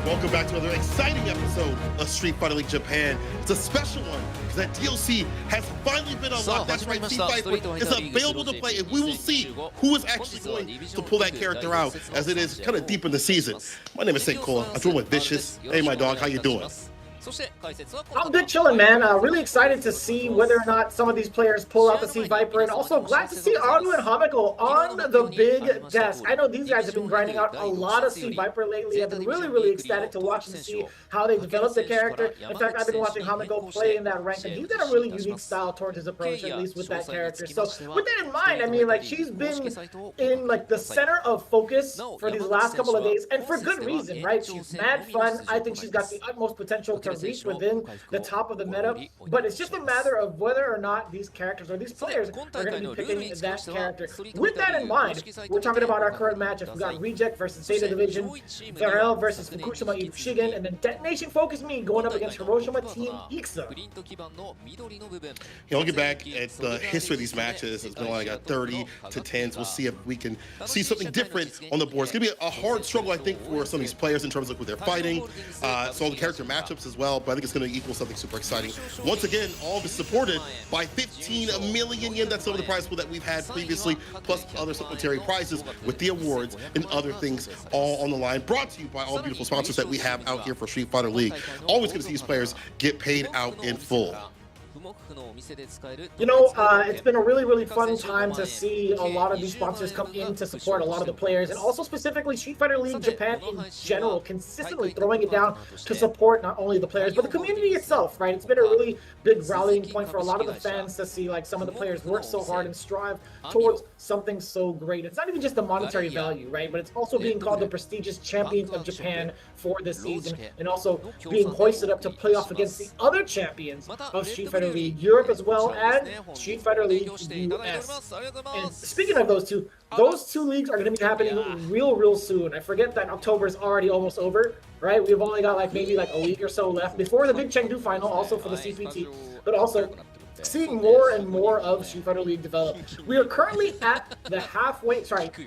Welcome back to another exciting episode of Street Fighter League Japan. It's a special one because that DLC has finally been unlocked. That's right, Fighter is available to play, and we will see who is actually going to pull that character out as it is kind of deep in the season. My name is St. Cola. I'm joined with Vicious. Hey, my dog, how you doing? I'm good chilling, man. Really excited to see whether or not some of these players pull out the Sea Viper, and also glad to see Anu and Hamiko on the big desk. I know these guys have been grinding out a lot of Sea Viper lately. I've been really ecstatic to watch and see how they develop the character. In fact, I've been watching Hamiko play in that rank, and he's got a really unique style towards his approach, at least with that character. So with that in mind, I mean, like, she's been in like the center of focus for these last couple of days, and for good reason, right? She's mad fun. I think she's got the utmost potential to reach within the top of the meta, but it's just a matter of whether or not these characters or these players are going to be picking that character. With that in mind, we're talking about our current matchup. We've got Reject versus Zeta Division, Varrel versus Fukushima IBUSHIGIN, and then DetonatioN FocusMe going up against HIROSHIMA Team IKSA. I'll get back at the history of these matches. It's been like 30 to 10s. We'll see if we can see something different on the board. It's going to be a hard struggle, I think, for some of these players in terms of who they're fighting. So the character matchups as well, but I think it's going to equal something super exciting. Once again, all of it supported by 15 million yen. That's some of the prize pool that we've had previously, plus other supplementary prizes with the awards and other things all on the line. Brought to you by all beautiful sponsors that we have out here for Street Fighter League. Always going to see these players get paid out in full. You know, it's been a really fun time to see a lot of these sponsors come in to support a lot of the players, and also specifically Street Fighter League Japan in general, consistently throwing it down to support not only the players, but the community itself, right? It's been a really big rallying point for a lot of the fans to see like some of the players work so hard and strive towards something so great. It's not even just the monetary value, right? But it's also being called the prestigious champions of Japan for this season, and also being hoisted up to play off against the other champions of Street Fighter League Europe as well, and Street Fighter League US. And speaking of those two leagues are going to be happening real soon. I forget that October is already almost over, right? We've only got like maybe like a week or so left before the big Chengdu final, also for the CPT, but also seeing more and more of Street Fighter League develop. We are currently at the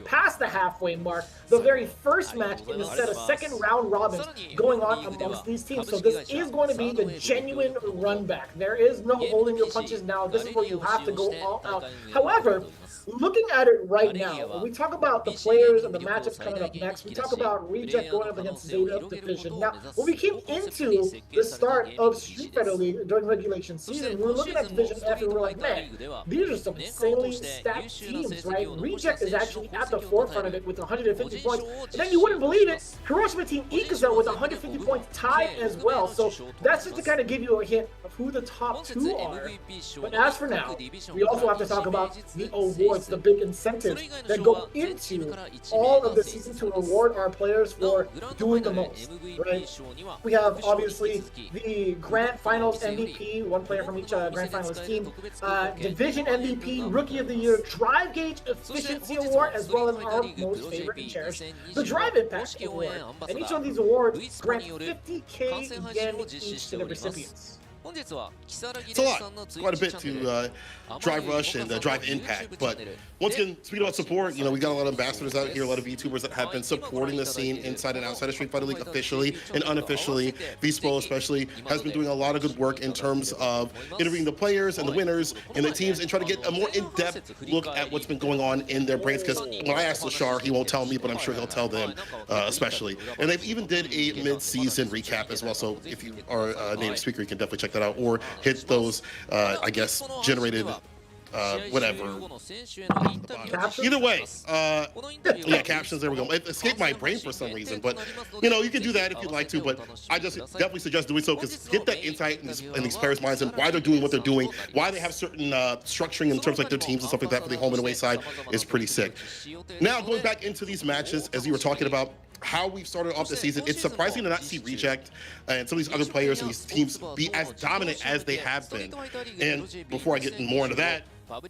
past the halfway mark. The very first match in the set of second round robins going on amongst these teams. So this is going to be the genuine run back. There is no holding your punches now. This is where you have to go all out. However, looking at it right now, when we talk about the players and the matchups coming up next, we talk about Reject going up against Zeta Division. Now, when we came into the start of Street Fighter League during regulation season, we were looking at Division F and we were like, man, these are some insanely stacked teams, right? Reject is actually at the forefront of it with 150 points. And then you wouldn't believe it, HIROSHIMA Team IKSA with 150 points tied as well. So that's just to kind of give you a hint of who the top two are. But as for now, we also have to talk about the awards, the big incentives that go into all of the season to reward our players for doing the most, right? We have obviously the Grand Finals MVP, one player from each Grand Finals team, Division MVP, Rookie of the Year, Drive Gauge Efficiency Award, as well as our most favorite and cherished, the Drive Impact Award. And each of these awards grant 50k yen each to the recipients. It's a lot, quite a bit to Drive Rush and Drive Impact, but once again, speaking about support, you know, we got a lot of ambassadors out here, a lot of YouTubers that have been supporting the scene inside and outside of Street Fighter League officially and unofficially. Vispo especially has been doing a lot of good work in terms of interviewing the players and the winners and the teams and trying to get a more in-depth look at what's been going on in their brains, because when I ask Lashar, he won't tell me, but I'm sure he'll tell them especially. And they've even did a mid-season recap as well, so if you are a native speaker, you can definitely check that out, or hit those, I guess, generated whatever. Either way, yeah, captions, there we go. It escaped my brain for some reason, but you know, you can do that if you'd like to, but I just definitely suggest doing so, because get that insight in these players' minds and why they're doing what they're doing, why they have certain structuring in terms of like their teams and stuff like that for the home and away side is pretty sick. Now, going back into these matches, as you were talking about, how we've started off the season, it's surprising to not see Reject and some of these other players and these teams be as dominant as they have been. And before I get more into that,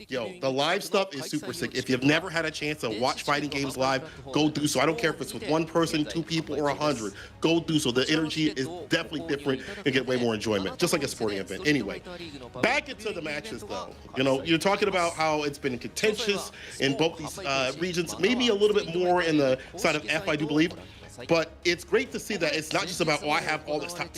yo, the live stuff is super sick. If you've never had a chance to watch fighting games live, go do so. I don't care if it's with one person, 2 people, or 100. Go do so. The energy is definitely different and get way more enjoyment, just like a sporting event. Anyway, back into the matches though. You know, you're talking about how it's been contentious in both these regions, maybe a little bit more in the side of F, I do believe. But it's great to see that it's not just about, oh, I have all this top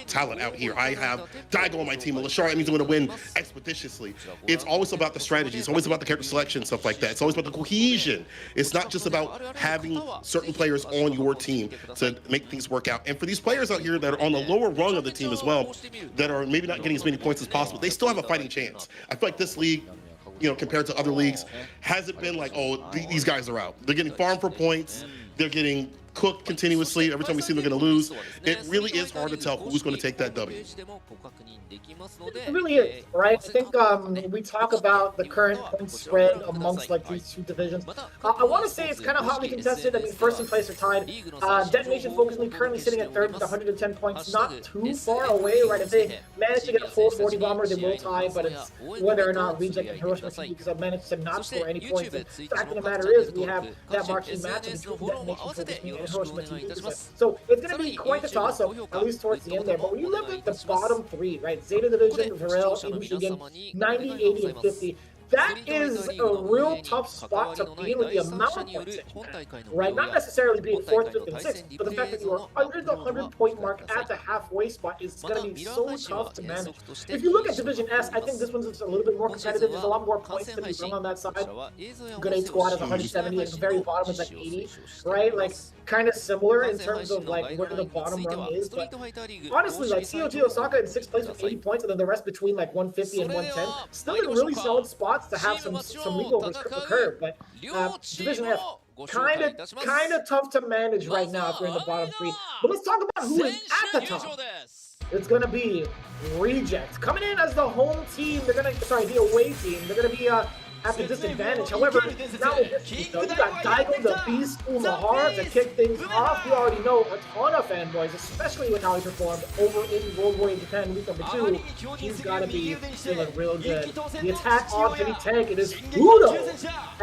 talent out here. I have Daigo on my team, and Lashar means I'm going to win expeditiously. It's always about the strategy. It's always about the character selection, stuff like that. It's always about the cohesion. It's not just about having certain players on your team to make things work out. And for these players out here that are on the lower rung of the team as well, that are maybe not getting as many points as possible, they still have a fighting chance. I feel like this league, you know, compared to other leagues, hasn't been like, oh, these guys are out. They're getting farmed for points. They're getting cooked continuously. Every time we see them, they're going to lose. It really is hard to tell who's going to take that W. It really is, right? I think we talk about the current point spread amongst like these two divisions. I want to say it's kind of hotly contested. I mean, first and place are tied. DetonatioN FocusMe currently sitting at third with 110 points, not too far away, right? If they manage to get a full 40 bomber, they will tie, but it's whether or not Reject and HIROSHIMA because I've managed to not score any points. And the fact of the matter is, we have that marquee match between DetonatioN FocusMe and HIROSHIMA. So it's going to be quite a toss-up, at least towards the end there. But when you look at the bottom three, right? Zeta Division, Varrel, IBUSHIGIN, 90, 80, and 50. That is a real tough spot to be in with the amount of points that you have, right? Not necessarily being 4th, 5th, and 6th, but the fact that you are under the 100-point mark at the halfway spot is going to be so tough to manage. If you look at Division S, I think this one's a little bit more competitive. There's a lot more points to be run on that side. Good 8 squad is 170, at the very bottom is like 80, right? Like, kind of similar in terms of like where the bottom rung is, but honestly, like COG Osaka in 6th place with 80 points, and then the rest between like 150 and 110, still in really solid spots to have some leagueovers occur. But Division F, kind of tough to manage right now if you're in the bottom three. But let's talk about who is at the top. It's gonna be Reject coming in as the home team. They're gonna, sorry, the away team. They're gonna be at the disadvantage. However, now with this team, though, you got Daigo the Beast Umahara to kick things off. We already know a ton of fanboys, especially with how he performed over in World War Japan week number 2. He's got to be feeling real good. The attack on Heavy Tank, it is Udo.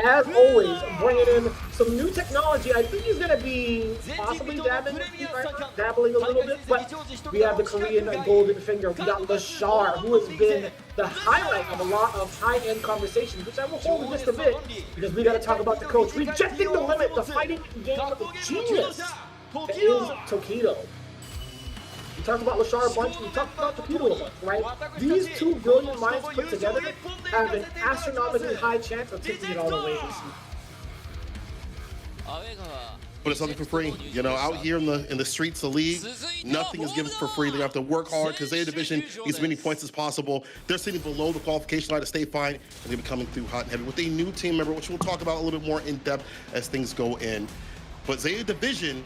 As always, bringing in some new technology. I think he's going to be possibly dabbling a little bit, but we have the Korean Golden Finger. We got Lashar, who has been the highlight of a lot of high-end conversations, which I will hold in just a bit, because we got to talk about the coach rejecting the limit, the fighting game of the genius that is Tokido. We talked about Lashar a bunch, we talked about Tokido a bunch, right? These two brilliant minds put together have an astronomically high chance of taking it all the way this season. But it's something for free. You know, out here in the streets of the league, nothing is given for free. They have to work hard because Zeta Division needs as many points as possible. They're sitting below the qualification line to stay fine, and they've been coming through hot and heavy with a new team member, which we'll talk about a little bit more in depth as things go in. But Zeta Division,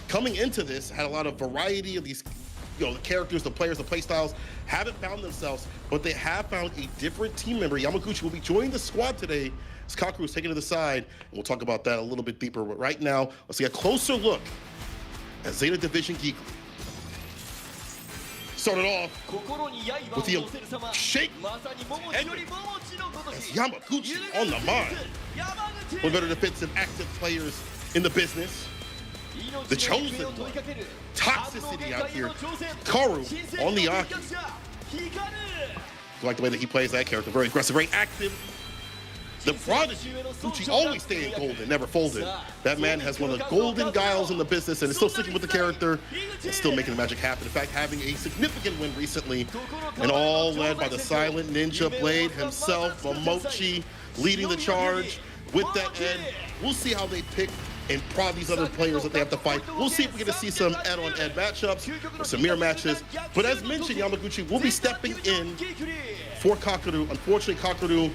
coming into this, had a lot of variety of these, you know, the characters, the players, the playstyles haven't found themselves, but they have found a different team member. Yamaguchi will be joining the squad today. Kakeru is taking to the side, and we'll talk about that a little bit deeper. But right now, let's get a closer look at Zeta Division Geekly. Started off with the shake as Yamaguchi on the mind. One better defensive active players in the business. The chosen one. Toxicity out here. Karu on the Aki. I like the way that he plays that character. Very aggressive, very active. The prodigy, Gucci always staying golden, never folded. That man has one of the golden guiles in the business and is still sticking with the character and still making the magic happen. In fact, having a significant win recently, and all led by the silent ninja Blade himself, Momochi, leading the charge with that Ed. We'll see how they pick and prod these other players that they have to fight. We'll see if we get to see some Ed-on-Ed matchups or some mirror matches. But as mentioned, Yamaguchi will be stepping in for Kakeru. Unfortunately, Kakeru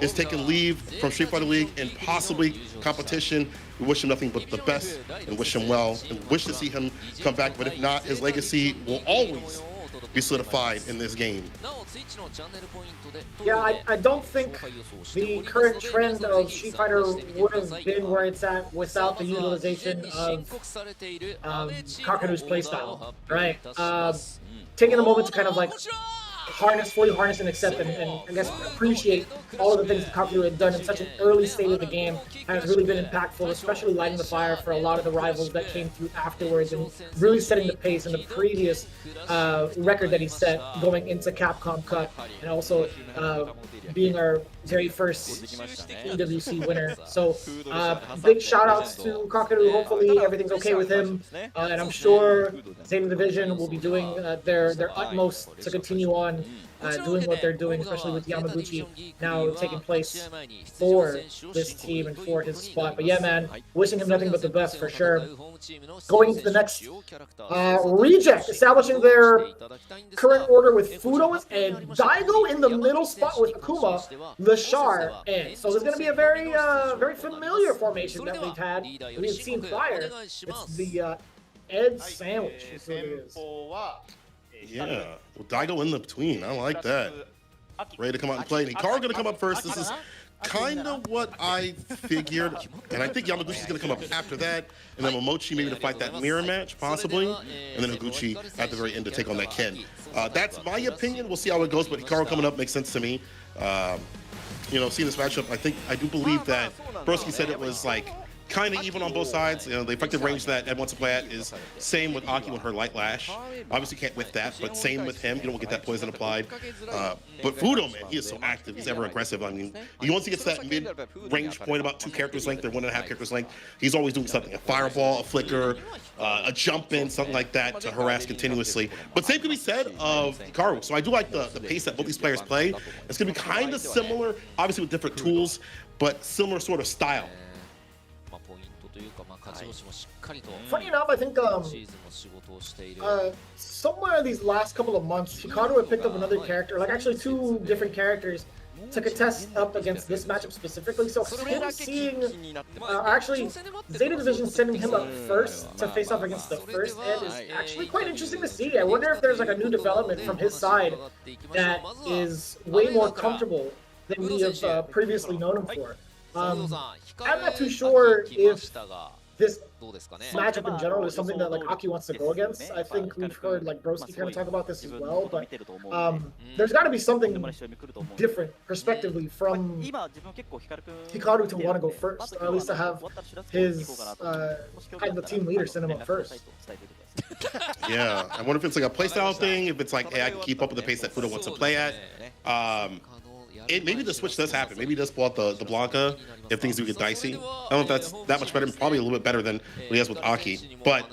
is taking leave from Street Fighter League and possibly competition. We wish him nothing but the best and wish him well and wish to see him come back. But if not, his legacy will always be solidified in this game. Yeah, I don't think the current trend of Street Fighter would have been where it's at without the utilization of Kakeru's playstyle, right? Taking a moment to kind of like fully harness and accept and I guess appreciate all of the things that Kakeru had done in such an early state of the game has really been impactful, especially lighting the fire for a lot of the rivals that came through afterwards and really setting the pace in the previous record that he set going into Capcom Cut, and also being our very first EWC winner. So big shout outs to Kakeru. Hopefully everything's okay with him, and I'm sure Zeta Division will be doing their utmost to continue on doing what they're doing, especially with Yamaguchi now taking place for this team and for his spot. But yeah, man, wishing him nothing but the best for sure. Going into the next reject, establishing their current order with Fudo and Daigo in the middle spot with Akuma, Lashar, and so there's going to be a very very familiar formation that we've seen prior. It's the Ed sandwich, is what it is. Yeah, well, Daigo in the between. I like that. Ready to come out and play. Hikaru going to come up first. This is kind of what I figured, and I think Yamaguchi's going to come up after that, and then Momochi maybe to fight that mirror match, possibly, and then Higuchi at the very end to take on that Ken. That's my opinion. We'll see how it goes, but Hikaru coming up makes sense to me. You know, seeing this matchup, I do believe that Broski said it was like kind of even on both sides. You know, the effective range that Ed wants to play at is same with Aki with her light lash. Obviously can't whiff that, but same with him. You don't get that poison applied. But Fudo, man, he is so active. He's ever aggressive. I mean, once he gets to that mid-range point, about 2 characters length or 1.5 characters length, he's always doing something. A fireball, a flicker, a jump in, something like that to harass continuously. But same can be said of Hikaru. So I do like the pace that both these players play. It's going to be kind of similar, obviously with different tools, but similar sort of style. Funny enough, I think somewhere in these last couple of months, Hikaru had picked up another character, like actually 2 different characters to contest up against this matchup specifically. So him seeing, actually, Zeta Division sending him up first to face off against the first Ed is actually quite interesting to see. I wonder if there's like a new development from his side that is way more comfortable than we have previously known him for. I'm not too sure if this matchup in general is something that like Aki wants to go against. I think we've heard like Broski kind of talk about this as well, but there's got to be something different perspectively from Hikaru to want to go first, or at least to have his kind of the team leader send him up first. Yeah, I wonder if it's like a playstyle thing, if it's like, hey, I can keep up with the pace that Fudo wants to play at. Maybe the switch does happen. Maybe he does pull out the Blanca if things do get dicey. I don't know if that's that much better. Probably a little bit better than what he has with Aki. But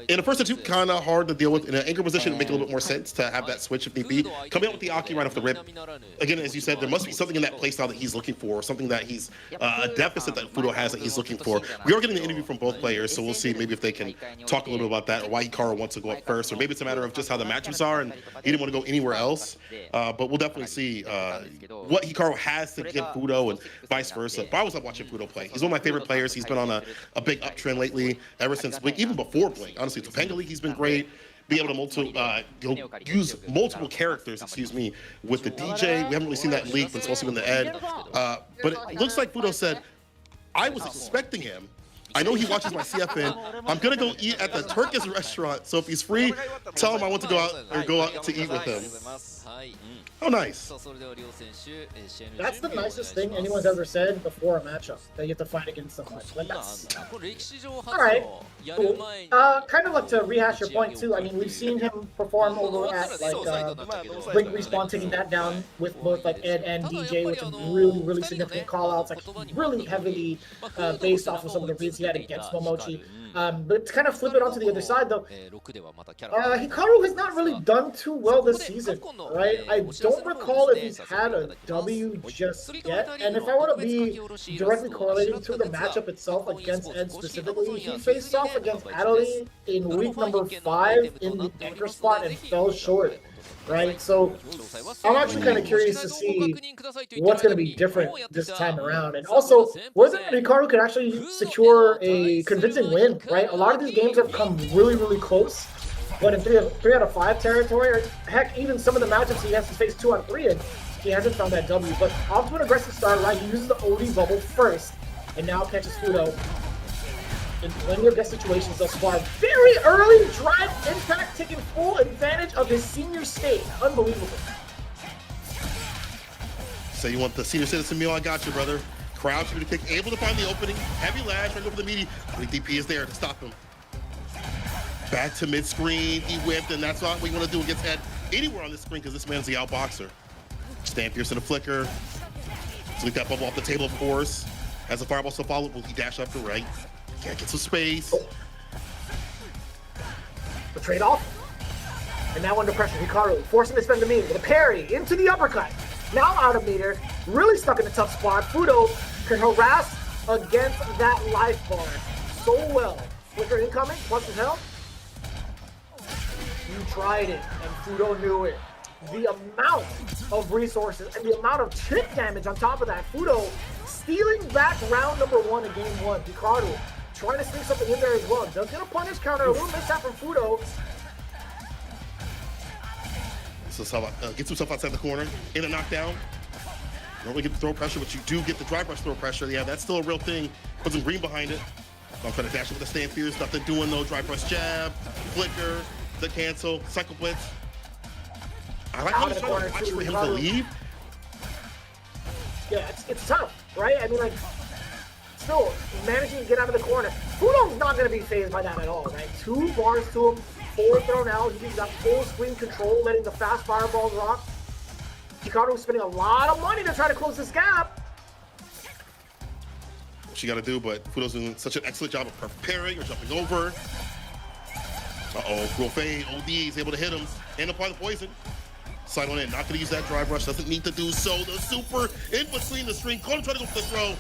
in a first or two, kind of hard to deal with. In an anchor position, it would make a little bit more sense to have that switch if need be. Coming out with the Aki right off the rip. Again, as you said, there must be something in that playstyle that he's looking for, something that he's a deficit that Fudo has that he's looking for. We are getting the interview from both players, so we'll see maybe if they can talk a little bit about that, or why Hikaru wants to go up first, or maybe it's a matter of just how the matchups are and he didn't want to go anywhere else. But we'll definitely see what Hikaru has to give Fudo and vice versa. But I always love watching Fudo play. He's one of my favorite players. He's been on a big uptrend lately, ever since Blink, even before Blink. Honestly, Topanga League, he's been great. Be able to use multiple characters, with the DJ. We haven't really seen that in League, but it's also in the Ed. But it looks like Fudo said, I was expecting him. I know he watches my CFN. I'm gonna go eat at the Turkish restaurant. So if he's free, tell him I want to go out to eat with him. Oh, nice. That's the nicest thing anyone's ever said before a matchup, that you have to fight against someone. Like, that's... Alright, cool. Kind of like to rehash your point too, I mean, we've seen him perform over at like Blink Respawn, taking that down with both like Ed and DJ, with some really, really significant call-outs, like really heavily based off of some of the reads he had against Momochi. But to kind of flip it onto the other side though, Hikaru has not really done too well this season, right? I don't recall if he's had a W just yet, and if I want to be directly correlating to the matchup itself against Ed specifically, he faced off against Adelie in week number 5 in the anchor spot and fell short. Right, so I'm actually kind of curious to see what's going to be different this time around, and also whether Hikaru could actually secure a convincing win. Right, a lot of these games have come really, really close, but in 3 out of 5 territory, or heck, even some of the matchups he has to face 2 out of 3 in, he hasn't found that W. But off to an aggressive start, right? He uses the OD bubble first, and now catches Fudo in plenty of guest situations thus far. Very early drive impact, taking full advantage of his senior state. Unbelievable. So you want the senior citizen meal? I got you, brother. Crouch, to kick, able to find the opening. Heavy lash right over the meaty. The DP is there to stop him. Back to mid-screen. He whipped, and that's not what you want to do against Ed anywhere on this screen because this man's the outboxer. Stand Pierce in a flicker. Sweep that bubble off the table, of course. As the fireball still followed, will he dash up to right? Can't get some space. Oh. The trade-off. And now under pressure, Hikaru forcing to spend the meter with a parry into the uppercut. Now out of meter, really stuck in a tough spot. Fudo can harass against that life bar so well. Flicker incoming, plus his health. You tried it, and Fudo knew it. The amount of resources and the amount of chip damage on top of that. Fudo stealing back round number 1 of game 1. Hikaru trying to sneak something in there as well. Does get a punish counter, a little mishap from Fudo. So gets himself outside the corner, in a knockdown. You don't really get the throw pressure, but you do get the drive rush throw pressure. Yeah, that's still a real thing. Put some green behind it. I'm trying to dash it with the stand fierce. Nothing doing though. Drive rush jab, flicker, the cancel, cycle blitz. I like how he's trying to watch for him to leave. Yeah, it's tough, right? I mean, like, still managing to get out of the corner. Fudo's not going to be fazed by that at all, right? 2 bars to him. 4 thrown out. He's got full screen control, letting the fast fireballs rock. Hikaru spending a lot of money to try to close this gap. What you got to do, but Fudo's doing such an excellent job of preparing or jumping over. Uh-oh, cruel fade. OD is able to hit him and apply the poison. Slide on in. Not going to use that drive rush. Doesn't need to do so. The super in between the string. Caught him trying to go for the throw.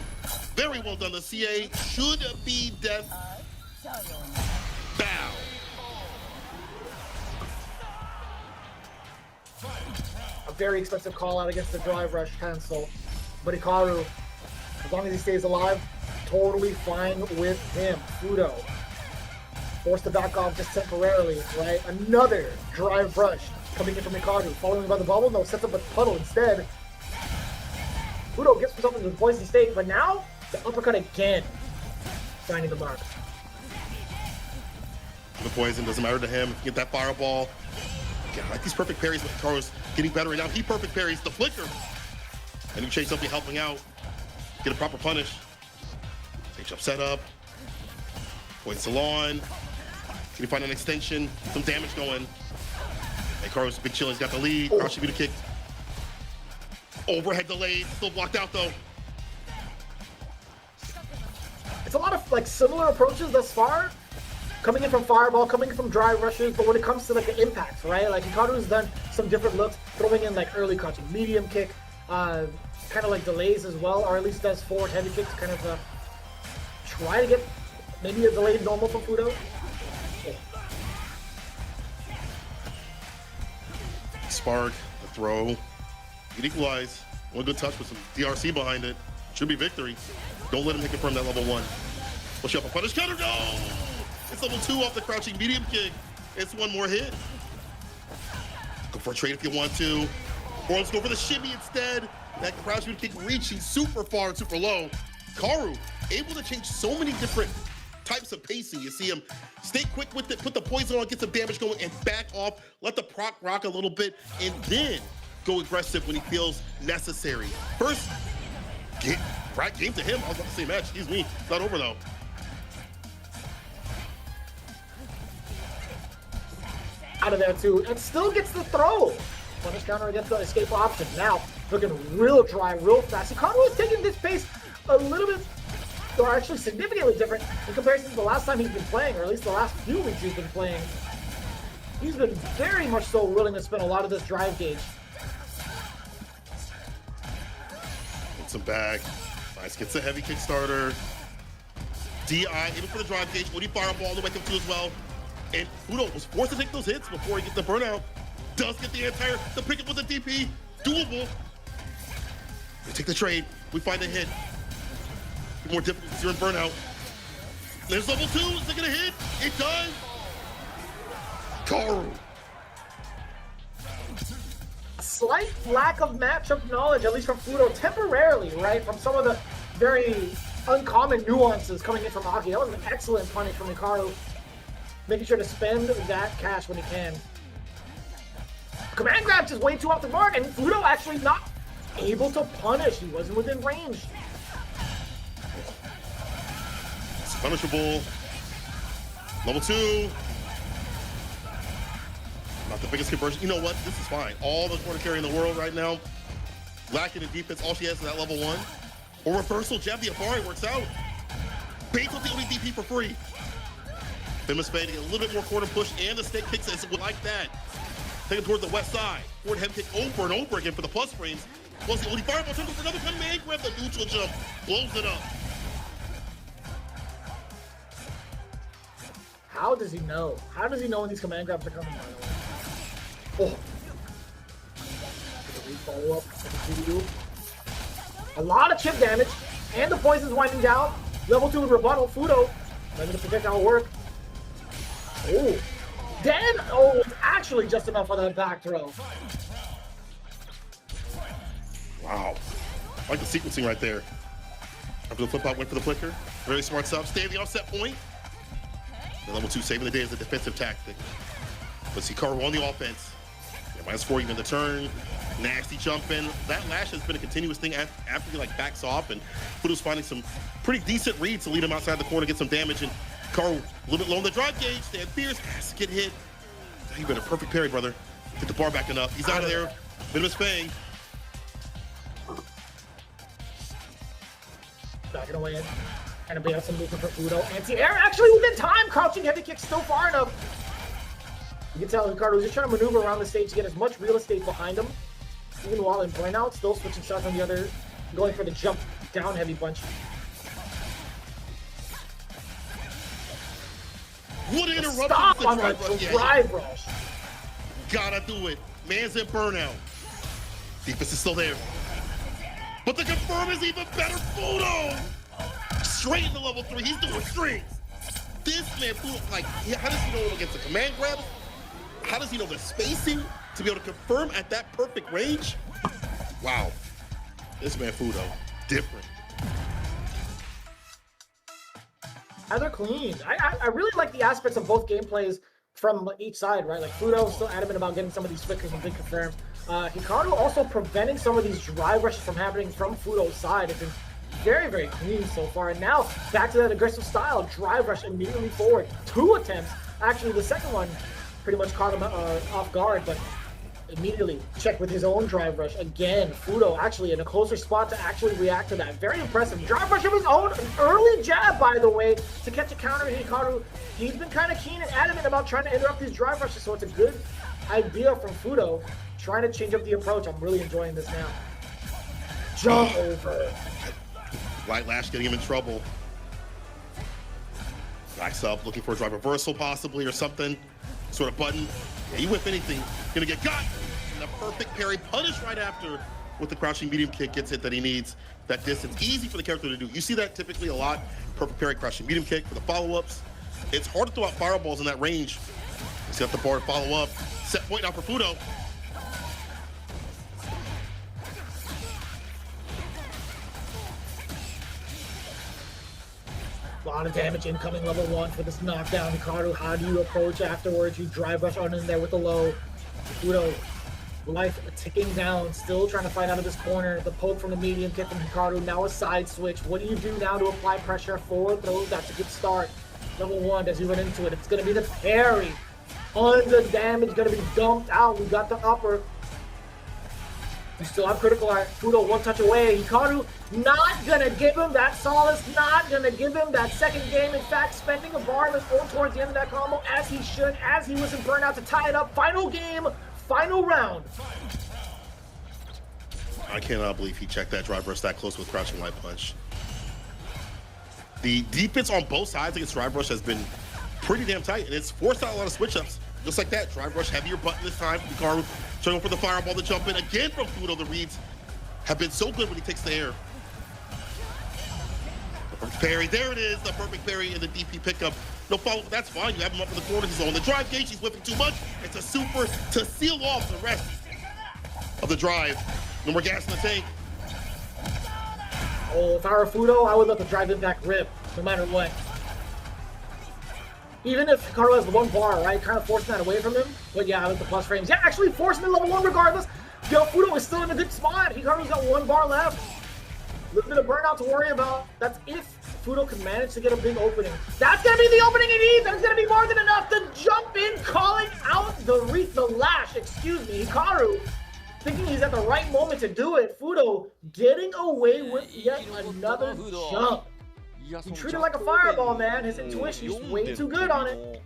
Very well done. The CA should be death. Bow. A very expensive call out against the drive rush cancel. But Hikaru, as long as he stays alive, totally fine with him. Fudo forced to back off just temporarily, right? Another drive rush coming in from Hikaru, following by the bubble. No, sets up a puddle instead. Fudo gets himself into the poison state, but now the uppercut again, finding the mark. The poison doesn't matter to him. If you get that fireball. Yeah, I like these perfect parries, but Hikaru's getting better right now. He perfect parries the flicker. And you chase something helping out. Get a proper punish. Take up setup. Poison salon. Can you find an extension? Some damage going. Hikaru's big chilling's got the lead. Crouch should be the kick. Overhead delayed. Still blocked out though. It's a lot of like similar approaches thus far. Coming in from fireball, coming in from drive rushes, but when it comes to like the impacts, right? Like Hikaru's done some different looks, throwing in like early crouching medium kick, kind of like delays as well, or at least does forward heavy kick to kind of try to get maybe a delayed normal from Fudo. Yeah. Spark, the throw, you can equalize. One good touch with some DRC behind it. Should be victory. Don't let him hit confirm that level 1. Push up a punish counter, go! It's level 2 off the crouching medium kick. It's 1 more hit. Go for a trade if you want to. Or let's go for the shimmy instead. That crouch medium kick reaching super far and super low. Karu able to change so many different types of pacing. You see him stay quick with it, put the poison on, get some damage going, and back off. Let the proc rock a little bit, and then go aggressive when he feels necessary. First, game to him. I was about to say match. Excuse me. It's not over though. Out of there too, and still gets the throw. Punish counter against the escape option. Now looking real dry, real fast. Hikaru is taking this pace a little bit, or actually significantly different in comparison to the last time he's been playing, or at least the last few weeks he's been playing. He's been very much so willing to spend a lot of this drive gauge. Gets him back. Nice, gets a heavy Kickstarter. DI, able for the drive gauge. Woody fireball to wake up to as well. And Fudo was forced to take those hits before he gets the burnout. Does get the anti-air, the pickup with the DP. Doable. We take the trade. We find a hit. More difficult because you're in burnout. There's level 2. Is it going to hit? It does. Karu. A slight lack of matchup knowledge, at least from Fudo, temporarily, right? From some of the very uncommon nuances coming in from Aki. That was an excellent punish from Hikaru. Making sure to spend that cash when he can. Command grab just way too off the mark, and Fudo actually not able to punish. He wasn't within range. It's punishable. Level 2. Not the biggest conversion. You know what? This is fine. All the corner carry in the world right now. Lacking in defense. All she has is that level 1. Or reversal jab. The Afari works out. Bates with the only DP for free. Famous Fade to get a little bit more corner push, and the snake kicks as it would like that. Take him towards the west side. Forward head kick over and over again for the plus frames. Plus the only fireball turns for another command grab. The neutral jump blows it up. How does he know? How does he know when these command grabs are coming? Oh. Follow up. A lot of chip damage, and the poison's winding down. Level 2 with rebuttal. Fudo, ready to projectile work. Oh. Then, oh, it's actually just enough for that back throw. Wow. I like the sequencing right there. After the flip out, went for the flicker. Very smart stuff. Stay at the offset point. The level 2 saving the day as a defensive tactic. But Hikaru on the offense. Yeah, -4 even the turn. Nasty jump in. That lash has been a continuous thing after he like backs off, and Fudo's finding some pretty decent reads to lead him outside the corner, get some damage, and Hikaru a little bit low on the drive gauge. Stand fierce, has to get hit. You've been a perfect parry, brother. Get the bar backing up. He's out of there. Bit of his fang. Backing away. And a bit of some movement for Fudo. Anti-air actually within time. Crouching heavy kick still far enough. You can tell Hikaru was just trying to maneuver around the stage to get as much real estate behind him. Even while in burnout, still switching shots on the other, going for the jump down heavy punch. What an interruption! Stop on the drive rush. Gotta do it. Man's in burnout. Defense is still there. But the confirm is even better. Fudo! Straight into level 3. He's doing strings. This man, Fudo, like, how does he know against the command grab? How does he know the spacing to be able to confirm at that perfect range? Wow. This man, Fudo, different. They're clean. I really like the aspects of both gameplays from each side, right? Like Fudo still adamant about getting some of these flickers and big confirms. Hikaru also preventing some of these drive rushes from happening from Fudo's side. It's been very, very clean so far. And now back to that aggressive style. Drive rush immediately forward. 2 attempts. Actually, the second one pretty much caught him off guard, but immediately checked with his own drive rush. Again, Fudo actually in a closer spot to actually react to that. Very impressive. Drive rush of his own. An early jab, by the way, to catch a counter. Hikaru, he's been kind of keen and adamant about trying to interrupt these drive rushes, so it's a good idea from Fudo, trying to change up the approach. I'm really enjoying this now. Jump over. Light lash getting him in trouble. Backs up, looking for a drive reversal possibly or something. Sort of button. Yeah, you whip anything, gonna get got. And the perfect parry punish right after with the crouching medium kick gets it that he needs. That distance, easy for the character to do. You see that typically a lot. Perfect parry, crouching medium kick for the follow-ups. It's hard to throw out fireballs in that range. See up the bar, follow up. Set point now for Fudo. A lot of damage incoming level 1 for this knockdown. Hikaru, how do you approach afterwards? You drive rush on in there with the low. Fudo, life ticking down, still trying to fight out of this corner. The poke from the medium kick from Hikaru, now a side switch. What do you do now to apply pressure? Forward throws, that's a good start. Level 1, as you run into it, it's going to be the parry. Tons of damage going to be dumped out. We got the upper. You still have critical art. Fudo 1 touch away. Hikaru not gonna give him that solace, not gonna give him that second game. In fact, spending a bar of his own towards the end of that combo, as he should, as he was in burnout to tie it up. Final game, final round. I cannot believe he checked that drive rush that close with crouching light punch. The defense on both sides against drive rush has been pretty damn tight, and it's forced out a lot of switch ups. Just like that, drive rush, heavier button this time. Hikaru trying for the fireball to jump in again from Fudo. The reads have been so good when he takes the air. The perfect parry, there it is, the perfect parry in the DP pickup. No follow, that's fine, you have him up in the corner, he's on the drive gauge, he's whipping too much. It's a super to seal off the rest of the drive. No more gas in the tank. Oh, if I were Fudo, I would let the drive impact rip, no matter what. Even if Hikaru has the 1 bar, right? Kind of forcing that away from him. But yeah, with the plus frames. Yeah, actually forcing the level 1 regardless. Yo, Fudo is still in a good spot. Hikaru's got 1 bar left. A little bit of burnout to worry about. That's if Fudo can manage to get a big opening. That's going to be the opening he needs. That's going to be more than enough to jump in, calling out the lash, excuse me, Hikaru. Thinking he's at the right moment to do it. Fudo getting away with yet another jump. He treated it like a fireball, man. His intuition is way too good on it.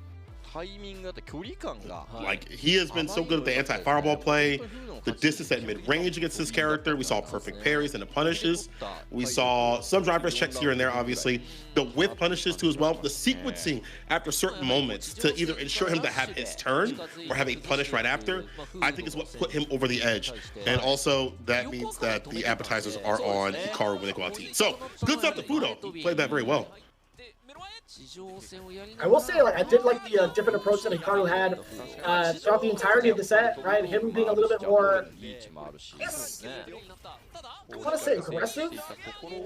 Like, he has been so good at the anti-fireball play, the distance at mid-range against this character. We saw perfect parries and the punishes. We saw some driver's checks here and there, obviously. The whiff punishes too as well. The sequencing after certain moments to either ensure him to have his turn or have a punish right after, I think is what put him over the edge. And also, that means that the appetizers are on Hikaru when they go out to eat. So, good stuff to Fudo. He played that very well. I will say, like, I did like the different approach that Hikaru had throughout the entirety of the set, right? Him being a little bit more, I want to say aggressive.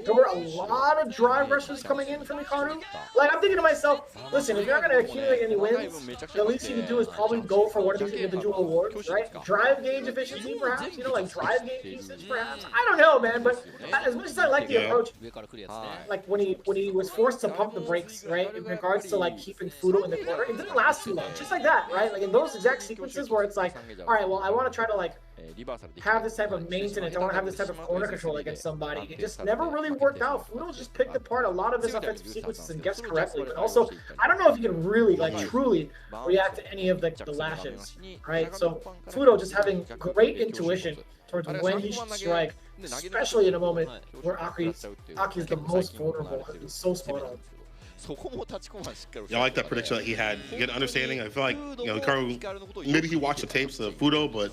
There were a lot of drive rushes coming in from Hikaru. Like, I'm thinking to myself, listen, if you're not going to accumulate any wins, the least you can do is probably go for one of these individual awards, right? Drive gauge efficiency, perhaps, you know, like drive gauge usage, perhaps. I don't know, man, but as much as I like the approach, like when he was forced to pump the brakes, right, in regards to like keeping Fudo in the corner, it didn't last too long, just like that, right? Like in those exact sequences where it's like, all right, well, I want to try to like have this type of maintenance, I want to have this type of corner control against somebody. It just never really worked out. Fudo just picked apart a lot of his offensive sequences and guessed correctly, but also, I don't know if you can really, like, truly react to any of the lashes, right? So, Fudo just having great intuition towards when he should strike, especially in a moment where Aki is the most vulnerable. He's so spot on. Yeah, I like that prediction that he had. You get an understanding. I feel like, you know, Hikaru, maybe he watched the tapes of Fudo, but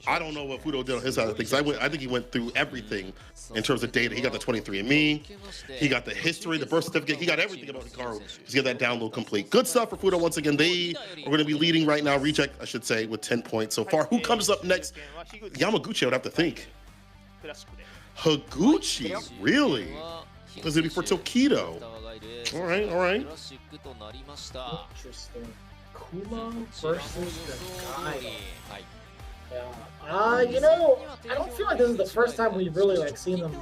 I don't know what Fudo did on his side of things. I think he went through everything in terms of data. He got the 23andMe, he got the history, the birth certificate, he got everything about Hikaru to get that download complete. Good stuff for Fudo once again. They are going to be leading right now, Reject, I should say, with 10 points so far. Who comes up next? Yamaguchi, I would have to think. Higuchi, really? Because it'd be for Tokido. All right, all right. Interesting. Kuma versus the guy. You know, I don't feel like this is the first time we've really like seen them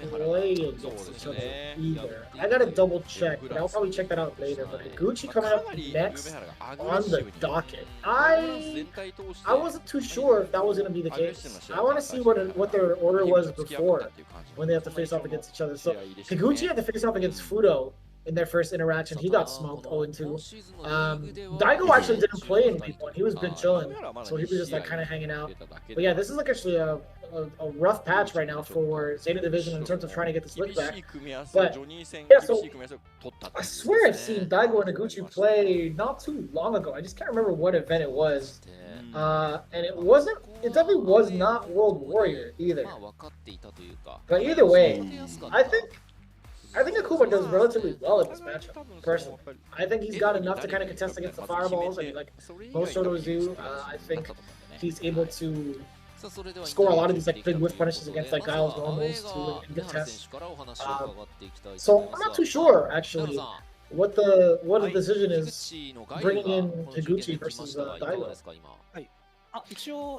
play against each other either. I gotta double check, but I'll probably check that out later. But Higuchi coming up next on the docket. I wasn't too sure if that was gonna be the case. I want to see what their order was before when they have to face off against each other. So Higuchi had to face off against Fudo in their first interaction. He got smoked 0-2. Daigo actually didn't play in week 1. He was good chilling, so he was just like kind of hanging out. But yeah, this is like actually a rough patch right now for Zeta Division in terms of trying to get this lick back. But yeah, so I swear I've seen Daigo and Higuchi play not too long ago. I just can't remember what event it was. And it definitely was not World Warrior either. But either way, I think Akuma does relatively well in this matchup, personally. I think he's got enough to kind of contest against the fireballs. I mean, like most Shotos do. I think he's able to score a lot of these like big whiff punishes against like Guile's normals to contest. So I'm not too sure actually what the decision is bringing in Higuchi versus Daigo.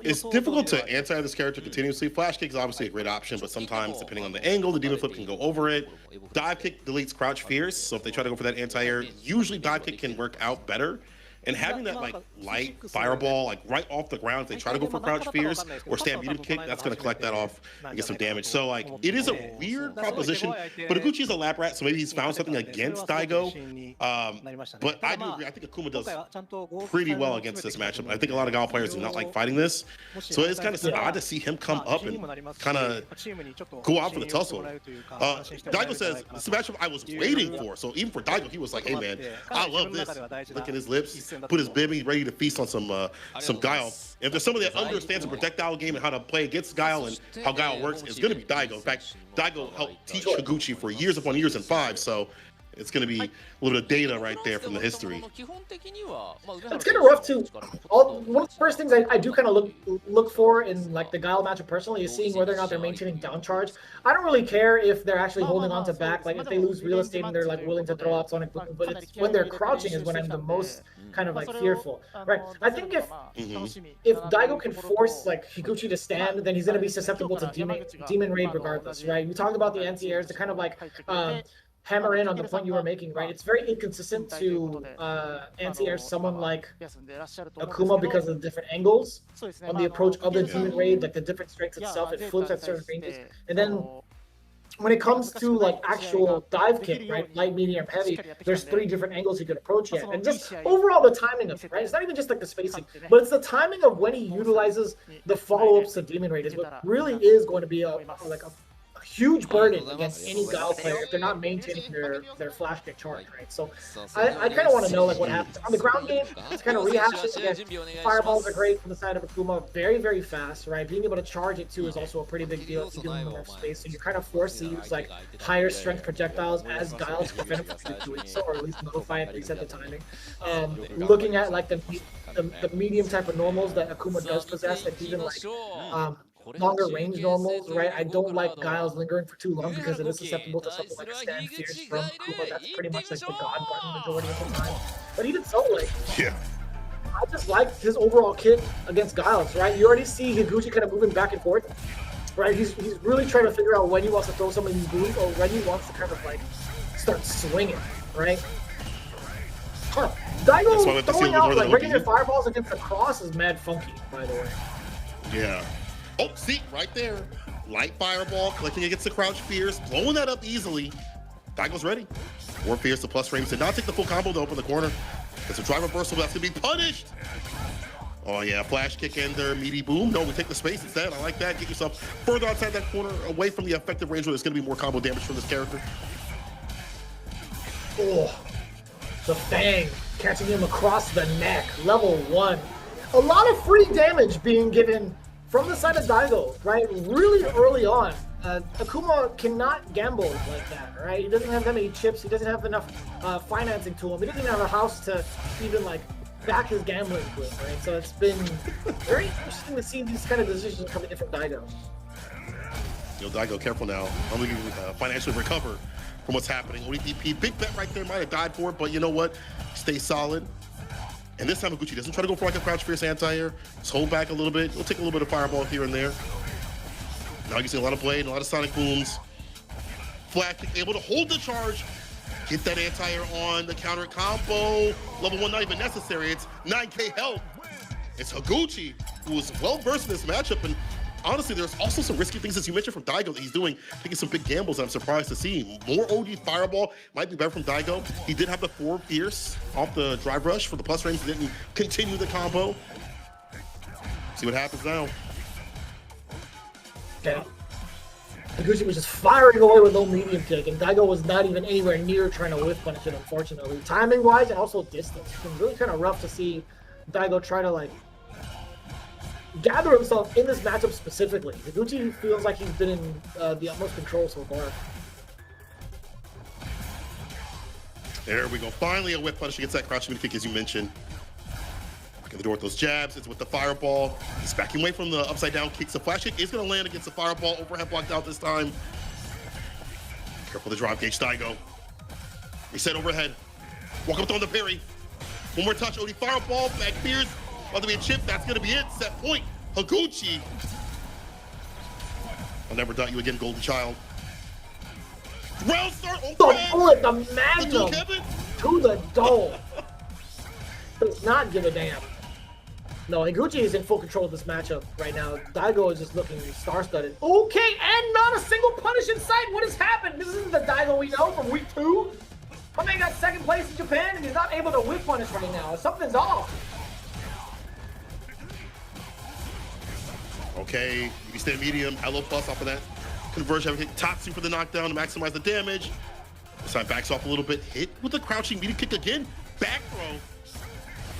It's difficult to anti this character continuously. Flash kick is obviously a great option, but sometimes, depending on the angle, the demon flip can go over it. Dive kick deletes crouch fierce, so if they try to go for that anti-air, usually dive kick can work out better. And having that like light fireball like right off the ground, if they try to go for crouch fierce or stampede kick, that's going to collect that off and get some damage. So like it is a weird proposition, but Higuchi is a lap rat, so maybe he's found something against Daigo. But I do agree. I think Akuma does pretty well against this matchup. I think a lot of Gal players do not like fighting this, so it's kind of odd to see him come up and kind of go out for the tussle. Daigo says this is a matchup I was waiting for. So even for Daigo, he was like, "Hey man, I love this." Look at his lips. Put his bib, he's ready to feast on some Guile. If there's somebody that understands the projectile game and how to play against Guile and how Guile works, it's going to be Daigo. In fact, Daigo helped teach Higuchi for years upon years in 5, so It's going to be a little bit of data right there from the history. It's kind of rough too. One of the first things I do kind of look for in like the Guile matchup personally is seeing whether or not they're maintaining down charge. I don't really care if they're actually holding on to back, like if they lose real estate and they're like willing to throw out Sonic Boom, but it's when they're crouching is when I'm the most kind of like fearful, right? I think if Daigo can force like Higuchi to stand, then he's going to be susceptible to Demon Raid regardless, right? We talked about the anti-airs to kind of like hammer in on the point you were making, right? It's very inconsistent to anti-air someone like Akuma because of the different angles on the approach of the Demon Raid, like the different strengths itself, it flips at certain ranges. And then when it comes to like actual dive kick, right, light, medium, heavy, there's 3 different angles you could approach it. And just overall the timing of it, right? It's not even just like the spacing, but it's the timing of when he utilizes the follow-ups to Demon Raid is what really is going to be a huge burden against any Guile player if they're not maintaining their flash kick charge, right? So I kind of want to know like what happens on the ground game. It's kind of rehash it again. Fireballs are great from the side of Akuma, very, very fast, right? Being able to charge it too is also a pretty big deal if you give them more space. So you're kind of forced to use like higher strength projectiles as Guiles to prevent him from doing so, or at least modify it, reset the timing. Looking at like the medium type of normals that Akuma does possess, and even like longer range normals, right? I don't like Guiles lingering for too long because it is susceptible to something like Stand Fierce from Akuma. That's pretty much like the god button majority of the time. But even so, like, I just like his overall kit against Guiles, right? You already see Higuchi kind of moving back and forth, right? He's really trying to figure out when he wants to throw some of these booms or when he wants to kind of like start swinging, right? Daigo throwing out like regular fireballs against the cross is mad funky, by the way. Yeah. Oh, see, right there. Light fireball, collecting against the crouch Fierce, blowing that up easily. Daigo's ready. 4 Fierce to plus frames. Did not take the full combo to open the corner. It's a drive reversal, but that's going to be punished. Oh, yeah, flash kick in there, meaty boom. No, we take the space instead. I like that. Get yourself further outside that corner, away from the effective range where there's going to be more combo damage from this character. Oh, the Fang catching him across the neck. Level 1. A lot of free damage being given from the side of Daigo, right? Really early on. Akuma cannot gamble like that, right? He doesn't have that many chips. He doesn't have enough financing to him. He doesn't even have a house to even like back his gambling with, right? So it's been very interesting to see these kind of decisions coming in from Daigo. Yo, Daigo, careful now. I'm going to financially recover from what's happening. ODP, big bet right there. Might have died for it, but you know what? Stay solid. And this time Higuchi doesn't try to go for like a crouch fierce anti-air. Just hold back a little bit. We'll take a little bit of fireball here and there. Now you see a lot of blade, a lot of sonic booms. Flat kick, able to hold the charge. Get that anti-air on the counter combo. Level 1 not even necessary. It's 9k health. It's Higuchi, who is well versed in this matchup. And honestly, there's also some risky things, as you mentioned, from Daigo that he's doing, taking some big gambles that I'm surprised to see. More OD fireball might be better from Daigo. He did have the 4 Fierce off the drive rush for the plus range. He didn't continue the combo. See what happens now. Okay. Higuchi was just firing away with no medium kick, and Daigo was not even anywhere near trying to whiff punish it, unfortunately. Timing-wise and also distance. It's been really kind of rough to see Daigo try to, like, gather himself in this matchup specifically. Higuchi feels like he's been in the utmost control so far. There we go. Finally a whip punish against that crouching kick, as you mentioned. Back in the door with those jabs. It's with the fireball. He's backing away from the upside down kicks. The flash kick is going to land against the fireball. Overhead blocked out this time. Careful the drop gauge, Daigo. Reset overhead. Walk up throwing the parry. One more touch. OD fireball. Back Fierce. About to be a chip. That's going to be it. Set point. Higuchi. I'll never doubt you again, Golden Child. Round start. The bullet, the magnum to the dome. Does not give a damn. No, Higuchi is in full control of this matchup right now. Daigo is just looking star-studded. Okay, and not a single punish in sight. What has happened? This isn't the Daigo we know from week 2. My man got 2nd place in Japan and he's not able to whip punish right now. Something's off. Okay, you stay medium, hello plus off of that. Conversion, kick, Tatsu for the knockdown to maximize the damage. This time backs off a little bit. Hit with the crouching medium kick again. Back throw.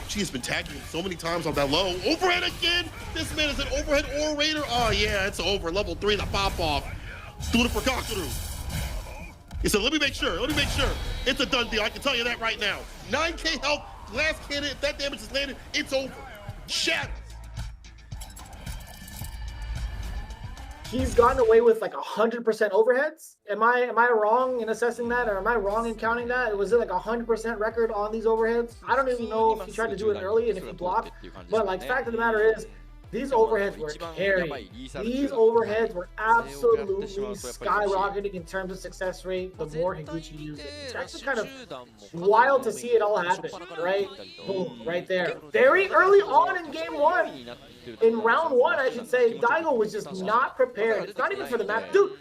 She has been tagging him so many times on that low. Overhead again. This man is an overhead orator. Oh yeah, it's over. Level 3, the pop off. Doing it for Kakaru. He said, let me make sure. It's a done deal. I can tell you that right now. 9K health, last cannon. If that damage is landed, it's over. Shattered. He's gotten away with like 100% overheads. Am I wrong in assessing that, or am I wrong in counting that? Was it like 100% record on these overheads? I don't even know if he tried to do it early and if he blocked. But like, fact of the matter is, these overheads were carrying. These overheads were absolutely skyrocketing in terms of success rate the more Higuchi used it. It's actually kind of wild to see it all happen, right? Boom, right there. Very early on in game one. In round one, I should say, Daigo was just not prepared. It's not even for the match. Dude,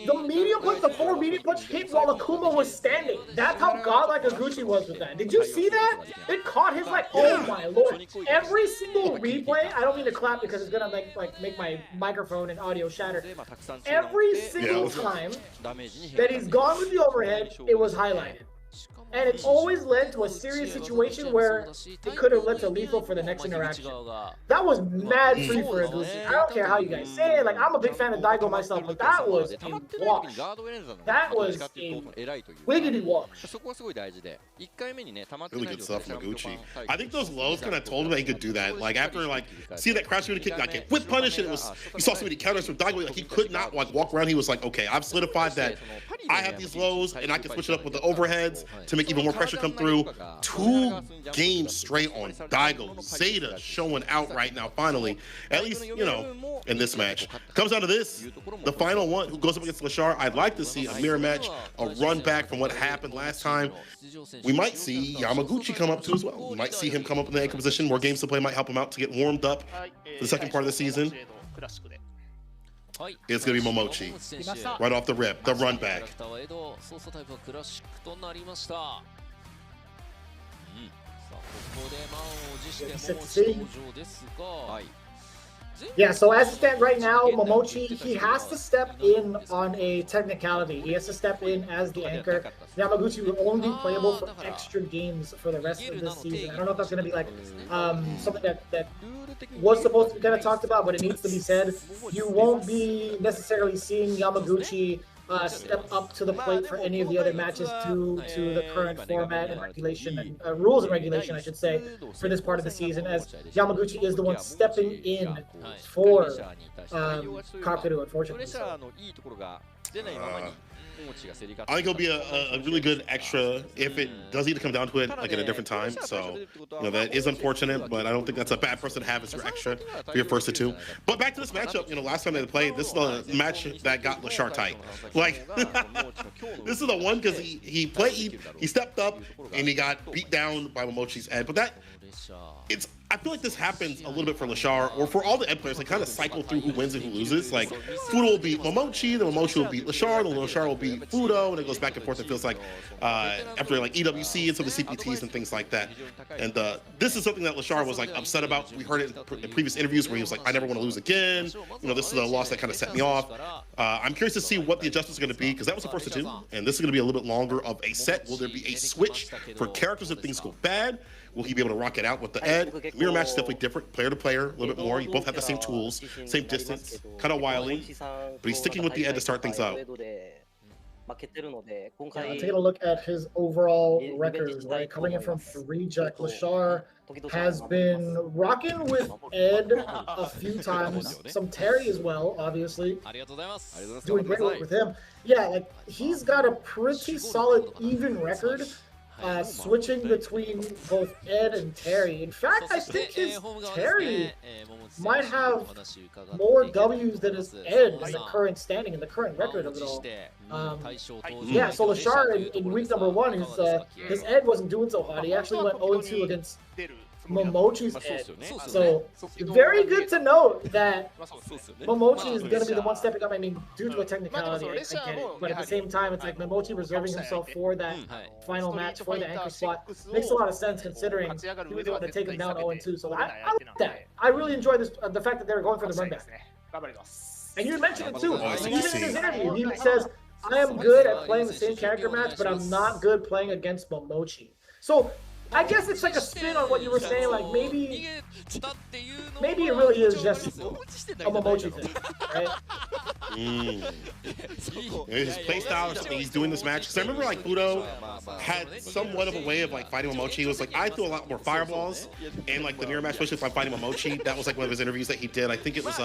the medium punch, the forward medium punch hit while Akuma was standing. That's how godlike Higuchi was with that. Did you see that? It caught his, like, oh my lord. Every single replay, I don't mean to clap because it's gonna make my microphone and audio shatter. Every single time that he's gone with the overhead, it was highlighted. And it always led to a serious situation where it could have led to lethal for the next interaction. That was mad free for Higuchi. I don't care how you guys say it. Like, I'm a big fan of Daigo myself, but that was a wash. That was a wiggity wash. Really good stuff from Higuchi. I think those lows kind of told him that he could do that. Like, after, like, see that crash shooter kick, like, whip punish, and it was, you saw so many counters from Daigo, like, he could not, like, walk around. He was like, okay, I've solidified that I have these lows, and I can switch it up with the overheads to make even more pressure come through. 2 games straight on Daigo. Zeta showing out right now, finally. At least, you know, in this match. Comes down to this, the final one, who goes up against Lashar. I'd like to see a mirror match, a run back from what happened last time. We might see Yamaguchi come up too as well. We might see him come up in the anchor position. More games to play might help him out to get warmed up for the second part of the season. It's going to be Momochi. Right off the rip, the run back. Yeah, so as it stands right now, Momochi, he has to step in on a technicality. He has to step in as the anchor. Yamaguchi will only be playable for extra games for the rest of this season. I don't know if that's going to be like something that was supposed to be kind of talked about, but it needs to be said. You won't be necessarily seeing Yamaguchi step up to the plate for any of the other matches due to the current format and regulation and rules and regulation, I should say, for this part of the season, as Yamaguchi is the one stepping in for Kakeru, unfortunately. I think it'll be a really good extra if it does need to come down to it, like at a different time. So, you know, that is unfortunate, but I don't think that's a bad person to have as your extra for your first of 2. But back to this matchup, you know, last time they played, this is the match that got Lashar tight. Like, this is the one because he stepped up and he got beat down by Momochi's Ed. But I feel like this happens a little bit for Lashar, or for all the Ed players. They kind of cycle through who wins and who loses. Like, Fudo will beat Momochi, then Momochi will beat Lashar, then Lashar will beat Fudo, and it goes back and forth. It feels like after like EWC and some of the CPTs and things like that. And this is something that Lashar was like upset about. We heard it in previous interviews where he was like, I never want to lose again. You know, this is a loss that kind of set me off. I'm curious to see what the adjustments are going to be, because that was the first of 2, and this is going to be a little bit longer of a set. Will there be a switch for characters if things go bad? Will he be able to rock it out with the Ed? Mirror match is definitely different, player to player, a little bit more. You both have the same tools, same distance, kind of wily, but he's sticking with the Ed to start things out. Taking a look at his overall records, right? Coming in from 3, Jack Lashar has been rocking with Ed a few times, some Terry as well, obviously. Doing great work with him. Yeah, like, he's got a pretty solid even record. Switching between both Ed and Terry. In fact, I think his Terry might have more W's than his Ed in the current standing, in the current record of it all. Yeah, so Lashar in week number 1, his Ed wasn't doing so hot. He actually went 0-2 against Momochi's Ed. So, very good to note that Momochi is going to be the one stepping up. I mean, due to a technicality, I get it. But at the same time, it's like Momochi reserving himself for that final match, for the anchor spot. Makes a lot of sense considering he was able to take him down 0-2. So I like that. I really enjoy this, the fact that they're going for the run back. And you mentioned it too. Even in his interview, he says, I am good at playing the same character match, but I'm not good playing against Momochi. So, I guess it's like a spin on what you were saying, like maybe it really is just a Momochi thing, right? His play style or something he's doing this match. Because I remember like Budo had somewhat of a way of like fighting Momochi. It was like, I threw a lot more fireballs. And like the mirror match, especially if I'm fighting Momochi, that was like one of his interviews that he did. I think it was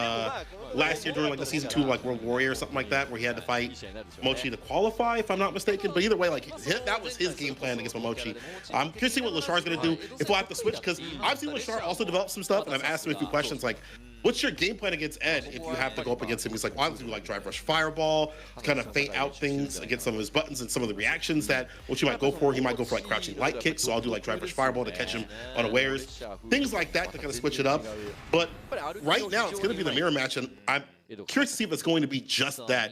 last year during like the season 2 like World Warrior or something like that, where he had to fight Momochi to qualify, if I'm not mistaken. But either way, like that was his game plan against Momochi. I'm curious to see what Lashar's gonna do if we'll have to switch, because I've seen Lashar also develop some stuff, and I've asked him a few questions like, what's your game plan against Ed if you have to go up against him? He's like, well, I do like drive rush fireball, kind of feint out things against some of his buttons and some of the reactions that what you might go for. He might go for like crouching light kicks, so I'll do like drive rush fireball to catch him unawares. Things like that to kind of switch it up. But right now, it's going to be the mirror match, and I'm curious to see if it's going to be just that.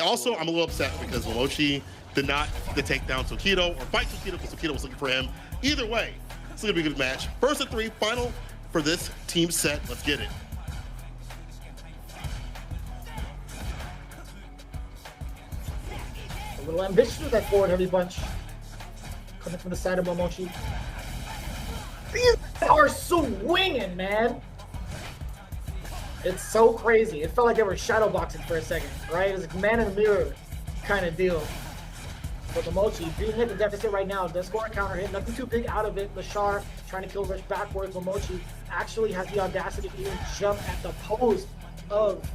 Also, I'm a little upset because Momochi did not get the takedown Tokido or fight Tokido because Tokido was looking for him. Either way, it's going to be a good match. First of 3, final for this team set. Let's get it. A little ambitious with that forward heavy punch. Coming from the side of Momochi. These are swinging, man. It's so crazy. It felt like they were shadow boxing for a second, right? It was like man in the mirror kind of deal. But Momochi being hit the deficit right now. Does score a counter hit. Nothing too big out of it. Lashar trying to kill rush backwards. Momochi actually has the audacity to even jump at the post of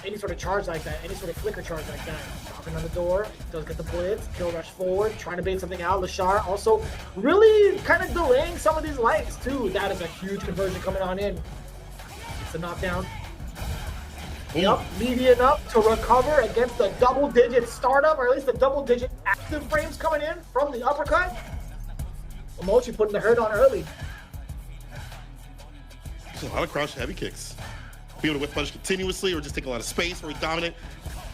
any sort of charge like that, any sort of flicker charge like that. Knocking on the door, does get the blitz, kill rush forward, trying to bait something out. Lashar also really kind of delaying some of these lights too. That is a huge conversion coming on in. It's a knockdown. Yep, median up to recover against the double-digit startup, or at least the double-digit active frames coming in from the uppercut. Momochi putting the hurt on early. There's a lot of crouch heavy kicks. Be able to whip punish continuously or just take a lot of space where he's dominant.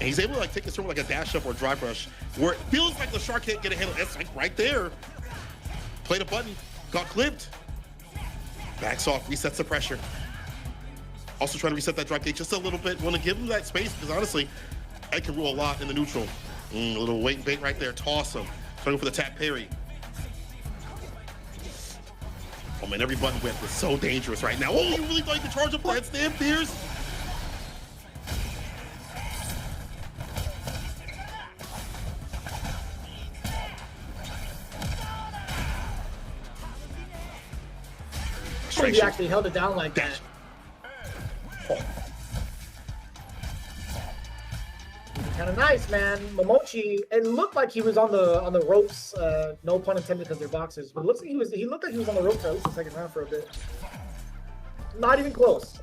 And he's able to like take his turn with like a dash up or drive rush where it feels like the shark can't get a handle. It's like right there. Played a button, got clipped. Backs off, resets the pressure. Also trying to reset that drop gate just a little bit. Want to give him that space because honestly, Ed can rule a lot in the neutral. A little wait and bait right there. Toss him. Trying to go for the tap parry. Oh man, every button whip is so dangerous right now. Oh, you really thought you could charge up that stand, Pierce? He actually held it down like that. Oh. Kind of nice, man. Momochi, it looked like he was on the ropes. No pun intended, because they're boxers. But it looks like he looked like he was on the ropes for at least the second round for a bit. Not even close.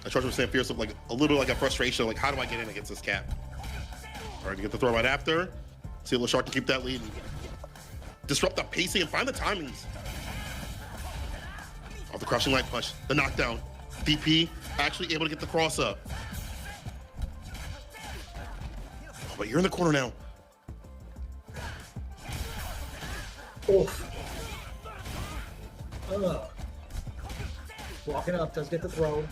I charge with Sam Fierce of like a little like a frustration, like how do I get in against this cat? All right, to get the throw right after. See if Lashar can keep that lead. Disrupt the pacing and find the timings. Off the crushing light punch, the knockdown. DP actually able to get the cross up. Oh, but you're in the corner now. Oof. Walking up, does get the throw.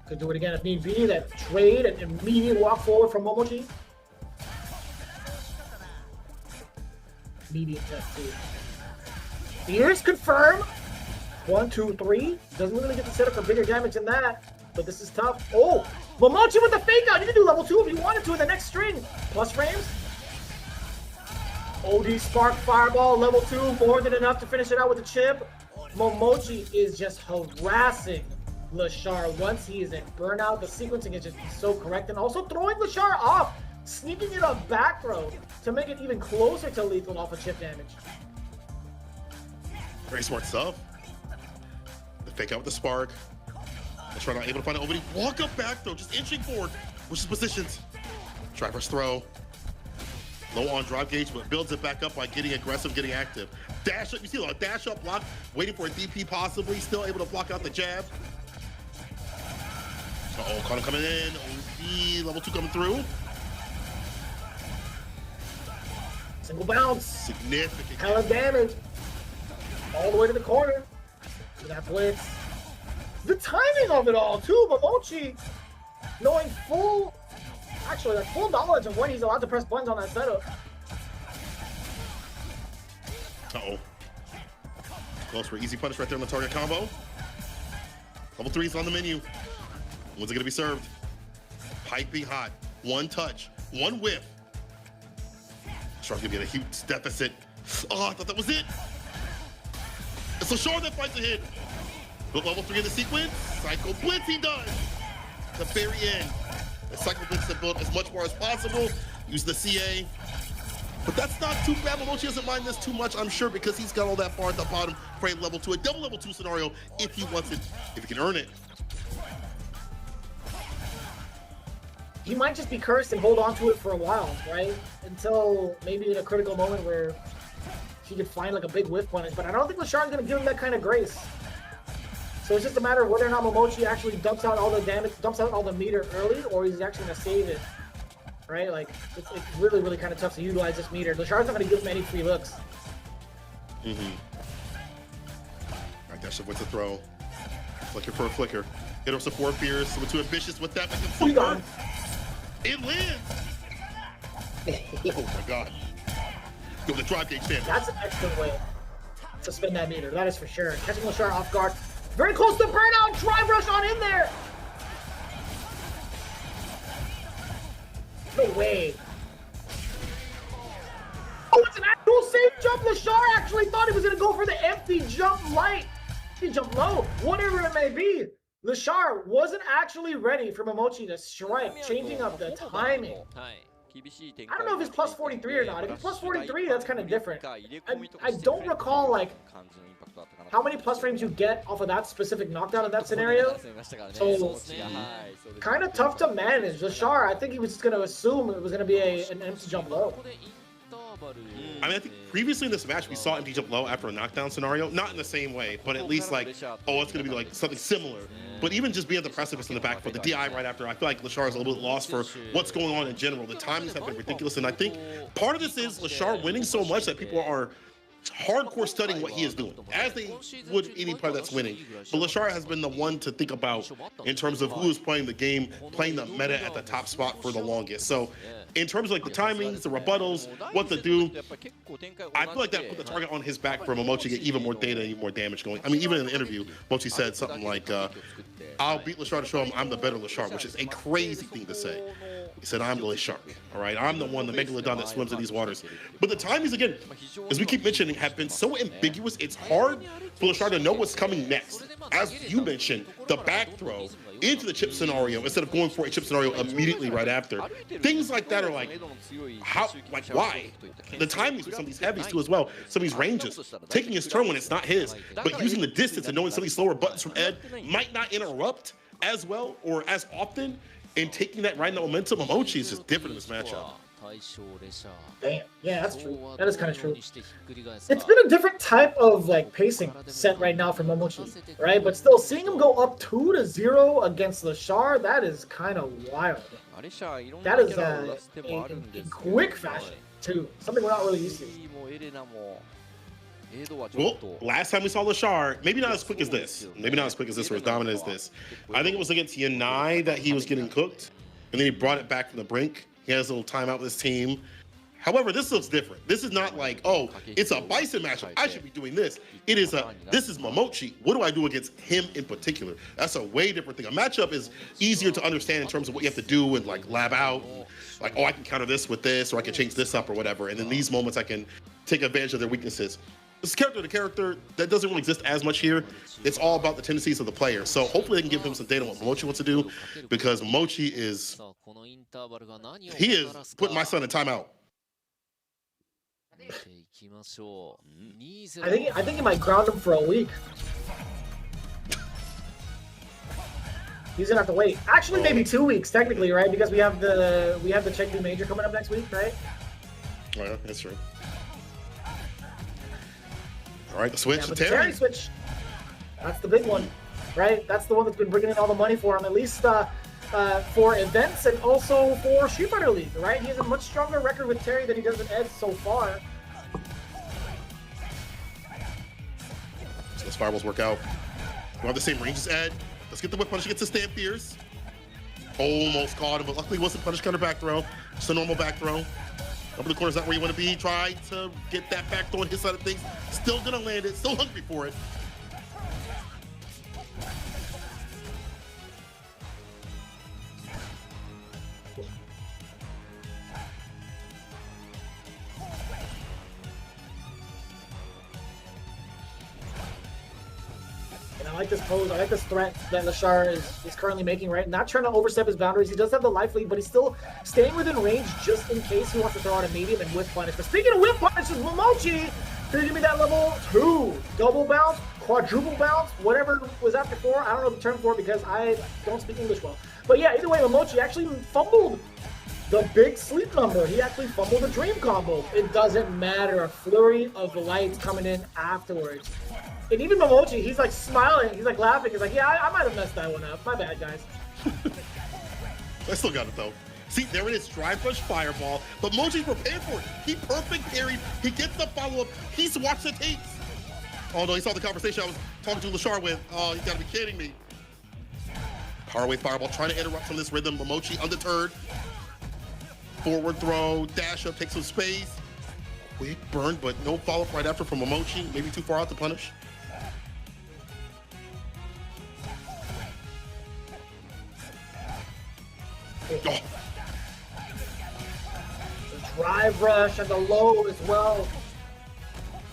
Could do it again if need be. That trade and immediate walk forward from Momochi. Immediate test too. Here's confirm. 1, 2, 3. Doesn't really get the setup for bigger damage than that. But this is tough. Oh, Momochi with the fake out. You can do level 2 if you wanted to in the next string. Plus frames. OD Spark Fireball, level 2. More than enough to finish it out with a chip. Momochi is just harassing Lashar once he is in burnout. The sequencing is just so correct. And also throwing Lashar off. Sneaking in a back throw to make it even closer to lethal off of chip damage. Very smart stuff. The fake out with the spark. Lashar not able to find it. Nobody walk up back throw, just inching forward, which is positions. Driver's throw. Low on drive gauge, but builds it back up by getting aggressive, getting active. Dash up, you see a dash up block, waiting for a DP possibly, still able to block out the jab. Uh-oh, caught him coming in. OD, level 2 coming through. Single bounce. Significant. Hella damage. All the way to the corner. That blitz. The timing of it all, too. Momochi knowing full knowledge of when he's allowed to press buttons on that setup. Uh-oh. Close for easy punish right there on the target combo. Level 3 is on the menu. When's it gonna be served? Piping hot. One touch, one whiff. Shark's gonna be at a huge deficit. Oh, I thought that was it. It's LaShar that fights ahead. But level 3 in the sequence, Psycho Blitz he does. At the very end. The Psycho Blitz that built as much more as possible. Use the CA. But that's not too bad. Momochi doesn't mind this too much, I'm sure, because he's got all that far at the bottom for a level 2, a double level 2 scenario if he wants it, if he can earn it. He might just be cursed and hold on to it for a while, right? Until maybe in a critical moment where he could find like a big whiff punish. But I don't think LaShar is going to give him that kind of grace. So it's just a matter of whether or not Momochi actually dumps out all the damage, dumps out all the meter early, or he's actually going to save it. Right? Like, it's really, really kind of tough to utilize this meter. LaShar's not going to give him any free looks. All right, that shit went to throw. Flicker for a flicker. Hit up support fears. So we're too ambitious with that. It lands! Oh my god. Go with the drive gauge stand. That's an excellent way to spin that meter. That is for sure. Catching LaShar off guard. Very close to burnout. Drive rush on in there. No way. Oh, it's an actual safe jump. LaShar actually thought he was going to go for the empty jump light. Empty jump low. Whatever it may be. LaShar wasn't actually ready for Momochi to strike, changing up the timing. I don't know if it's plus 43 or not. If it's plus 43, that's kind of different. I don't recall, like, how many plus frames you get off of that specific knockdown in that scenario. So, kind of tough to manage. LaShar, I think he was just going to assume it was going to be an empty jump low. I mean, I think previously in this match, we saw empty jump low after a knockdown scenario. Not in the same way, but at least like, oh, it's going to be like something similar. But even just being at the precipice in the back for the DI right after, I feel like LaShar is a little bit lost for what's going on in general. The timings have been ridiculous. And I think part of this is LaShar winning so much that people are hardcore studying what he is doing, as they would any player that's winning. But LaShar has been the one to think about in terms of who is playing the game, playing the meta at the top spot for the longest. So in terms of like the timings, the rebuttals, what to do, I feel like that put the target on his back for Momochi to get even more data, even more damage going. I mean, even in the interview, Mochi said something like, I'll beat LaShar to show him I'm the better LaShar, which is a crazy thing to say. He said, I'm the shark, all right? I'm the one, the Megalodon that swims in these waters. But the timings, again, as we keep mentioning, have been so ambiguous, it's hard for LaShar to know what's coming next. As you mentioned, the back throw into the chip scenario instead of going for a chip scenario immediately right after. Things like that are like, how, like why? The timings with some of these heavies too as well, some of these ranges. Taking his turn when it's not his, but using the distance and knowing some of these slower buttons from Ed might not interrupt as well or as often. And taking that right in the momentum, Momochi is just different in this matchup. Damn, yeah, that's true. That is kind of true. It's been a different type of like pacing set right now for Momochi, right? But still, seeing him go up 2-0 against LaShar, that is kind of wild. That is in quick fashion too, something we're not really used to. Well, last time we saw LaShar, maybe not as quick as this. Maybe not as quick as this or as dominant as this. I think it was against Yanai that he was getting cooked, and then he brought it back from the brink. He has a little timeout with his team. However, this looks different. This is not like, oh, it's a Bison matchup. I should be doing this. It is this is Momochi. What do I do against him in particular? That's a way different thing. A matchup is easier to understand in terms of what you have to do and like lab out. Like, oh, I can counter this with this, or I can change this up or whatever. And in these moments, I can take advantage of their weaknesses. This character to character, that doesn't really exist as much here. It's all about the tendencies of the player. So hopefully they can give him some data on what Momochi wants to do, because Momochi is, he is putting my son in timeout. I think he might ground him for a week. He's gonna have to wait. Actually, maybe 2 weeks technically, right? Because we have the Chengdu Major coming up next week, right? Oh, yeah, that's true. All right, the switch. Yeah, but the Terry switch, that's the big one, right? That's the one that's been bringing in all the money for him, at least for events and also for Street Fighter League, right? He has a much stronger record with Terry than he does with Ed so far. So those fireballs work out. We have the same range as Ed. Let's get the whip punish against the Stand Fears. Almost caught him, but luckily it wasn't punish counter back throw. Just a normal back throw. Up in the corner is not where you want to be. Try to get that back throw on his side of things. Still gonna land it. Still hungry for it. I like this pose. I like this threat that Lashar is currently making, right? Not trying to overstep his boundaries. He does have the life lead, but he's still staying within range just in case he wants to throw out a medium and whip punish. But speaking of whip punishes, Momochi, gonna give me that level 2. Double bounce, quadruple bounce, whatever was after 4. I don't know the term for it because I don't speak English well. But yeah, either way, Momochi actually fumbled the big sleep number. He actually fumbled the dream combo. It doesn't matter. A flurry of lights coming in afterwards. And even Momochi, he's like smiling, he's like laughing, he's like, yeah, I might have messed that one up. My bad, guys. I still got it though. See, there it is, drive rush fireball, but Momochi's prepared for it. He perfect parried, he gets the follow-up, he's watched the tapes. Oh no, he saw the conversation I was talking to Lashar with. Oh, you gotta be kidding me. Power fireball, trying to interrupt from this rhythm. Momochi undeterred. Forward throw, dash up, take some space. Quick burn, but no follow-up right after from Momochi. Maybe too far out to punish. Oh. The drive rush and the low as well.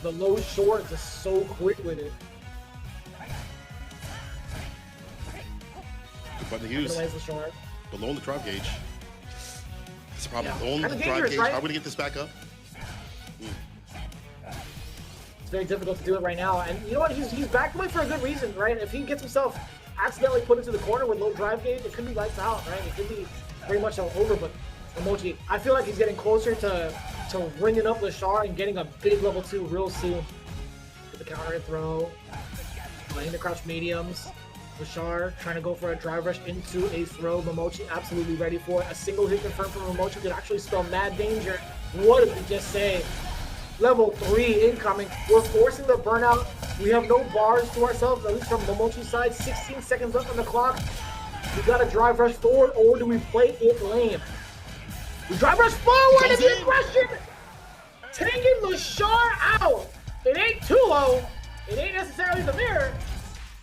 The low short is so quick with it. Good button to use. Below the drive gauge. That's the problem. Yeah. Below the drive gauge. Right? How are we gonna get this back up? It's very difficult to do it right now. And you know what? He's backed away for a good reason, right? If he gets himself accidentally put into the corner with low drive gauge, it could be lights out, right? It could be very much over, but Momochi, I feel like he's getting closer to ringing up Lashar and getting a big level 2 real soon. With the counter throw, playing the crouch mediums. Lashar trying to go for a drive rush into a throw. Momochi absolutely ready for it. A single hit confirmed from Momochi could actually spell mad danger. What did we just say? Level 3 incoming. We're forcing the burnout. We have no bars to ourselves, at least from Momochi's side. 16 seconds left on the clock. We got to drive rush forward, or do we play it lame? We drive rush forward is the question! Taking Lashar out! It ain't 2-0. It ain't necessarily the mirror.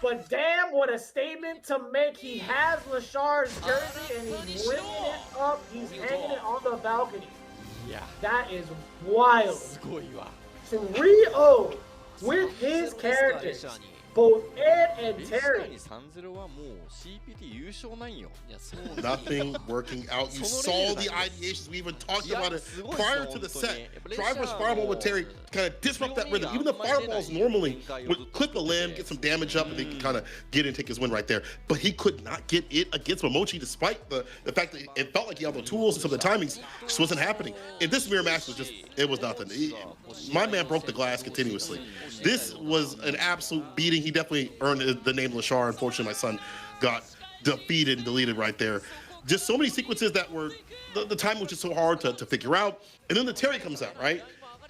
But damn, what a statement to make. He has Lashar's jersey and he's ringing it up. He's hanging it on the balcony. Yeah. That is wild. 3-0 with his characters. Both Ed and Terry. Nothing working out. You saw the ideations. We even talked about it prior to the set. Drive rush fireball with Terry kind of disrupt that rhythm. Even the fireballs normally would clip a limb, get some damage up, and they can kind of get in and take his win right there. But he could not get it against Momochi, despite the fact that it felt like he had the tools and some of the timings just wasn't happening. And this mirror match was just, it was nothing. My man broke the glass continuously. This was an absolute beating. He definitely earned the name Lashar. Unfortunately, my son got defeated and deleted right there. Just so many sequences that were, the time was just so hard to figure out. And then the Terry comes out, right?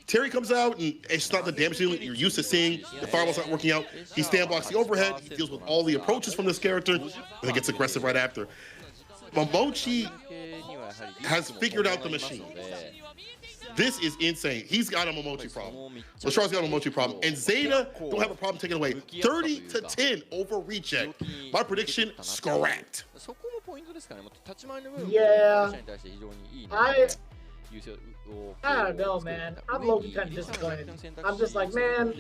Terry comes out, and it's not the damage dealing you're used to seeing. The fireball's not working out. He stand blocks the overhead. He deals with all the approaches from this character, and then gets aggressive right after. Momochi has figured out the machine. This is insane. He's got a Momochi problem. Lashar's got a Momochi problem. And Zeta don't have a problem taking away. 30-10 over reject. My prediction, scrapped. Yeah. I don't know, man. I'm low-key kind of disappointed. I'm just like, man,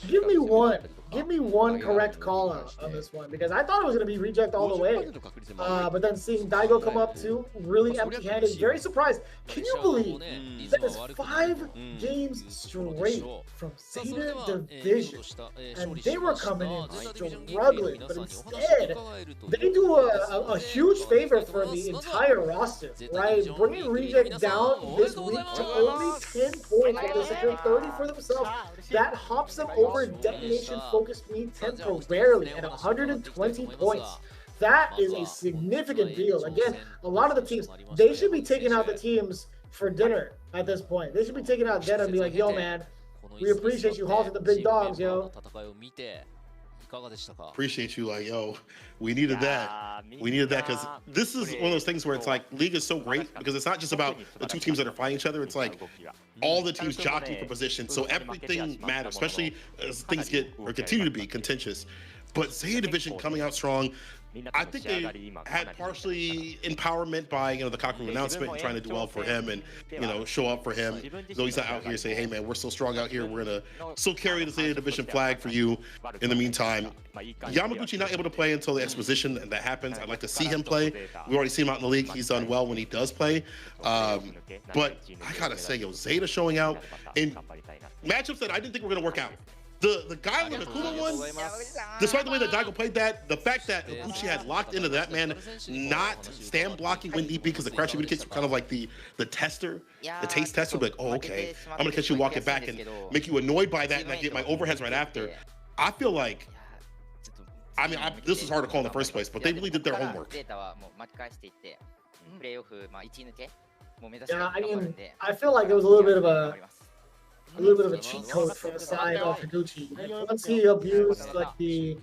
give me one correct call out on this one, because I thought it was going to be reject all the way. But then seeing Daigo come up too, really empty-handed, very surprised. Can you believe that is 5 games straight from Zeta Division, and they were coming in struggling, but instead, they do a huge favor for the entire roster, right? Bringing reject down this week to only 10 points, while they secure 30 for themselves. That hops them over DetonatioN FocusMe temporarily at 120 points. That is a significant deal. Again, a lot of the teams, they should be taking out the teams for dinner at this point. They should be taking out dinner and be like, yo, man, we appreciate you halting the big dogs, yo. Appreciate you, like, yo, we needed that. We needed that, because this is one of those things where it's like, League is so great because it's not just about the 2 teams that are fighting each other. It's like all the teams jockeying for position, so everything matters, especially as things get or continue to be contentious. But Zeta Division coming out strong, I think they had partially empowerment by, you know, the Capcom announcement and trying to do well for him and, you know, show up for him. So he's not out here saying, hey man, we're still strong out here. We're gonna still carry the Zeta Division flag for you. In the meantime, Yamaguchi not able to play until the exposition, and that happens. I'd like to see him play. We already see him out in the league. He's done well when he does play. But I gotta say, yo, Zeta showing out in matchups that I didn't think were gonna work out. The guy with the Kudo one, despite the way that Daigo played that, the fact that Gucci had locked into that man not stand blocking when DP, because the crouching mid kicks were kind of like the tester, the taste tester, like, oh, okay, I'm gonna catch you walking back and make you annoyed by that, and I get my overheads right after. I feel like, I mean, this was hard to call in the first place, but they really did their homework. Yeah, I mean, I feel like it was a little bit of a cheat code for the side of Higuchi. Once he abused like the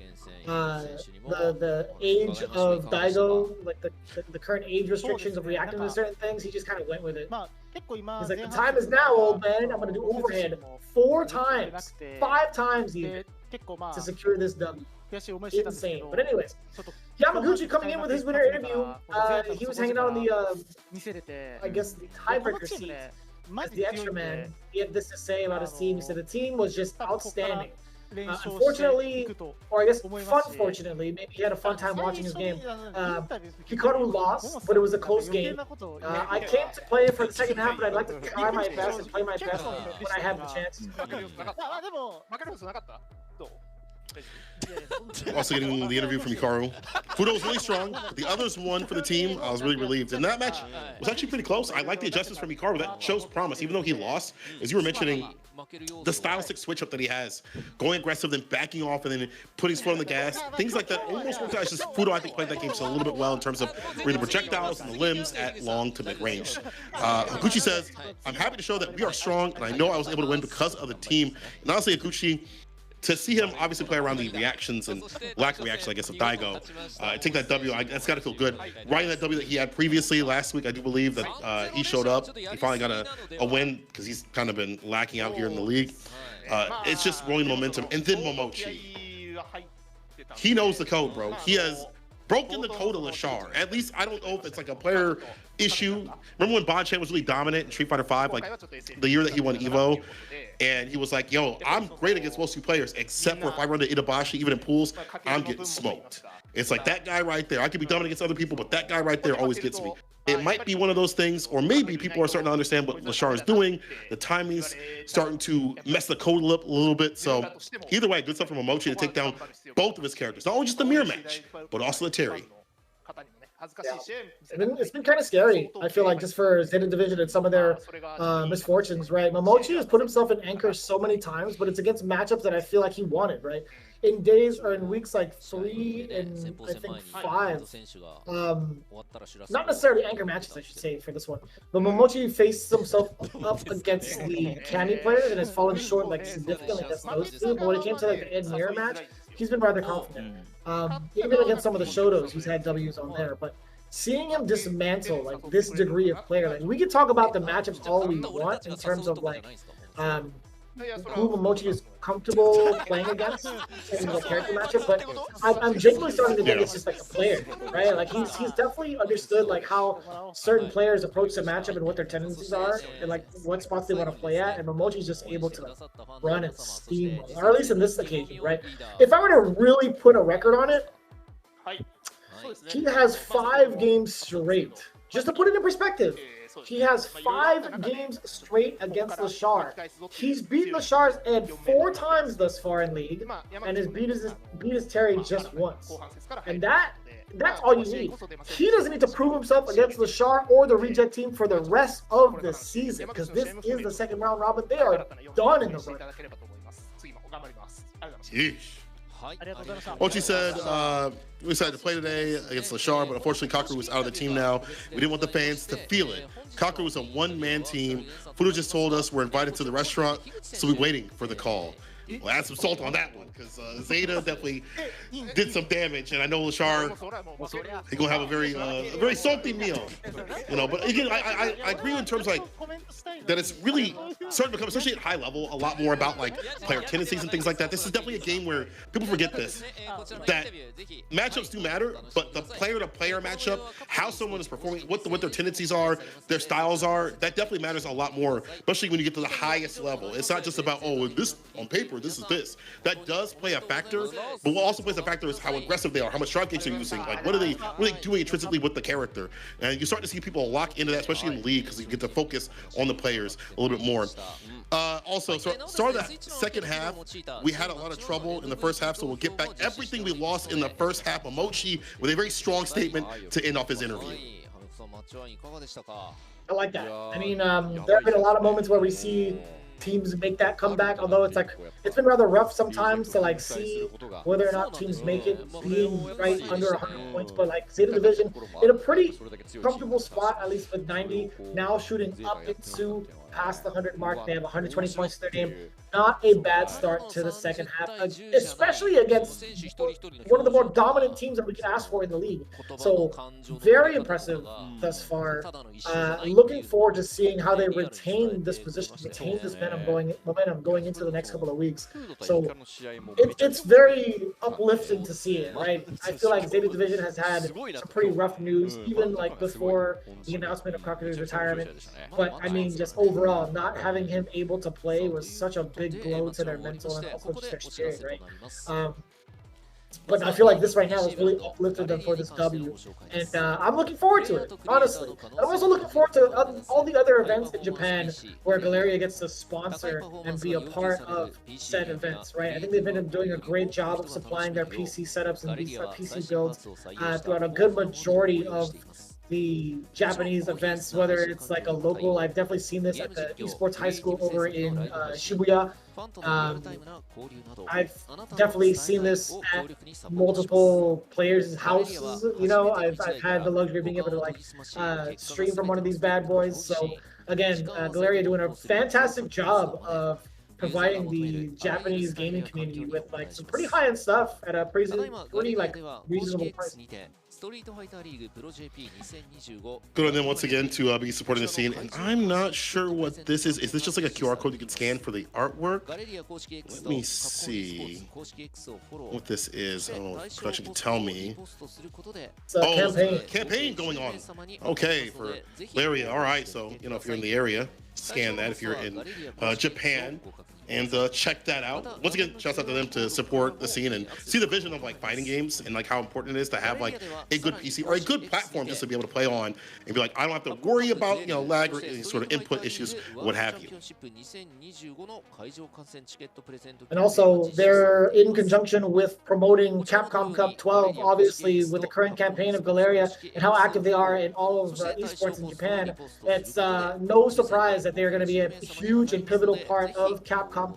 age of Daigo, like the current age restrictions of reacting to certain things, he just kind of went with it. He's like, the time is now, old man. I'm gonna do overhead 4 times, 5 times even, to secure this W. Insane. But anyways, Yamaguchi coming in with his winner interview. He was hanging out on the I guess the tiebreaker seat as the extra man. He had this to say about his team. He said the team was just outstanding. Unfortunately, or I guess fortunately, maybe he had a fun time watching his game. Hikaru lost, but it was a close game. I came to play for the second half, but I'd like to try my best and play my best when I have the chance. Also getting the interview from Hikaru. Fudo was really strong. The others won for the team. I was really relieved. And that match was actually pretty close. I like the adjustments from Hikaru. That shows promise. Even though he lost, as you were mentioning, the stylistic switch up that he has, going aggressive, then backing off, and then putting his foot on the gas, things like that almost worked out. It's just Fudo, I think, played that game so a little bit well in terms of reading the projectiles and the limbs at long to mid range. Higuchi says, I'm happy to show that we are strong, and I know I was able to win because of the team. And honestly, Higuchi, to see him obviously play around the reactions and lack of reaction, I guess, of Daigo, take that W, that's got to feel good. Riding that W that he had previously last week, I do believe that he showed up. He finally got a win because he's kind of been lacking out here in the league. It's just rolling momentum. And then Momochi. He knows the code, bro. He has broken the code of Lashar. At least, I don't know if it's like a player issue. Remember when Bonchan was really dominant in Street Fighter V, like the year that he won Evo? And he was like, yo, I'm great against most 2 players, except for if I run to Itabashi, even in pools, I'm getting smoked. It's like that guy right there. I could be dominant against other people, but that guy right there always gets me. It might be one of those things, or maybe people are starting to understand what Lashar is doing. The timing's starting to mess the code up a little bit. So either way, good stuff from Momochi to take down both of his characters. Not only just the mirror match, but also the Terry. Yeah. It's been kind of scary, I feel like, just for Zeta Division and some of their misfortunes, right? Momochi has put himself in anchor so many times, but it's against matchups that I feel like he wanted, right? In days or in weeks like 3 and I think 5, not necessarily anchor matches, I should say, for this one, but Momochi faced himself up against the Candy players and has fallen short like significantly against those 2. But when it came to like the Ed Mirror match, he's been rather confident. Even against some of the Shotos, he's had W's on there. But seeing him dismantle like this degree of player, like we can talk about the matchups all we want in terms of like who Momochi is comfortable playing against in the character matchup, but I'm genuinely starting to think it's just like a player, right? Like he's definitely understood like how certain players approach the matchup and what their tendencies are and like what spots they want to play at, and Momochi's just able to run and steam, or at least in this occasion, right? If I were to really put a record on it, he has 5 games straight. Just to put it in perspective, he has 5 games straight against Lashar. He's beat Lashar's Ed 4 times thus far in league, and has beat his Terry just once. And that's all you need. He doesn't need to prove himself against Lashar or the Reject team for the rest of the season, because this is the second round robin. They are done in the run. Yeesh. Ochi said, we decided to play today against Lashar, but unfortunately Kakeru was out of the team now. We didn't want the fans to feel it. Kakeru was a one-man team. Fudo just told us we're invited to the restaurant, so we're waiting for the call. Well, add some salt on that one, because Zeta definitely did some damage, and I know Lashar, he's gonna have a very salty meal, you know. But again, I agree in terms like that it's really starting to become, especially at high level, a lot more about like player tendencies and things like that. This is definitely a game where people forget this, that matchups do matter, but the player-to-player matchup, how someone is performing, what their tendencies are, their styles are, that definitely matters a lot more, especially when you get to the highest level. It's not just about, oh, this on paper, this is this. That does play a factor, but what also plays a factor is how aggressive they are, how much drive kicks they're using, like what are they doing intrinsically with the character. And you start to see people lock into that, especially in League, because you get to focus on the players a little bit more. Also, so start of that second half, we had a lot of trouble in the first half, so we'll get back everything we lost in the first half. Mochi with a very strong statement to end off his interview. I like that. I mean, there have been a lot of moments where we see teams make that comeback, although it's been rather rough sometimes to like see whether or not teams make it being right under 100 points. But like Zeta Division in a pretty comfortable spot, at least with 90, now shooting up into past the 100 mark. They have 120 points in their game. Not a bad start to the second half, especially against one of the more dominant teams that we can ask for in the league. So very impressive thus far. Looking forward to seeing how they retain this position, retain this momentum going into the next couple of weeks. So it's very uplifting to see it, right? I feel like Zeta Division has had some pretty rough news, even like before the announcement of Kakuru's retirement. But I mean, just overall, not having him able to play was such a big blow to their mental and also just their spirit, right? But I feel like this right now has really uplifted them for this W, and I'm looking forward to it, honestly. And I'm also looking forward to all the other events in Japan where Galeria gets to sponsor and be a part of said events, right? I think they've been doing a great job of supplying their PC setups and PC builds throughout a good majority of the Japanese events, whether it's like a local. I've definitely seen this at the esports high school over in Shibuya. I've definitely seen this at multiple players' houses. You know, I've had the luxury of being able to like stream from one of these bad boys. So again, Galeria doing a fantastic job of providing the Japanese gaming community with like some pretty high-end stuff at a pretty like reasonable price. Good on them once again to be supporting the scene. And I'm not sure what this is. Is this just like a QR code you can scan for the artwork? Let me see what this is. I don't know if production can tell me. It's a campaign going on. Okay, for Laria. All right, so you know, if you're in the area, scan that. If you're in Japan, and check that out. Once again, shouts out to them to support the scene and see the vision of like fighting games and like how important it is to have like a good PC or a good platform just to be able to play on and be like, I don't have to worry about, you know, lag or any sort of input issues, what have you. And also, they're in conjunction with promoting Capcom Cup 12, obviously with the current campaign of Galeria and how active they are in all of esports in Japan. It's no surprise that they're going to be a huge and pivotal part of Capcom Cup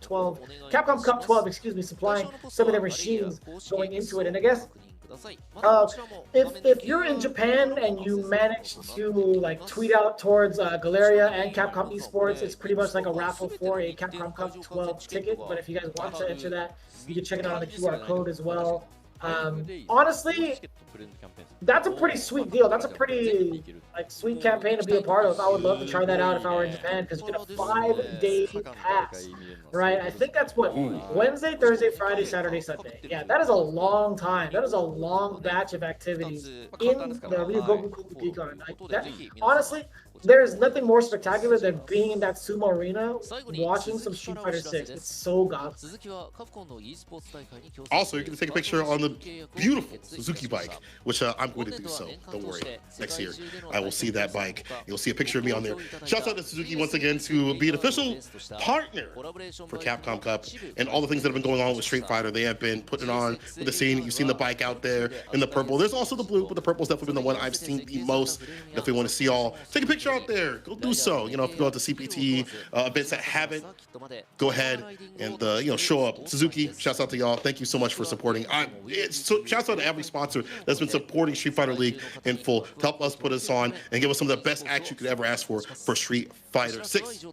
12, excuse me, supplying some of their machines going into it. And I guess if you're in Japan and you manage to like tweet out towards Galeria and Capcom Esports, it's pretty much like a raffle for a Capcom Cup 12 ticket. But if you guys want to enter that, you can check it out on the QR code as well. Honestly, that's a pretty sweet deal. That's a pretty like sweet campaign to be a part of. I would love to try that out if I were in Japan, because you get a 5-day pass, right? I think that's what, Wednesday, Thursday, Friday, Saturday, Sunday. Yeah, that is a long time. That is a long batch of activities in the Ryogoku Geekon. Honestly, there's nothing more spectacular than being in that sumo arena watching some Street Fighter 6. It's so godly. Also, you can take a picture on the beautiful Suzuki bike, which I'm going to do, so don't worry. Next year, I will see that bike. You'll see a picture of me on there. Shouts out to Suzuki once again to be an official partner for Capcom Cup and all the things that have been going on with Street Fighter. They have been putting it on with the scene. You've seen the bike out there in the purple. There's also the blue, but the purple's definitely been the one I've seen the most. If we want to see all, take a picture out there. Go do so. You know, if you go out to CPT events that haven't, go ahead and you know, show up. Suzuki, shouts out to y'all. Thank you so much for supporting. Shouts out to every sponsor that's been supporting Street Fighter League in full to help us put us on and give us some of the best acts you could ever ask for Street Fighter 6.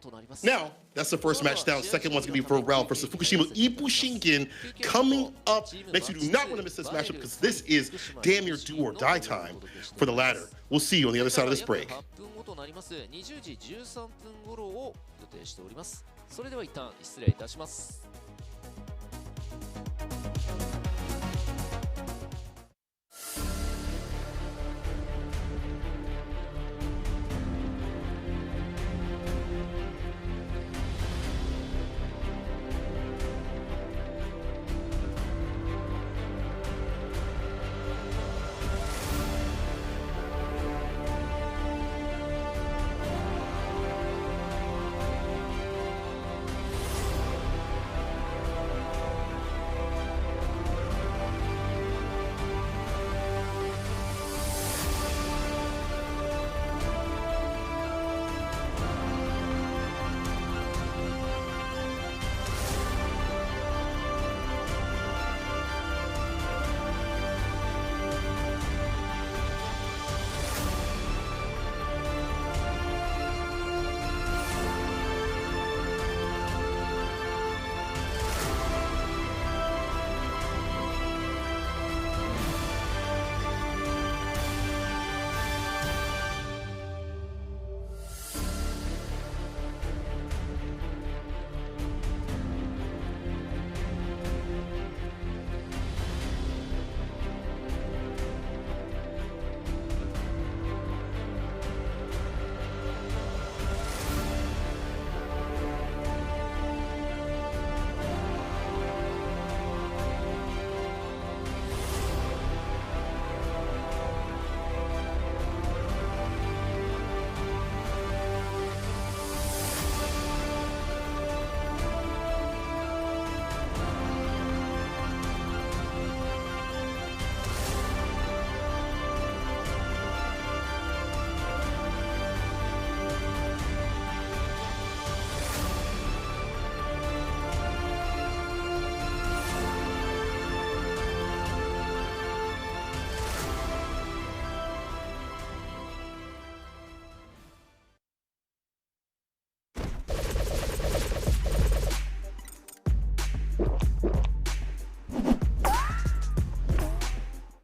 Now, that's the first match down. Second one's going to be Varrel versus Fukushima IBUSHIGIN coming up next. You do not want to miss this matchup because this is damn near do or die time for the latter. We'll see you on the other side of this break. 20時13分頃を予定しております。それでは一旦失礼いたします。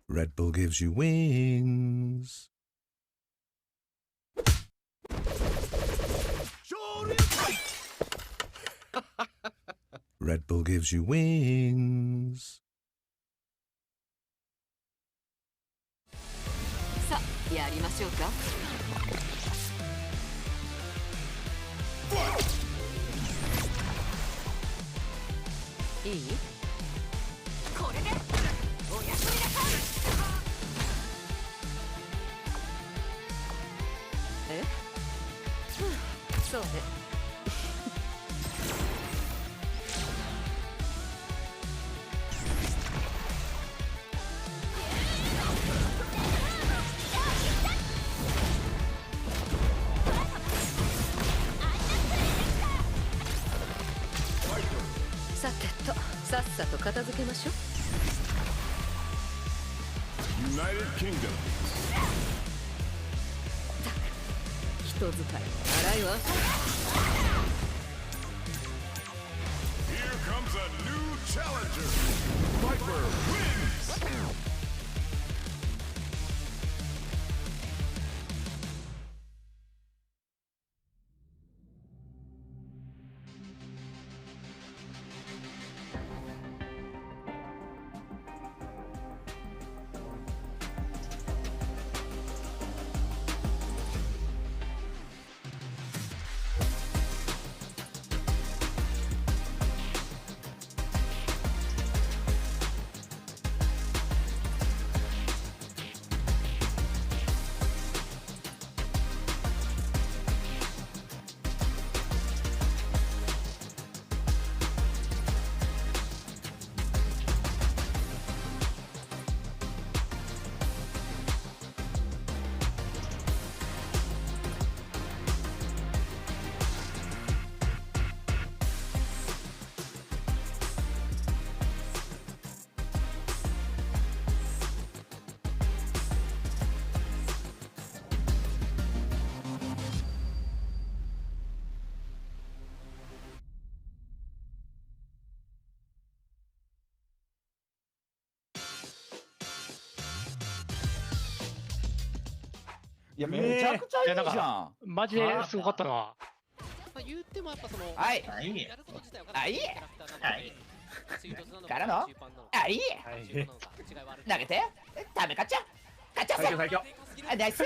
Red Bull gives you wings. Red Bull gives you wings. さあ、やりましょうか。いい？これでおやすみなさい。え？そうね。さてと、さっさと片付けましょう。United Kingdom. たく、人使いは荒いわ。Here comes a new challenger. Viper wins. いやめちゃくちゃいいじゃん。マジですごかったな。まあ言ってもやっぱそのはいやること自体はあいいからのあいい投げてダメ勝っちゃ勝っちゃせ最強。あナイス。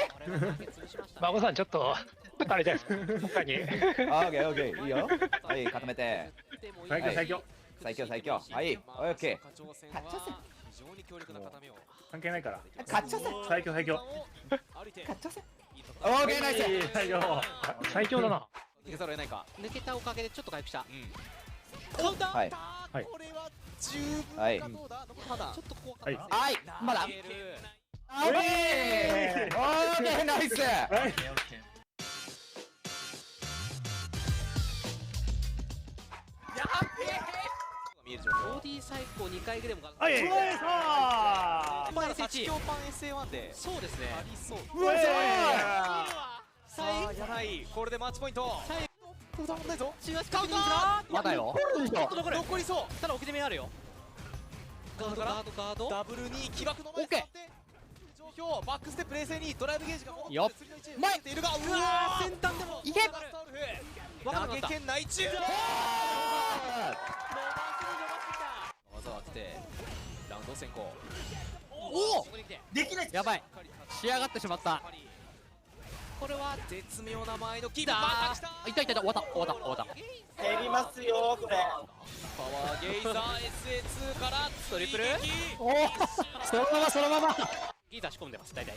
孫さんちょっとあれです。他に。オッケーオッケーいいよ。はい固めて最強最強。最強最強はいオッケー勝っちゃせ非常に強力な固めを関係ないから。勝っちゃせ最強最強。勝っちゃせオッケーナイス。最強。最強だな。抜けざるを得ないか。抜けたおかげでちょっと回復した。カウンター。はいこれは十分はいかどうだ。まだちょっと怖かったですね。はいまだオッケーナイス。見える状況。ボディサイコ2回ぐらいもはい。パン SH 強パン SA1 でそうですねありそう。さあ柳井これでマッチポイント。カウンターないぞ。カウンターまだよ残りそう。ただ置き攻めあるよ。ガードガードガード。ダブルに起爆の前オッケー状況バックステップ冷静にドライブゲージが戻よっって次の位置に戻っているがうわー先端でもいけ投げ圏内中技が来てラウンド先行。おおできないやばい仕上がってしまった。これは絶妙な前のキープだまた来たいたいたいた終わった終わった終わった。減りますよこれ。パワーゲイザー SA2 からトリプルおお。そのままそのまま。ギーザー仕込んでます大体。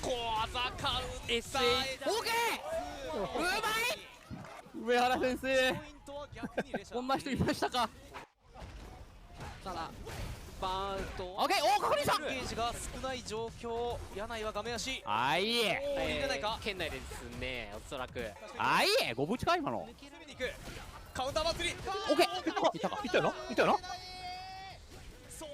小技カウン SA ターオーケーうまい。上原先生ポイントは逆にレシャこんな人いましたか。ただバーンとオッケーおー確認したゲージが少ない状況柳井は画面足はいおーいいんじゃないか県内ですねおそらく。はいごぶちか今の攻めに行くカウンター祭りオッケーいったかいったよないったよなそう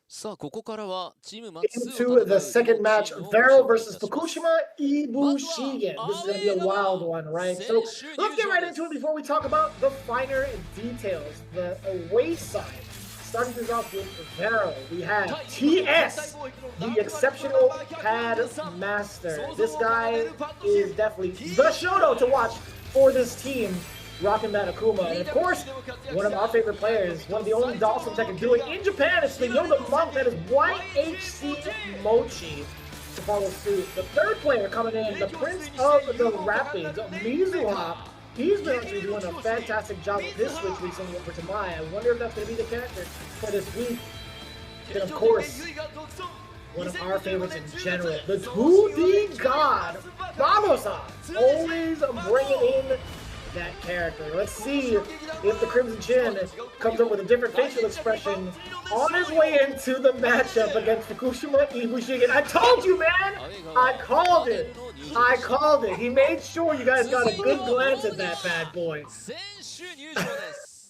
さあここからはチームマ Into the second match, Varrel versus Fukushima IBUSHIGIN. This is going to be a wild one, right? So let's get right into it before we talk about the finer details. The away side, starting things off with Varrel, we have TS, the exceptional pad master. This guy is definitely the Shoto to watch for this team. Rocking that Akuma, and of course, one of our favorite players, one of the only Dawsons that can do it in Japan, is the Yoda Monk, that is YHC Mochi to follow suit. The third player coming in, the Prince of the Rapids, Mizuha. He's been actually doing a fantastic job with this switch recently over to Mai. I wonder if that's going to be the character for this week. And of course, one of our favorites in general, the 2D God, Vamos-san, always bringing in that character. Let's see if the Crimson Chin comes up with a different facial expression on his way into the matchup against Fukushima IBUSHIGIN. I told you, man! I called it! I called it! He made sure you guys got a good glance at that bad boy.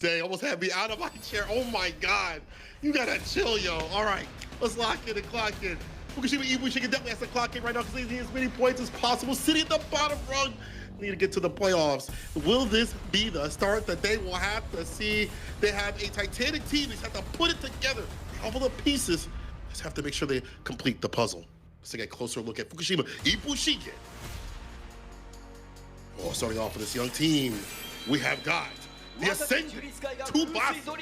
They almost had me out of my chair. Oh my god. You gotta chill, yo. Alright, let's lock in and clock in. Fukushima IBUSHIGIN definitely has to clock in right now because they need as many points as possible. Sitting at the bottom rung. Need to get to the playoffs. Will this be the start that they will have to see? They have a titanic team. They just have to put it together. All the pieces. Just have to make sure they complete the puzzle. Let's take a closer look at Fukushima IBUSHIGIN. Oh, starting off with this young team, we have got the Ascendant, Tsubasa,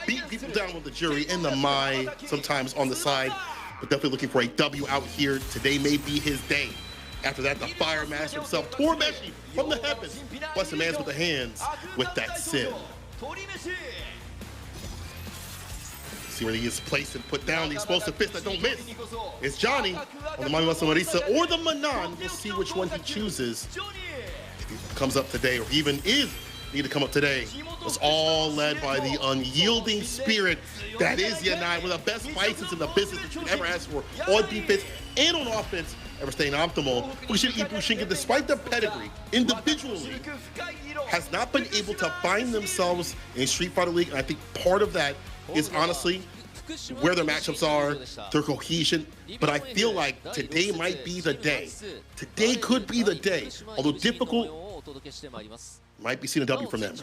beat people down with the jury in the mind, sometimes on the side. but definitely looking for a W out here. Today may be his day. After that, the Fire Master himself, Torimeshi from the heavens, blessing man's with the hands with that sin. See where he is placed and put down the explosive fist that don't miss. It's Johnny on the Mami Masa Marisa or the Manan. We'll see which one he chooses. If he comes up today, or even is need to come up today, was all led by the unyielding spirit that is Yanai, one of the best fighters in the business that you could ever ask for, on defense and on offense, ever staying optimal. IBUSHIGIN, despite their pedigree, individually, has not been able to find themselves in Street Fighter League, and I think part of that is honestly where their matchups are, their cohesion, but I feel like today might be the day. Today could be the day, although difficult, might be seeing a W from them.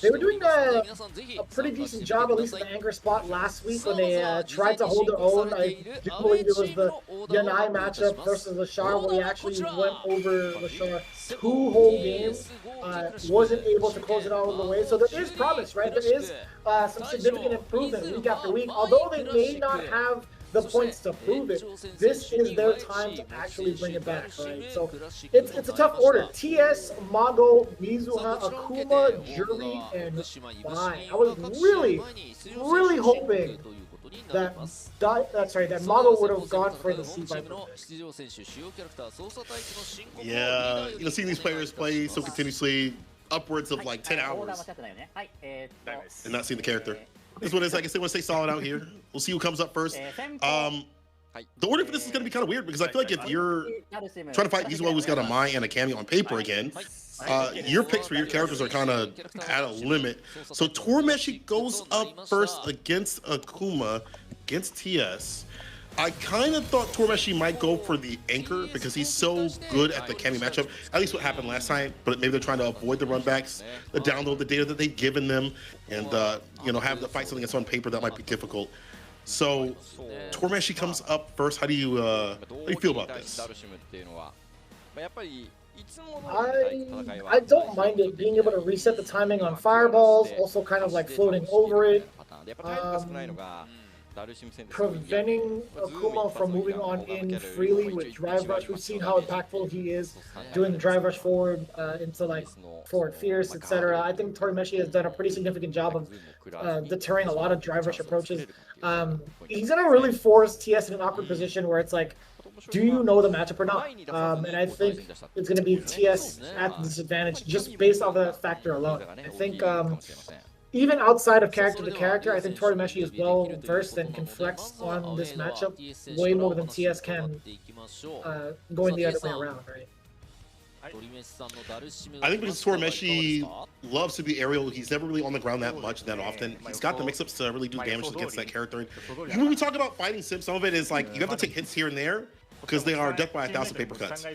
They were doing a pretty decent job, at least in the anchor spot last week when they tried to hold their own. I do believe it was the Yanai matchup versus Lashar where he actually went over Lashar 2 whole games. Wasn't able to close it all the way. So there is promise, right? There is some significant improvement week after week. Although they may not have the points to prove it, this is their time to actually bring it back, right? So it's a tough order. TS, Mago, Mizuha, Akuma, Jury, and Bai. I was really hoping that Mago would have gone for the C Viper. Yeah, seeing these players play so continuously, upwards of like 10 hours, and not seeing the character. This one is, I guess they want to stay solid out here. We'll see who comes up first. The order for this is going to be kind of weird because I feel like if you're trying to fight Mizuha, who's got a Mai and a Cameo on paper again, your picks for your characters are kind of at a limit. So Torimeshi goes up first against Akuma, against TS. I kind of thought Torimeshi might go for the anchor because he's so good at the Cameo matchup. At least what happened last time, but maybe they're trying to avoid the runbacks, the download the data that they've given them, and have to fight something that's on paper that might be difficult. So Torimeshi comes up first. How do you feel about this? I don't mind it being able to reset the timing on fireballs, also kind of like floating over it. Preventing Akuma from moving on in freely with drive rush. We've seen how impactful he is doing the drive rush forward into like forward fierce, etc. I think Torimeshi has done a pretty significant job of deterring a lot of drive rush approaches. He's gonna really force TS in an awkward position where it's like, do you know the matchup or not? And I think it's gonna be TS at the disadvantage just based off of that factor alone. I think even outside of character to character, I think Torimeshi is well versed and can flex on this matchup way more than TS can going the other way around, right? I think because Torimeshi loves to be aerial, he's never really on the ground that much, that often. He's got the mix-ups to really do damage against that character. And when we talk about fighting Sim, some of it is like you have to take hits here and there because they are death by 1,000 paper cuts.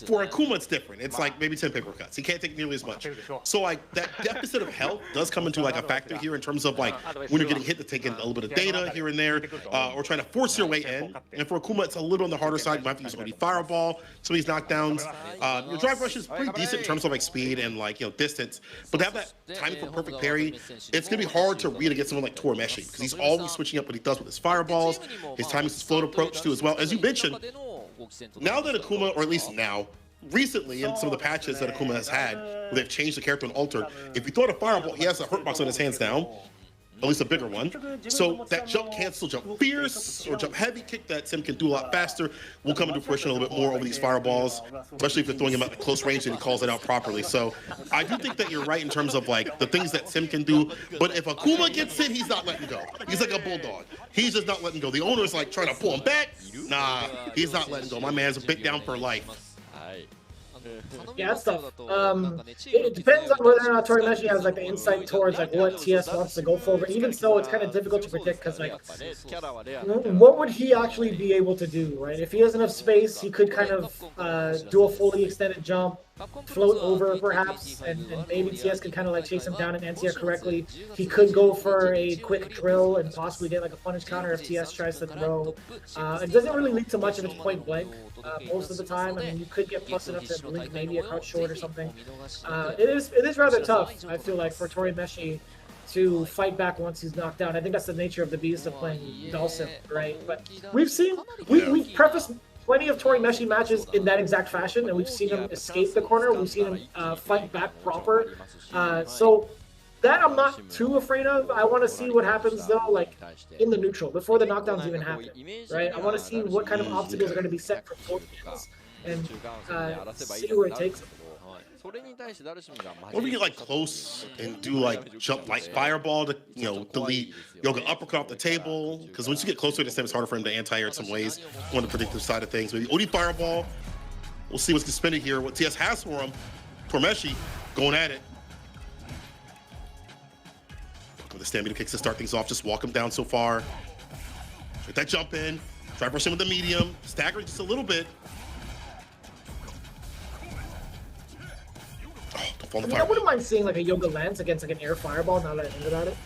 For Akuma, it's different. It's like maybe 10 paper cuts. He can't take nearly as much. So like that deficit of health does come into like a factor here in terms of like when you're getting hit to take in a little bit of data here and there, or trying to force your way in. And for Akuma, it's a little on the harder side. You might have to use maybe fireball, some of these knockdowns. Your drive rush is pretty decent in terms of like speed and like distance, but to have that timing for perfect parry, it's gonna be hard to read against someone like Torimeshi because he's always switching up what he does with his fireballs, his timing, his float approach too as well. As you mentioned, now that Akuma, or at least now, recently in some of the patches that Akuma has had, where they've changed the character and altered, if you throw a fireball, he has a hurt box on his hands now, at least a bigger one. So that jump cancel, jump fierce, or jump heavy kick that Sim can do a lot faster will come into fruition a little bit more over these fireballs, especially if you're throwing him at close range and he calls it out properly. So I do think that you're right in terms of like the things that Sim can do, but if Akuma gets hit, he's not letting go. He's like a bulldog. He's just not letting go. The owner's like trying to pull him back. Nah, he's not letting go. My man's a bit down for life. Yeah, that's tough. It depends on whether or not Torimeshi has like the insight towards like what TS wants to go for, but even so, it's kind of difficult to predict because like, what would he actually be able to do, right? If he has enough space, he could kind of do a fully extended jump, float over perhaps, and maybe TS could kind of like chase him down and anti-air correctly. He could go for a quick drill and possibly get like a punish counter if TS tries to throw. It doesn't really lead to much if it's point blank most of the time. I mean, you could get plus enough to link maybe a crouch short or something. It is rather tough, I feel like, for Torimeshi to fight back once he's knocked down. I think that's the nature of the beast of playing Dhalsim, right? But we've seen, we've prefaced plenty of Torimeshi matches in that exact fashion, and we've seen him escape the corner. We've seen him fight back proper. So that I'm not too afraid of. I want to see what happens though, like in the neutral, before the knockdowns even happen, right? I want to see what kind of obstacles are going to be set for both teams and see where it takes them. What if we get like close and do like jump like fireball to, you know, delete Yoga uppercut off the table? Because once you get closer to him, it's harder for him to anti-air in some ways on the predictive side of things. Maybe OD fireball. We'll see what's suspended here. What TS has for him. Torimeshi going at it. The stamina kicks to start things off. Just walk him down so far. Get that jump in. Try to rush him with the medium. Staggering just a little bit. I wouldn't mind seeing like a Yoga Lance against like an air fireball, now that I think about it.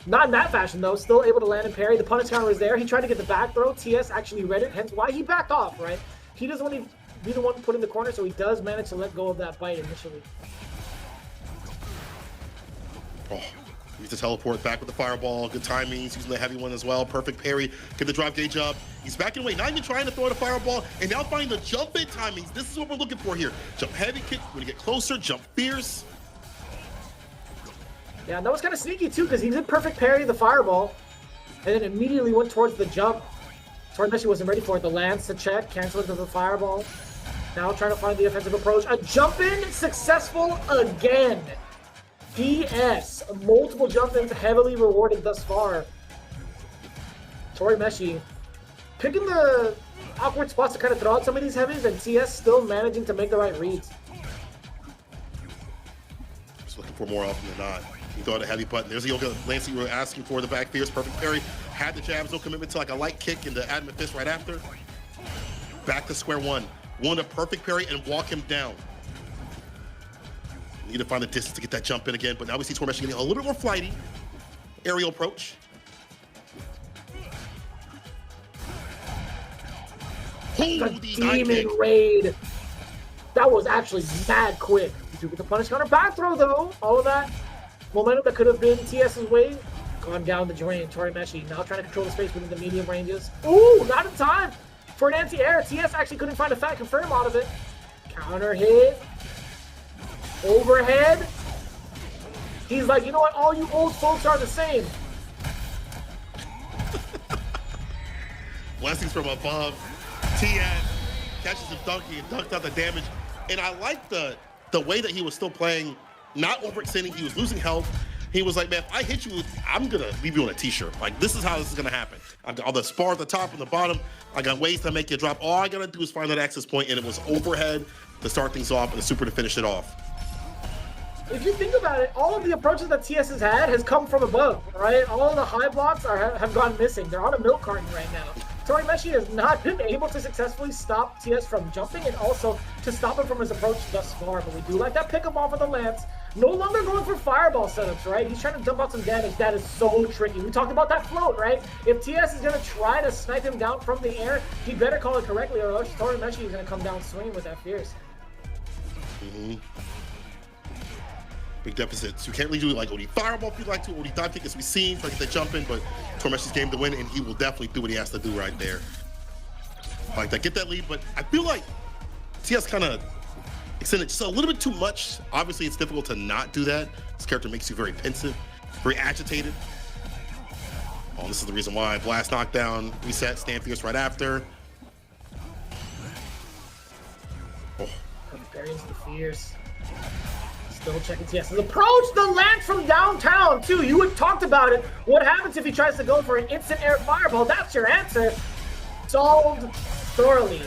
Not in that fashion though, still able to land and parry. The punish counter was there. He tried to get the back throw. TS actually read it, hence why he backed off, right? He doesn't want to be the one put in the corner, so he does manage to let go of that bite initially. Oh, he needs to teleport back with the fireball. Good timing. He's using the heavy one as well. Perfect parry. Get the drive gauge up. He's backing away, not even trying to throw the fireball, and now finding the jump in timings. This is what we're looking for here. Jump heavy kick, when you get closer, jump fierce. Yeah, and that was kind of sneaky too, because he did perfect parry the fireball, and then immediately went towards the jump. Torimeshi wasn't ready for it. The lance to check, cancel into the fireball. Now trying to find the offensive approach. A jump in, successful again. PS, multiple jump ins heavily rewarded thus far. Torimeshi picking the awkward spots to kind of throw out some of these heavies, and TS still managing to make the right reads. Just looking for more often than not. You throw out a heavy button. There's the Yoga Lance you were asking for, the back fierce, perfect parry. Had the jabs, no commitment to like a light kick and the adamant fist right after. Back to square one. Want a perfect parry and walk him down. Need to find the distance to get that jump in again, but now we see Torimeshi getting a little bit more flighty. Aerial approach. The demon raid. That was actually mad quick. You do get the punish counter back throw though. All of that momentum that could have been TS's way gone down the drain. Torimeshi now trying to control the space within the medium ranges. Ooh, not in time for an anti-air. TS actually couldn't find a fat confirm out of it. Counter hit. Overhead. He's like, you know what? All you old folks are the same. Blessings from above. TS catches him dunking and dunked out the damage. And I like the way that he was still playing, not overextending. He was losing health. He was like, man, if I hit you, I'm going to leave you on a t-shirt. Like, this is how this is going to happen. I'll the spar at the top and the bottom. I got ways to make you drop. All I got to do is find that access point, and it was overhead to start things off and the super to finish it off. If you think about it, all of the approaches that TS has had has come from above, right? All of the high blocks have gone missing. They're on a milk carton right now. Torimeshi has not been able to successfully stop TS from jumping and also to stop him from his approach thus far. But we do like that pick him off of the lance. No longer going for fireball setups, right? He's trying to dump out some damage. That is so tricky. We talked about that float, right? If TS is going to try to snipe him down from the air, he better call it correctly, or else Torimeshi is going to come down swinging with that fierce. Big deficits. You can't really do like OD fireball if you'd like to, OD dive kick as we've seen, try to get that jump in, but Tormeshi's game to win, and he will definitely do what he has to do right there. Like that, get that lead, but I feel like TS kind of extended just a little bit too much. Obviously, it's difficult to not do that. This character makes you very pensive, very agitated. Oh, this is the reason why. Blast knockdown, reset, stand fierce right after. Oh. Buries the fierce. Still checking TS's approach. The lance from downtown, too. You had talked about it. What happens if he tries to go for an instant air fireball? That's your answer. Solved thoroughly.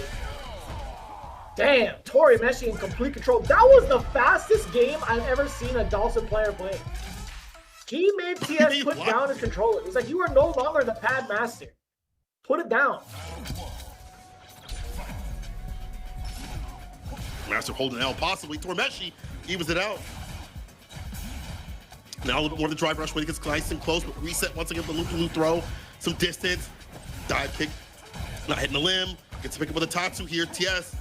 Damn, Torimeshi in complete control. That was the fastest game I've ever seen a Dhalsim player play. He made TS put down his controller. He's like, you are no longer the pad master. Put it down. Master holding L, possibly. Torimeshi evens it out. Now a little bit more of the drive rush when he gets nice and close, but reset once again with the loop-to-loop throw. Some distance. Dive kick. Not hitting the limb. Gets to pick up with a Tatsu here. TS.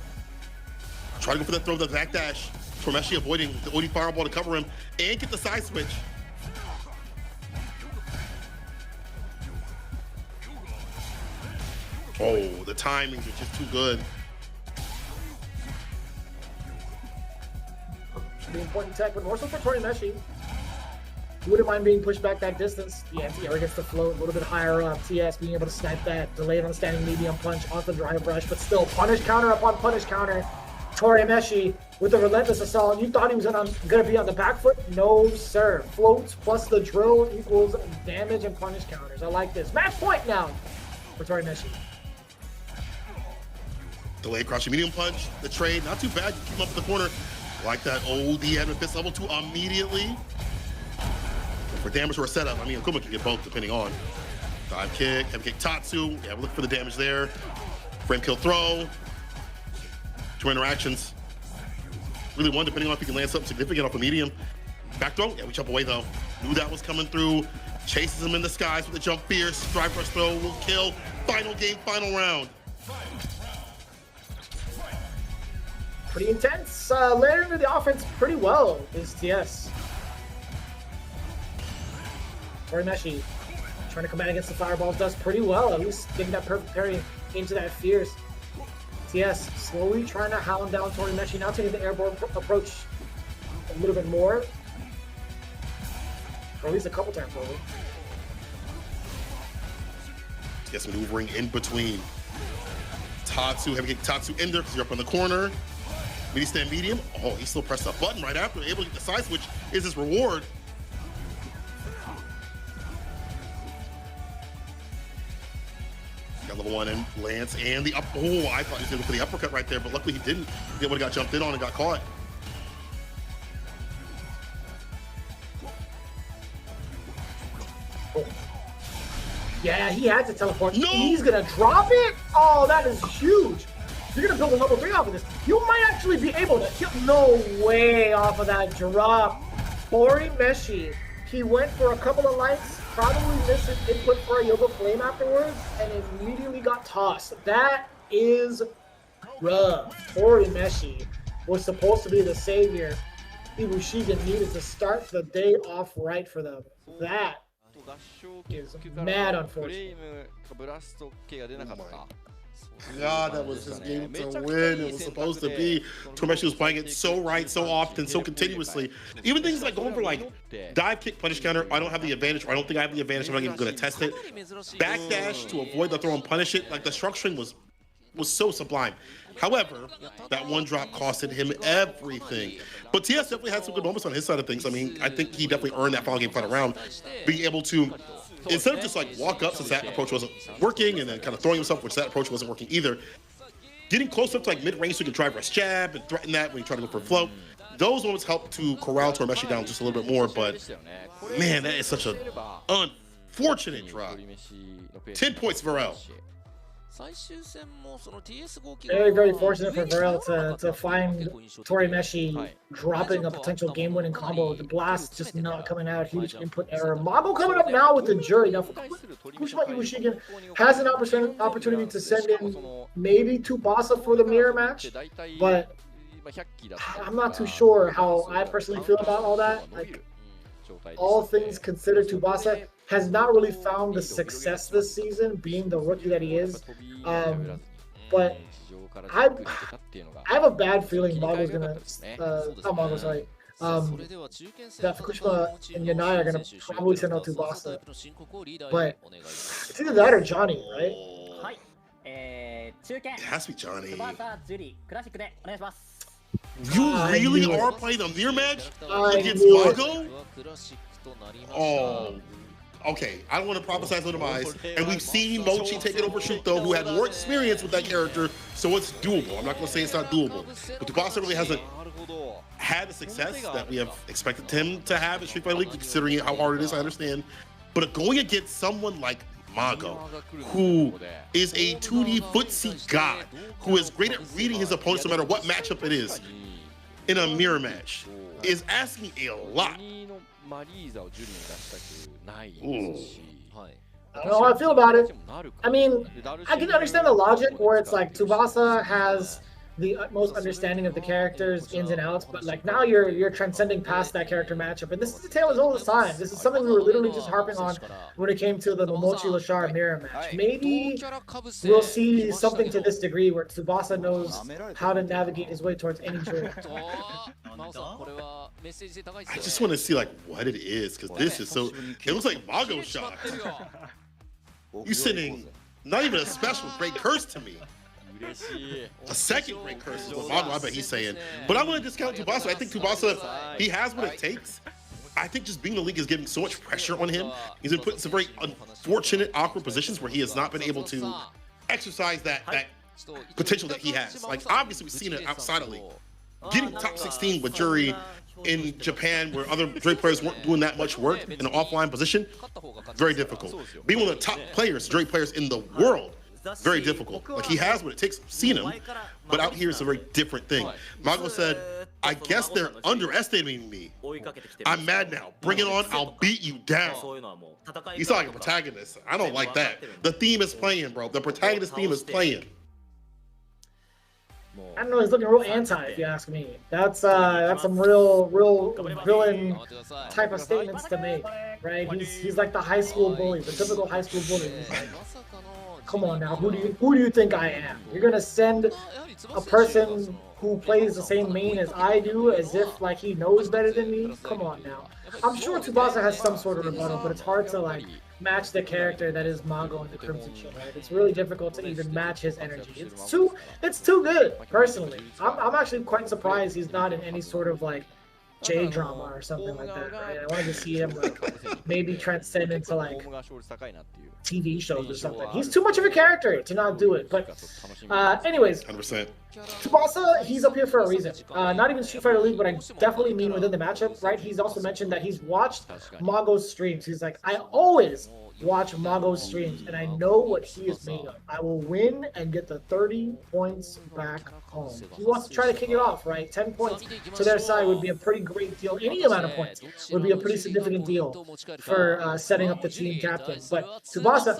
Try to go for that throw, the back dash. Torimeshi avoiding the OD fireball to cover him and get the side switch. Oh, the timings are just too good. The important tech, but more so for Torimeshi. Wouldn't mind being pushed back that distance. The anti-air gets to float a little bit higher up. TS being able to snipe that, delayed on the standing medium punch off the drive rush, but still punish counter upon punish counter. Torimeshi with a relentless assault. You thought he was gonna be on the back foot? No, sir. Floats plus the drill equals damage and punish counters. I like this. Match point now for Torimeshi. Delayed crouching medium punch. The trade, not too bad. You keep him up in the corner. Like that old end with fist level 2 immediately. For damage or a setup, I mean, Akuma can get both depending on. Dive kick, heavy kick Tatsu. Yeah, we'll look for the damage there. Frame kill throw. 2 interactions. Really one, depending on if he can land something significant off a medium. Back throw, yeah, we jump away though. Knew that was coming through. Chases him in the skies with the jump fierce. Drive rush throw will kill. Final game, final round. Pretty intense. Layering into the offense pretty well is TS. Torimeshi trying to come out against the fireballs, does pretty well. At least getting that perfect parry into that fierce. TS slowly trying to hound down Torimeshi, now taking the airborne approach a little bit more. Or at least a couple times over. TS maneuvering in between. Tatsu, heavy kick Tatsu in there because you're up in the corner. Midi stand medium. Oh, he still pressed that button right after. Able to get the side switch is his reward. Got level 1 in Lance and the up. Oh, I thought he was going to go for the uppercut right there, but luckily he didn't. He would have got jumped in on and got caught. Oh. Yeah, he had to teleport. No! He's gonna drop it. Oh, that is huge. You're gonna build a level 3 off of this. You might actually be able to kill. No way off of that drop. Torimeshi. He went for a couple of lights, probably missed his input for a Yoga Flame afterwards, and immediately got tossed. That is rough. Torimeshi was supposed to be the savior. IBUSHIGIN needed to start the day off right for them. That is mad unfortunate. God, that was his game to win. It was supposed to be. Torimeshi was playing it so right, so often, so continuously. Even things like going for like dive kick, punish counter. I don't have the advantage, or I don't think I have the advantage. I'm not even going to test it. Backdash to avoid the throw and punish it. Like the structuring was so sublime. However, that one drop costed him everything. But TS definitely had some good moments on his side of things. I mean, I think he definitely earned that final game final round, being able to, instead of just like walk up since that approach wasn't working and then kind of throwing himself, which that approach wasn't working either, getting close up to like mid-range so he can drive rush jab and threaten that when he tried to go for a float. Those moments helped to corral Torimeshi down just a little bit more, but man, that is such an unfortunate drop. 10 points, Varrel. Very, very fortunate for Varrel to find Torimeshi dropping a potential game-winning combo with the blast just not coming out. Huge input error. Mago coming up now with the jury. Now, Fukushima IBUSHIGIN has an opportunity to send in maybe Tsubasa for the mirror match, but I'm not too sure how I personally feel about all that. Like, all things considered, Tsubasa has not really found the success this season, being the rookie that he is. But I have a bad feeling Mago's gonna, not Mago, sorry, that Fukushima and Yanai are gonna probably send out Tsubasa. But it's either that or Johnny, right? It has to be Johnny. You really are playing a mirror match against Mago? Oh. Okay, I don't want to prophesize no demise, and we've seen Mochi take it over Shuto, who had more experience with that character, so it's doable. I'm not going to say it's not doable, but Tsubasa really hasn't had the success that we have expected him to have in Street Fighter League, considering how hard it is, I understand. But going against someone like Mago, who is a 2D footsie god, who is great at reading his opponents no matter what matchup it is, in a mirror match, is asking a lot. Ooh. I don't know how I feel about it. I mean, I can understand the logic where it's like Tsubasa has the utmost understanding of the characters, ins and outs, but like now you're transcending past that character matchup, and this is a tale as old as time. This is something we were literally just harping on when it came to the Momochi Lashar mirror match. Maybe we'll see something to this degree where Tsubasa knows how to navigate his way towards any trade. I just want to see like what it is, because this is so. It looks like Mago shot. You sending not even a special great curse to me. A second great curse is what Mago, I bet he's saying. But I want to discount Tsubasa. I think Tsubasa, he has what it takes. I think just being in the league is giving so much pressure on him. He's been put in some very unfortunate, awkward positions where he has not been able to exercise that potential that he has. Like, obviously, we've seen it outside of league. Getting top 16 with Jury in Japan, where other Jury players weren't doing that much work in an offline position, very difficult. Being one of the top players, Jury players in the world, very difficult. Like, he has what it takes. I've seen him, but out here is a very different thing. Mago said, I guess they're underestimating me. I'm mad now. Bring it on. I'll beat you down. You sound like a protagonist. I don't like that. The theme is playing, bro. The protagonist theme is playing. I don't know, he's looking real anti, if you ask me. That's some real villain type of statements to make, right? He's like the high school bully, the typical high school bully. He's like, come on now, who do you think I am? You're gonna send a person who plays the same main as I do as if like he knows better than me? Come on now. I'm sure Tsubasa has some sort of rebuttal, but it's hard to like match the character that is Mago in the Crimson Shield, right? It's really difficult to even match his energy. It's too good, personally. I'm actually quite surprised he's not in any sort of like J-drama or something like that, right? I wanted to see him like maybe transcend into like TV shows or something. He's too much of a character to not do it. But anyways, 100%. Tsubasa, he's up here for a reason. Not even Street Fighter League, but I definitely mean within the matchup, right? He's also mentioned that he's watched Mago's streams. He's like, I always watch Mago's streams, and I know what he is made of. I will win and get the 30 points back home. He wants to try to kick it off, right? 10 points to their side would be a pretty great deal. Any amount of points would be a pretty significant deal for setting up the team captain. But Tsubasa,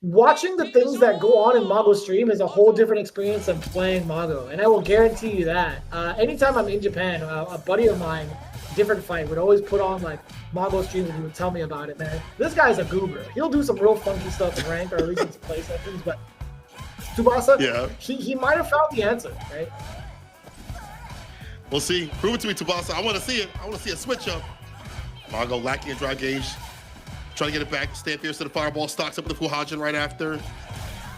watching the things that go on in Mago's stream is a whole different experience than playing Mago, and I will guarantee you that. Anytime I'm in Japan, a buddy of mine, different fight, would always put on like Mago streams and he would tell me about it, man. This guy's a goober. He'll do some real funky stuff in rank, or at least in play sessions, but Tsubasa, yeah, he might have found the answer, right? We'll see. Prove it to me, Tsubasa. I want to see it. I want to see a switch up. Mago lacking a drive gauge. Trying to get it back. Stand fierce to the fireball. Stocks up with the Fukushima right after.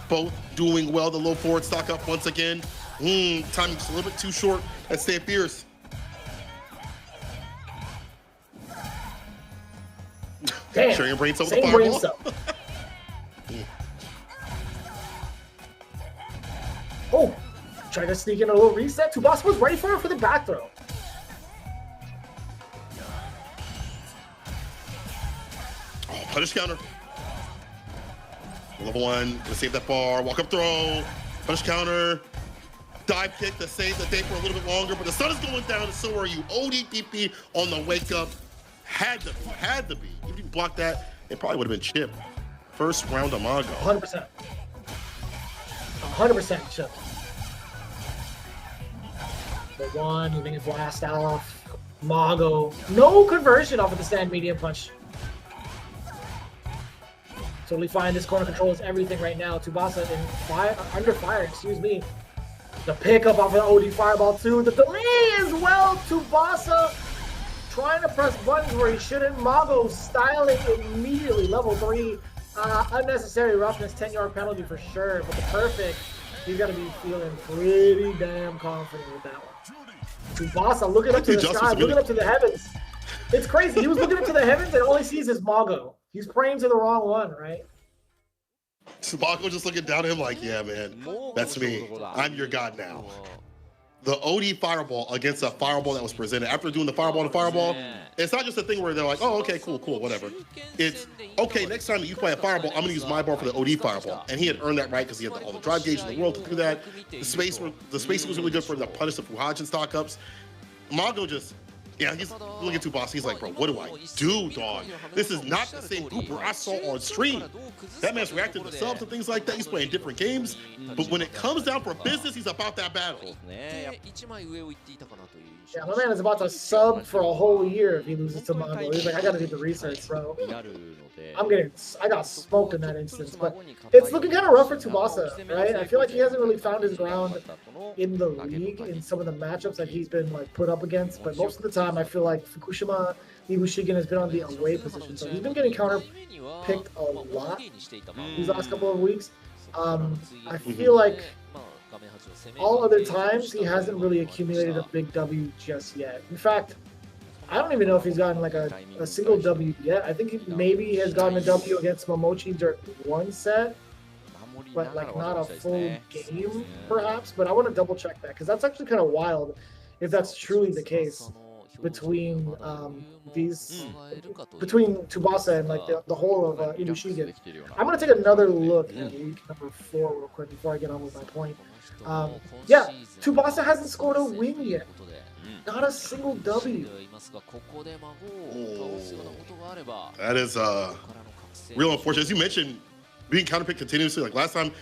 Both doing well. The low forward stock up once again. Timing's a little bit too short. That's Stand fierce. Damn. Sharing your brain cell with the fireball. Oh, try to sneak in a little reset. Tsubasa was ready for it for the back throw. Oh, punish counter. Level 1, gonna save that bar. Walk up throw. Punish counter. Dive kick to save the day for a little bit longer, but the sun is going down, and so are you. ODDP on the wake up. Had to be. If you blocked that, it probably would have been chipped. First round of Mago. 100%. 100% chip. The one, moving a blast off. Mago. No conversion off of the stand medium punch. Totally fine. This corner control is everything right now. Tsubasa under fire, excuse me. The pickup off of the OD fireball too. The delay as well. Tsubasa trying to press buttons where he shouldn't. Mago styling immediately. Level 3. Unnecessary roughness, 10-yard penalty for sure. But the perfect, he's got to be feeling pretty damn confident with that one. Tsubasa looking up to the sky, looking up to the heavens. It's crazy. He was looking up to the heavens and all he sees is Mago. He's praying to the wrong one, right? Mago just looking down at him like, yeah, man, that's me. I'm your god now. The OD fireball against a fireball that was presented. After doing the fireball to fireball, it's not just a thing where they're like, oh, okay, cool, whatever. It's, okay, next time that you play a fireball, I'm going to use my bar for the OD fireball. And he had earned that right because he had all the drive gauge in the world to do that. The space was really good for him to punish the Fukushima stock ups. Mago just Yeah, he's looking at Tsubasa. He's like, bro, what do I do, dog? This is not the same Cooper I saw on stream. That man's reacting to subs and things like that. He's playing different games. But when it comes down for business, he's about that battle. Yeah, my man is about to sub for a whole year if he loses to Mongo. He's like, I gotta do the research, bro. I got smoked in that instance. But it's looking kind of rough for Tsubasa, right? I feel like he hasn't really found his ground in the league in some of the matchups that he's been like put up against. But most of the time, I feel like Fukushima, IBUSHIGIN has been on the away position. So he's been getting counter-picked a lot these last couple of weeks. I feel like all other times, he hasn't really accumulated a big W just yet. In fact, I don't even know if he's gotten like a single W yet. I think he maybe has gotten a W against Momochi during one set, but like not a full game, perhaps. But I want to double check that because that's actually kind of wild if that's truly the case between between Tsubasa and like the whole of IBUSHIGIN. I'm gonna take another look at week number 4 real quick before I get on with my point. Yeah, Tsubasa hasn't scored a win yet. Not a single W. Oh, that is real unfortunate. As you mentioned, being counterpicked continuously. Like last time,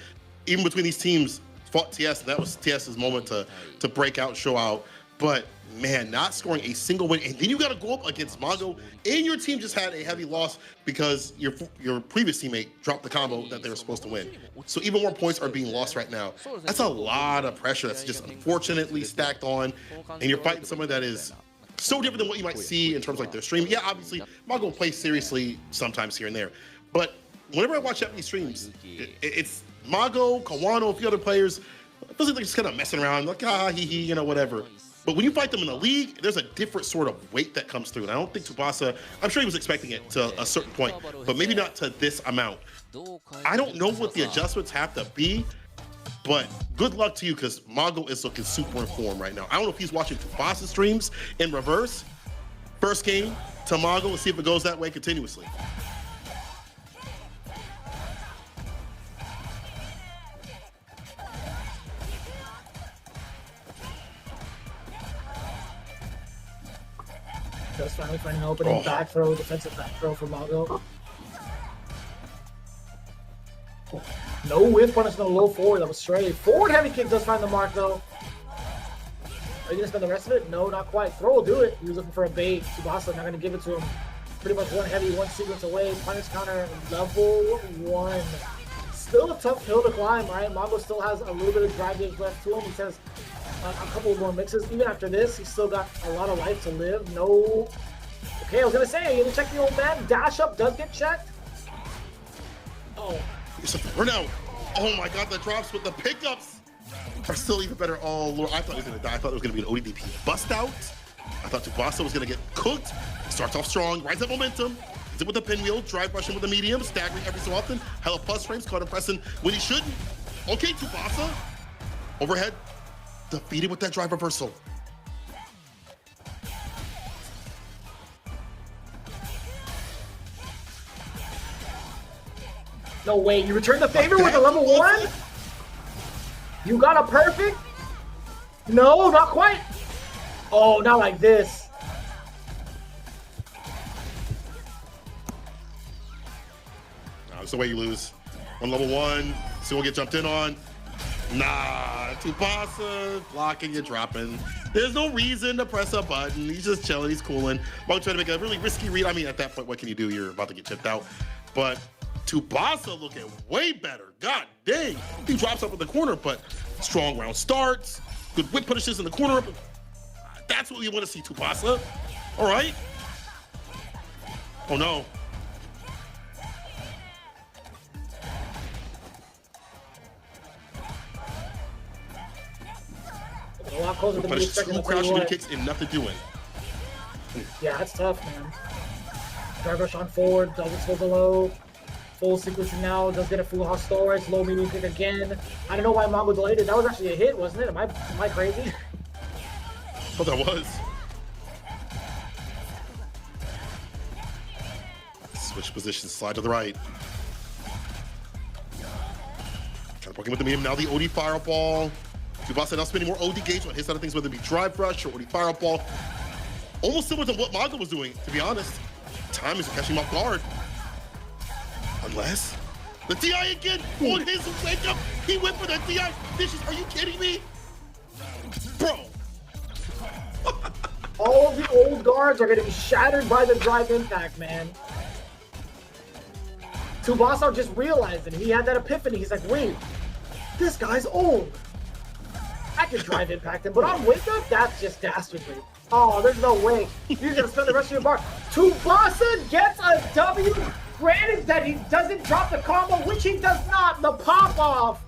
even between these teams, fought TS, and that was TS's moment to break out, show out. But man, not scoring a single win, and then you got to go up against Mongo, and your team just had a heavy loss because your previous teammate dropped the combo that they were supposed to win. So even more points are being lost right now. That's a lot of pressure that's just unfortunately stacked on, and you're fighting someone that is so different than what you might see in terms of like their stream. Yeah, obviously, Mongo plays seriously sometimes here and there, but whenever I watch Japanese streams, it's Mongo, Kawano, a few other players. It feels like they're just kind of messing around, like you know, whatever. But when you fight them in the league, there's a different sort of weight that comes through. And I don't think Tsubasa, I'm sure he was expecting it to a certain point, but maybe not to this amount. I don't know what the adjustments have to be, but good luck to you because Mongo is looking super in form right now. I don't know if he's watching Tsubasa streams in reverse. First game to Mongo and see if it goes that way continuously. Just finally finding an opening back throw, defensive back throw for Mongo. No whiff punish, no low forward. That was straight. Forward heavy kick does find the mark though. Are you gonna spend the rest of it? No, not quite. Throw will do it. He was looking for a bait. Tsubasa not gonna give it to him. Pretty much one heavy, one sequence away. Punish counter, level 1. Still a tough hill to climb, right? Mongo still has a little bit of drive gauge left to him. He says a couple of more mixes. Even after this, he's still got a lot of life to live. No. Okay, I was gonna say, you gonna check the old man. Dash up does get checked. Oh. It's a burnout. Oh my god, the drops with the pickups are still even better. Oh Lord, I thought he was gonna die. I thought it was gonna be an ODDP bust out. I thought Tsubasa was gonna get cooked. Starts off strong, rides up momentum. Hits it with the pinwheel, drive rushing with the medium, staggering every so often. Hella plus frames, caught him pressing when he shouldn't. Okay, Tsubasa. Overhead. Defeated with that drive reversal. No way, you returned the favor with a level 1? You got a perfect? No, not quite. Oh, not like this. That's the way you lose. On level 1, still get jumped in on. Nah, Tsubasa blocking, you're dropping. There's no reason to press a button. He's just chilling, he's cooling. Mongo trying to make a really risky read. I mean, at that point, what can you do? You're about to get chipped out. But Tsubasa looking way better. God dang. He drops up in the corner, but strong round starts. Good whip punishes in the corner. That's what we want to see, Tsubasa. All right. Oh, no. A lot closer than we expected. 2 crouch new kicks and nothing doing. Yeah, that's tough, man. Drive rush on forward, does it go below. Full sequencing now, does get a full house storage, low medium kick again. I don't know why Mongo delayed it. That was actually a hit, wasn't it? Am I crazy? Oh, that was. Switch position, slide to the right. Trying to poke him with the medium. Now the OD fireball. Tsubasa now spending more OD gauge on his side of things, whether it be drive rush or OD fireball. Almost similar to what Mago was doing, to be honest. Time is catching him off guard. Unless the DI again on his wake up. He went for the DI dishes. Are you kidding me? Bro. All of the old guards are going to be shattered by the drive impact, man. Tsubasa just realized it. He had that epiphany. He's like, wait, this guy's old. I can drive impact him, but on wake up, that's just dastardly. Oh, there's no way. You're going to spend the rest of your bar. Tsubasa gets a W. Granted that he doesn't drop the combo, which he does not. The pop-off.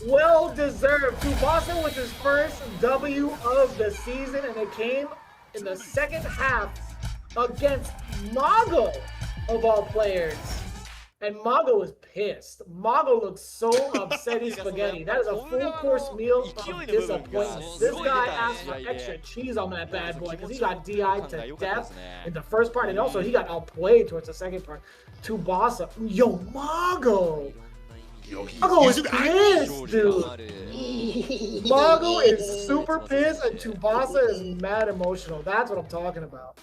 Well deserved. Tsubasa was his first W of the season, and it came in the second half against Mago, of all players. And Mago was pissed. Mago looks so upset he's spaghetti. That is a full course meal of disappointment. This guy asked for extra cheese on that bad boy because he got DI'd to death in the first part, and also he got outplayed towards the second part. Tsubasa, yo, Mago! Mago is pissed, dude! Mago is super pissed, and Tsubasa is mad emotional. That's what I'm talking about.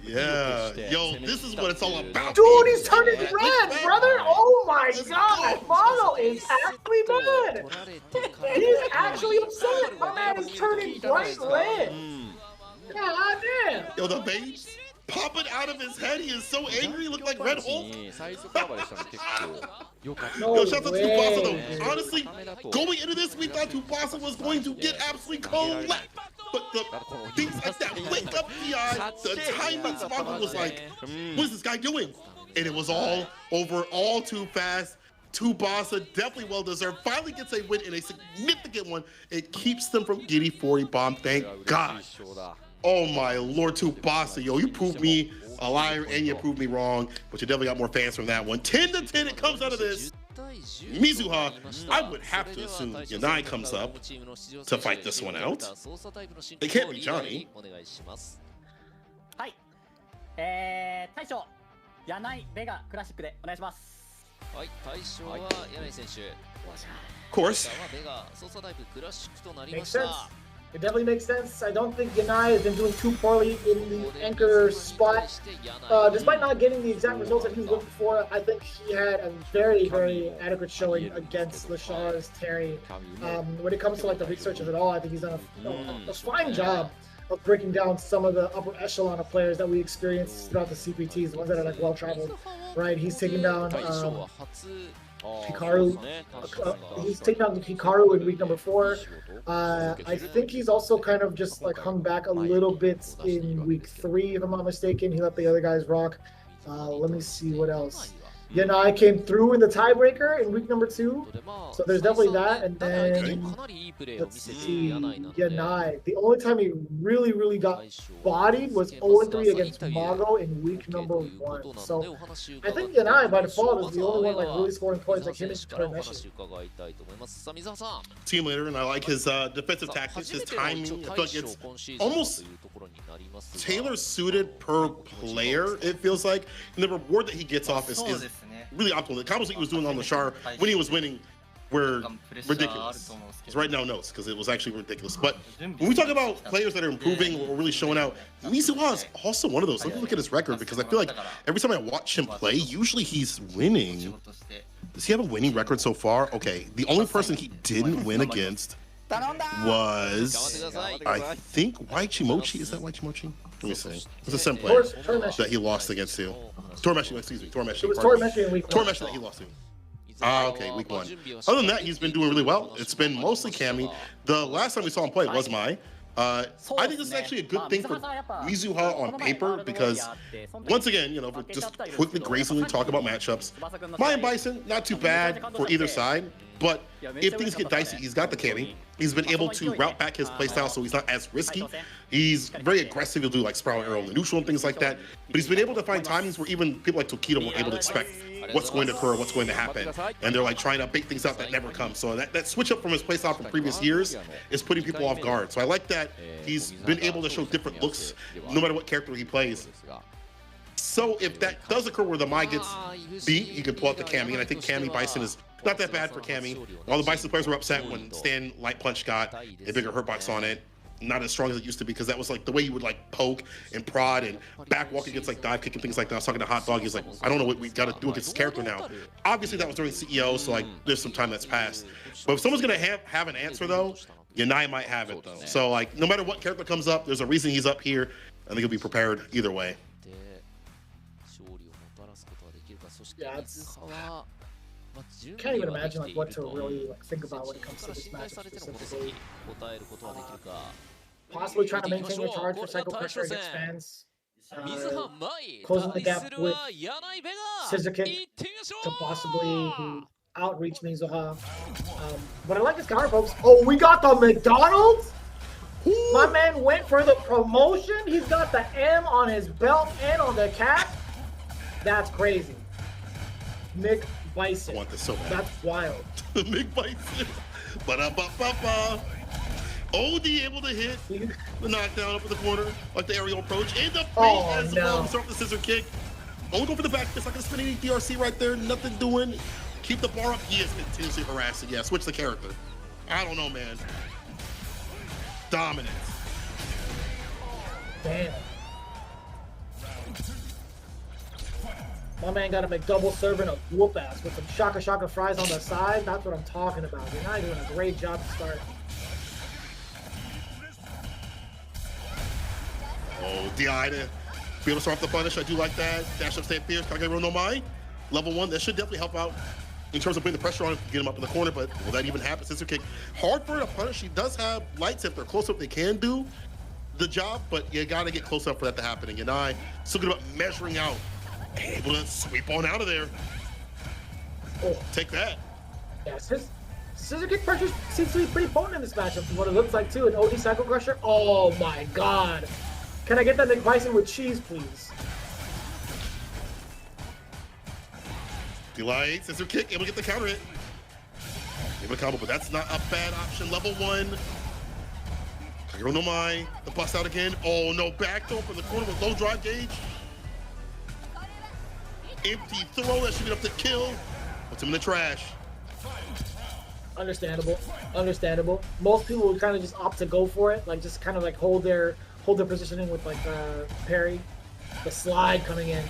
Yeah, yo, this is what it's all about. Dude, he's turning red, brother! Oh my god! Mago is actually mad! He's actually upset! My man is turning bright red! God damn! Yo, the babes popping out of his head. He is so angry. He looked like Red Hulk. No Yo, shout out to Tsubasa way. though. Honestly, going into this, we thought Tsubasa was going to get absolutely collapsed. But the things like that wake up DI, the timing, Mago was like, what is this guy doing? And it was all over, all too fast. Tsubasa, definitely well deserved. Finally gets a win and a significant one. It keeps them from getting 40 bomb. Thank God. Oh my Lord, Tsubasa, yo, you proved me a liar and you proved me wrong, but you definitely got more fans from that one. 10-10, it comes out of this. Mizuha, I would have to assume Yanai comes up to fight this one out. It can't be Johnny. はい。大将、柳ベガクラシックでお願いします。はい、対象は柳井選手。 Of course. ベガ操作タイプクラシックとなり Makes ました。 sense. It definitely makes sense. I don't think Yanai has been doing too poorly in the anchor spot. Despite not getting the exact results that he was looking for, I think he had a very, very adequate showing against Lashaw's Terry. When it comes to like the research of it all, I think he's done a fine job of breaking down some of the upper echelon of players that we experienced throughout the CPTs, the ones that are like well-traveled, right? He's taking down Hikaru. He's taking down Hikaru in week number 4. I think he's also kind of just like hung back a little bit in week 3, if I'm not mistaken. He let the other guys rock. Let me see what else. Yanai came through in the tiebreaker in week number 2, so there's definitely that. And then let's see, Yanai. The only time he really got bodied was 0-3 against Mago in week number 1. So I think Yanai by default is the only one like really scoring points like him and Torameshi. Team leader, and I like his defensive tactics, his timing. I feel like it's almost tailor-suited per player, it feels like. And the reward that he gets off is really optimal. The combos that he was doing on the Char when he was winning were ridiculous. He's writing down notes because it was actually ridiculous. But when we talk about players that are improving or really showing out, Mizuha is also one of those. Let me look at his record because I feel like every time I watch him play, usually he's winning. Does he have a winning record so far? Okay, the only person he didn't win against was, I think, Waichimochi. Is that Waichimochi? Let me see. It's the same player that he lost against to. Tormeshi, excuse me. Tormeshi. It was Tormeshi in week 1. Tormeshi that he lost to. Okay, week 1. Other than that, he's been doing really well. It's been mostly Cammy. The last time we saw him play was Mai. I think this is actually a good thing for Mizuha on paper because, once again, you know, just quickly, gracefully talk about matchups. Mai and Bison, not too bad for either side, but if things get dicey, he's got the Cammy. He's been able to route back his playstyle so he's not as risky. He's very aggressive. He'll do like Sprout Arrow in the neutral and things like that. But he's been able to find timings where even people like Tokido weren't able to expect what's going to occur, what's going to happen. And they're like trying to bake things out that never come. So that switch up from his playstyle from previous years is putting people off guard. So I like that he's been able to show different looks no matter what character he plays. So if that does occur where the Mai gets beat, he can pull out the Cammy. And I think Cammy Bison is not that bad for Cammy. All the Bison players were upset when Stan Light Punch got a bigger hurt box on it. not as strong as it used to be, because that was like the way you would like poke and prod and back walk against like dive kick and things like that. I was talking to Hot Dog, he's like, I don't know what we got to do against this character now. Obviously that was during CEO, so like there's some time that's passed. But if someone's gonna have an answer though, Yanai might have it though. So like no matter what character comes up, there's a reason he's up here. I think he'll be prepared either way. Yeah, can't even imagine like what to really like think about when it comes to this matchup specifically. Possibly trying to maintain your charge for cycle pressure against fans. Closing the gap with scissor kick to possibly outreach Mizuha. But I like his counter, folks. Oh, we got the McDonald's? My man went for the promotion. He's got the M on his belt and on the cap. That's crazy. Mick Bison. I want this so bad. That's wild. Mick Bison. Ba-da-ba-ba-ba. OD able to hit the knockdown up in the corner, like the aerial approach, and the face as well. Start the scissor kick. Only go for the back fist. Not gonna spin any DRC right there. Nothing doing. Keep the bar up. He is continuously harassing. Yeah, switch the character. I don't know, man. Dominance. Damn. My man got to make double serving a whoop ass with some shaka shaka fries on the side. That's what I'm talking about. You're not doing a great job to start. Oh, DI to be able to start off the punish. I do like that. Dash up, stay fierce. Kage no Mai. Level 1. That should definitely help out in terms of putting the pressure on him, get him up in the corner. But will that even happen? Scissor kick. Hard for her to punish. She does have lights. If they're close up, they can do the job. But you got to get close up for that to happen. And Yanai still good about measuring out. Able to sweep on out of there. Oh, take that. Yes, his scissor kick pressure seems to be pretty potent in this matchup from what it looks like too. An OD cycle crusher. Oh my god. Can I get that Nick Bison with cheese, please? Delay, scissor kick, able to get the counter hit. Able to combo, but that's not a bad option. Level 1. Kagero no Mai. The bust out again. Oh no, back throw from the corner with low drive gauge. Empty throw, that should get up to kill. Puts him in the trash. Understandable. Understandable. Most people would kind of just opt to go for it, like just kind of like hold their positioning with like parry. The slide coming in.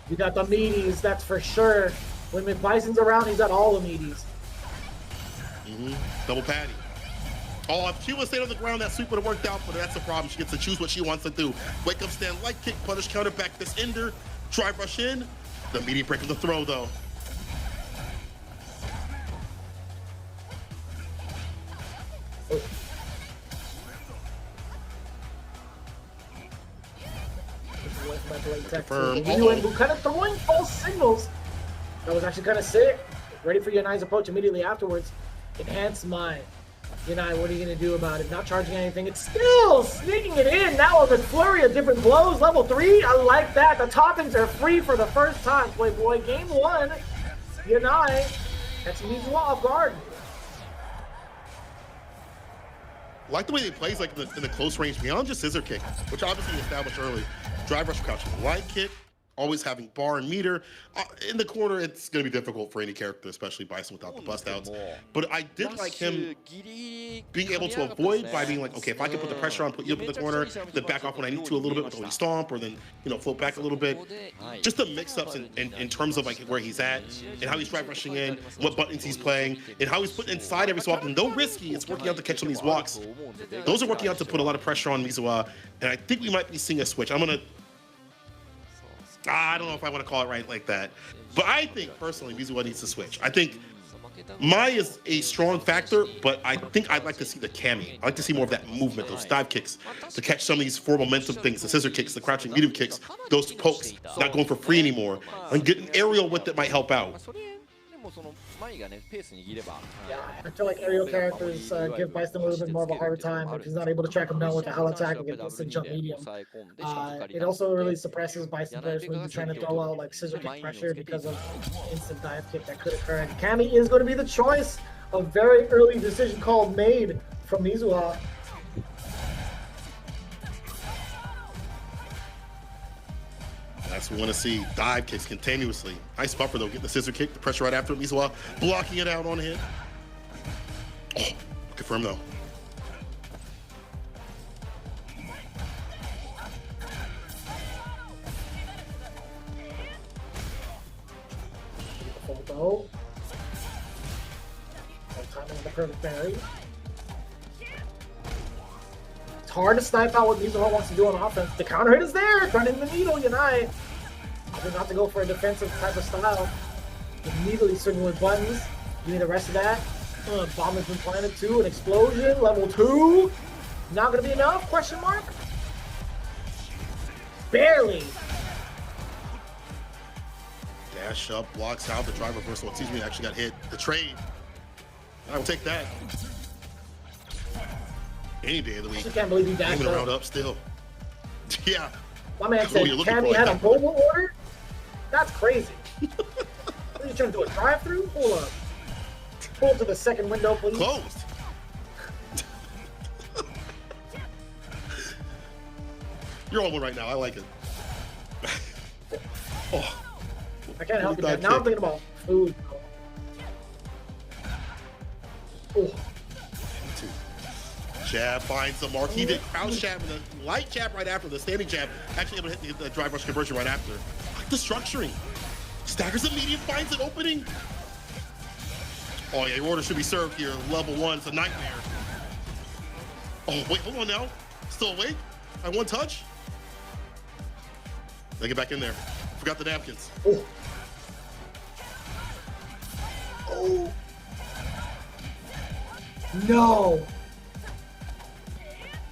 You got the meaties, that's for sure. When McBison's around, he's got all the meaties. Double patty. Oh, if she would stay on the ground, that sweep would have worked out, but that's the problem. She gets to choose what she wants to do. Wake up, stand, light kick, punish, counter, back this ender. Drive rush in. The meaty break of the throw, though. Oh. Confirm. Who kind of throwing false signals. That was actually kind of sick. Ready for Yanai's approach immediately afterwards. Enhance my. Yanai, what are you going to do about it? Not charging anything. It's still sneaking it in. Now with a flurry of different blows. Level 3. I like that. The toppings are free for the first time. Playboy. Game 1. Yanai. That's Mizuha off guard. I like the way he plays like in the close range beyond just scissor kick, which obviously he established early. Drive rush couch, light kick, always having bar and meter. In the corner, it's going to be difficult for any character, especially Bison without the bust outs. But I did like him being able to avoid by being like, okay, if I can put the pressure on, put you up in the corner, then back off when I need to a little bit with the stomp, or then, you know, float back a little bit. Just the mix-ups in terms of like where he's at and how he's drive rushing in, what buttons he's playing, and how he's putting inside every so often. Though risky, it's working out to catch some of these walks. Those are working out to put a lot of pressure on Mizuha, and I think we might be seeing a switch. I don't know if I want to call it right like that, but I think personally Mizuha needs to switch. I think Mai is a strong factor, but I think I'd like to see the Kami. I'd like to see more of that movement, those dive kicks, to catch some of these forward momentum things, the scissor kicks, the crouching medium kicks, those pokes, not going for free anymore, and getting aerial with it might help out. Yeah, I feel like aerial characters give Bison a little bit more of a harder time if he's not able to track him down with a hell attack against the jump medium. It also really suppresses Bison players when you're trying to throw out like scissor kick pressure because of instant dive kick that could occur. And Kami is going to be the choice. A very early decision call made from Mizuha. That's what we want to see. Dive kicks continuously. Nice buffer though. Getting the scissor kick, the pressure right after it. Mizuha blocking it out on him. Oh, confirm though. No. Timing on the perfect parry. It's hard to snipe out what Mizuha wants to do on offense. The counter hit is there, turning the needle, Yanai. Opting not to go for a defensive type of style. Immediately swinging with buttons. Give me the rest of that. Bomb has been planted too. An explosion, level 2. Not gonna be enough? Question mark. Barely. Dash up, blocks out, the drive reversal. Excuse me, actually got hit. The trade. I will take that. Any day of the week. I can't believe he dashed Aiming up. around up still. Yeah. My man said Cammy had a mobile order? That's crazy. What are you trying to do, a drive-through? Hold up. Pull to the second window, please. Closed. You're on one right now. I like it. Oh. I can't help you, man. Now I'm thinking about food. Oh. Jab finds the mark. He did crouch jab and a light jab right after the standing jab. Actually able to hit the drive rush conversion right after. Like the structuring. Staggers the medium, finds an opening. Oh yeah, your order should be served here. Level 1, it's a nightmare. Oh wait, hold on now. Still awake? I one touch? They get back in there. Forgot the napkins. Oh. Oh. No.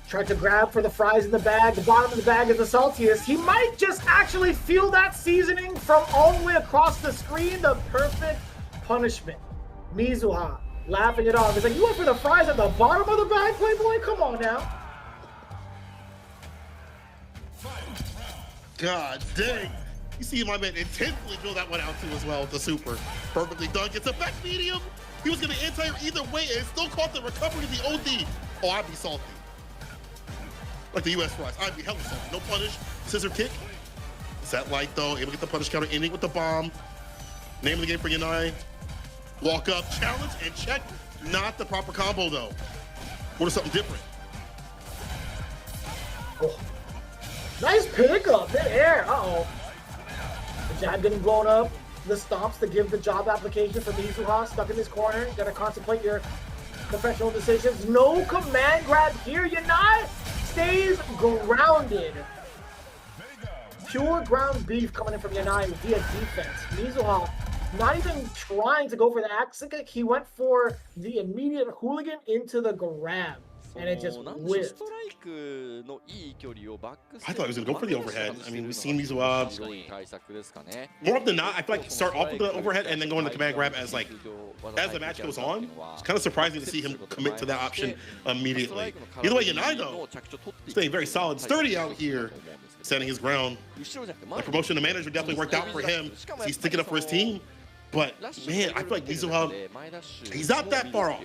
Tried to grab for the fries in the bag. The bottom of the bag is the saltiest. He might just actually feel that seasoning from all the way across the screen. The perfect punishment. Mizuha laughing it off. He's like, you went for the fries at the bottom of the bag, Playboy? Come on now. God dang. You see my man intensely drill that one out too as well with the super. Perfectly done. Gets a back medium. He was going to anti-air either way and still caught the recovery of the OD. Oh, I'd be salty. Like the US fries. I'd be hella salty. No punish. Scissor kick. Set light though. Able to get the punish counter. Ending with the bomb. Name of the game for Yanai. Walk up, challenge, and check. Not the proper combo though. What is something different? Oh. Nice pickup. Mid-air. Uh-oh. The jab getting blown up. The stomps to give the job application for Mizuha. Stuck in his corner. You gotta contemplate your professional decisions. No command grab here. Yanai stays grounded. Pure ground beef coming in from Yanai via defense. Mizuha not even trying to go for the axe kick. He went for the immediate hooligan into the grab. And it just whiffed. I thought he was going to go for the overhead. I mean, we've seen these more often than not, I feel like start off with the overhead and then go into command grab as the match goes on. It's kind of surprising to see him commit to that option immediately. Either way, Yanai though, staying very solid, sturdy out here, standing his ground. The promotion to manager definitely worked out for him. He's sticking up for his team. But man, I feel like Mizuha, he's not that far off.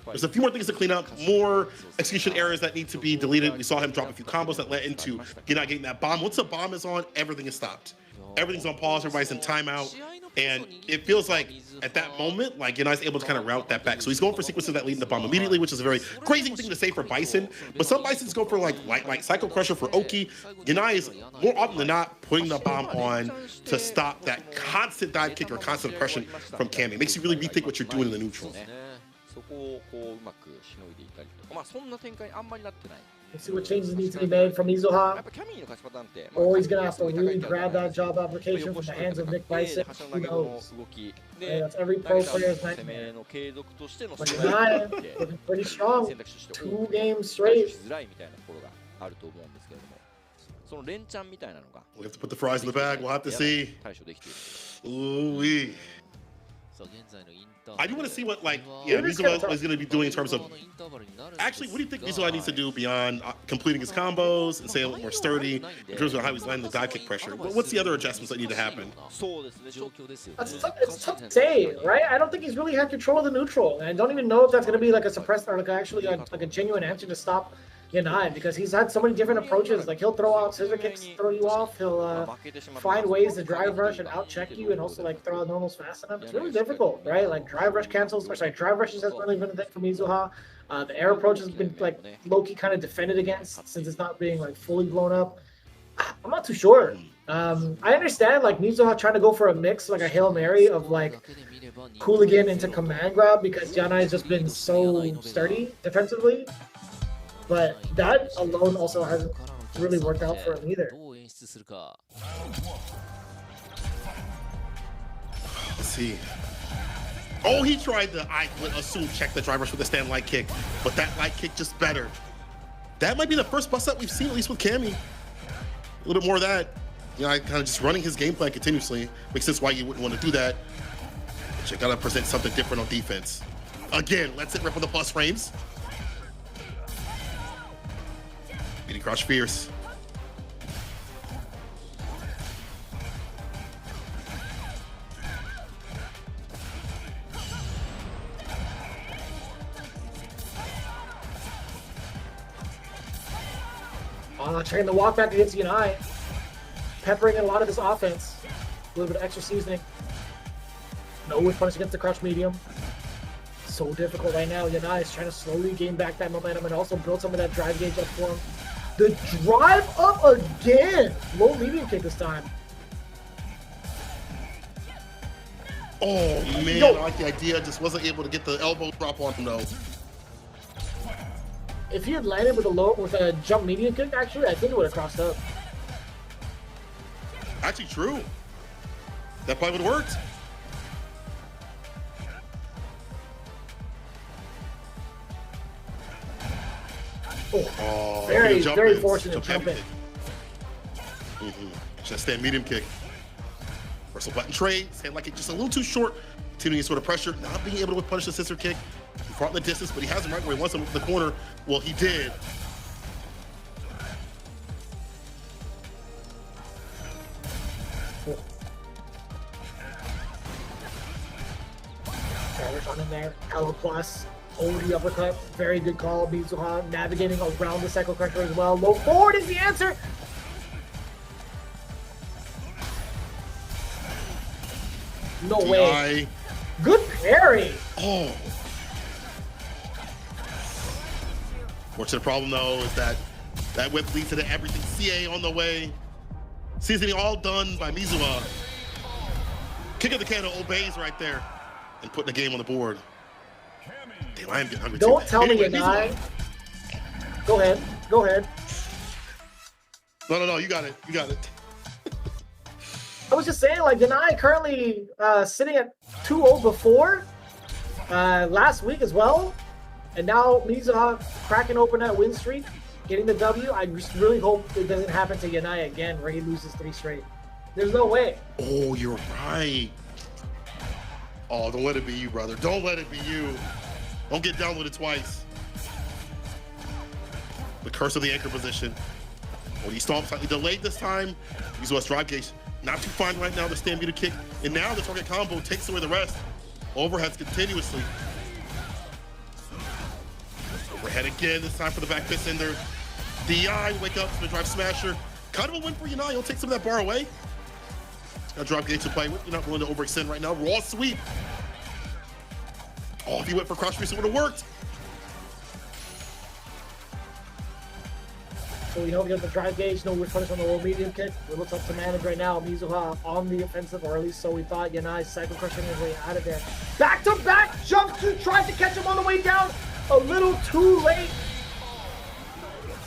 There's a few more things to clean up, more execution errors that need to be deleted. We saw him drop a few combos that led into not getting that bomb. Once the bomb is on, everything is stopped. Everything's on pause, everybody's in timeout. And it feels like at that moment, like Yanai's able to kind of route that back. So he's going for sequences that lead to the bomb immediately, which is a very crazy thing to say for Bison. But some Bisons go for like Psycho Crusher for Oki. Yanai is more often than not putting the bomb on to stop that constant dive kick or constant oppression from Cammy. It makes you really rethink what you're doing in the neutral. Let's see what changes need to be made from Mizuha. Or he's going to have to really grab that job application from the hands of Nick Bison. Who knows? Yeah, that's every pro player's nightmare. But Yanai looking pretty strong. 2 games straight. We have to put the fries in the bag. We'll have to see. Ooh-wee. I do want to see what Mizuha is going to be doing in terms of. Actually, what do you think Mizuha needs to do beyond completing his combos and staying a little more sturdy in terms of how he's landing the dive kick pressure? What's the other adjustments that need to happen? It's tough to say, right? I don't think he's really had control of the neutral, and I don't even know if that's going to be like a suppressed or like a genuine answer to stop Yanai, because he's had so many different approaches. Like he'll throw out scissor kicks, throw you off. He'll find ways to drive rush and out check you, and also like throw out normals fast enough. It's really difficult, right? Like drive rush cancels, or sorry, drive rushes has really been a thing for Mizuha. The air approach has been like low-key kind of defended against since it's not being like fully blown up. I'm not too sure. I understand like Mizuha trying to go for a mix, like a Hail Mary of like Hooligan into command grab because Yanai has just been so sturdy defensively. But that alone also hasn't really worked out for him either. Let's see. Oh, he tried the, I would assume, check the drivers with the stand light kick, but that light kick just better. That might be the first bust up we've seen, at least with Cammy. A little bit more of that. You know, kind of just running his game plan continuously. Makes sense why you wouldn't want to do that. But you gotta present something different on defense. Again, let's it rip on the bus frames. Beating crouch fierce. Trying to walk back against Yanai. Peppering in a lot of this offense. A little bit of extra seasoning. No whiff punish against the crouch medium. So difficult right now. Yanai is trying to slowly gain back that momentum and also build some of that drive gauge up for him. The drive up again! Low medium kick this time. Oh man, I like the idea. Just wasn't able to get the elbow drop on him though. If he had landed with a jump medium kick, actually, I think it would have crossed up. Actually true. That probably would have worked. Oh, very fortunate jump in. Just stand medium kick. Reversal button trade. Stand like it just a little too short. Continuing sort of pressure. Not being able to punish the scissor kick. He fought in the distance, but he has him right where he wants him in the corner. Well, he did. On in there, L plus, OD uppercut, very good call. Mizuha navigating around the cycle crusher as well. Low forward is the answer. No way. Good parry. Oh. Fortunate problem though is that that whip leads to everything. CA on the way. Seasoning all done by Mizuha. Kick of the can obeys right there. And putting the game on the board. Damn, I am getting hungry. Don't tell me Yanai. Go ahead. Go ahead. No, you got it. You got it. I was just saying, like, Yanai currently sitting at 2-0 before last week as well. And now Mizuha cracking open that win streak, getting the W. I just really hope it doesn't happen to Yanai again where he loses 3 straight. There's no way. Oh, you're right. Oh, don't let it be you, brother. Don't let it be you. Don't get downloaded twice. The curse of the anchor position. When he stomps slightly delayed this time. Mizuha's drive gauge not too fine right now. The stand meter kick. And now the target combo takes away the rest. Overheads continuously. Overhead again, this time for the back fist in there. DI, wake up to the drive smasher. Kind of a win for Yanai. He'll take some of that bar away. Got drop gauge to play with. You're not willing to overextend right now. Raw sweep. Oh, if he went for cross reach, it would have worked. So we hope he has the drive gauge. No whiff punish on the low medium kick. It looks up to manage right now. Mizuha on the offensive, or at least so we thought. Yanai cycle crushing his way out of there. Back-to-back jump to try to catch him on the way down. A little too late.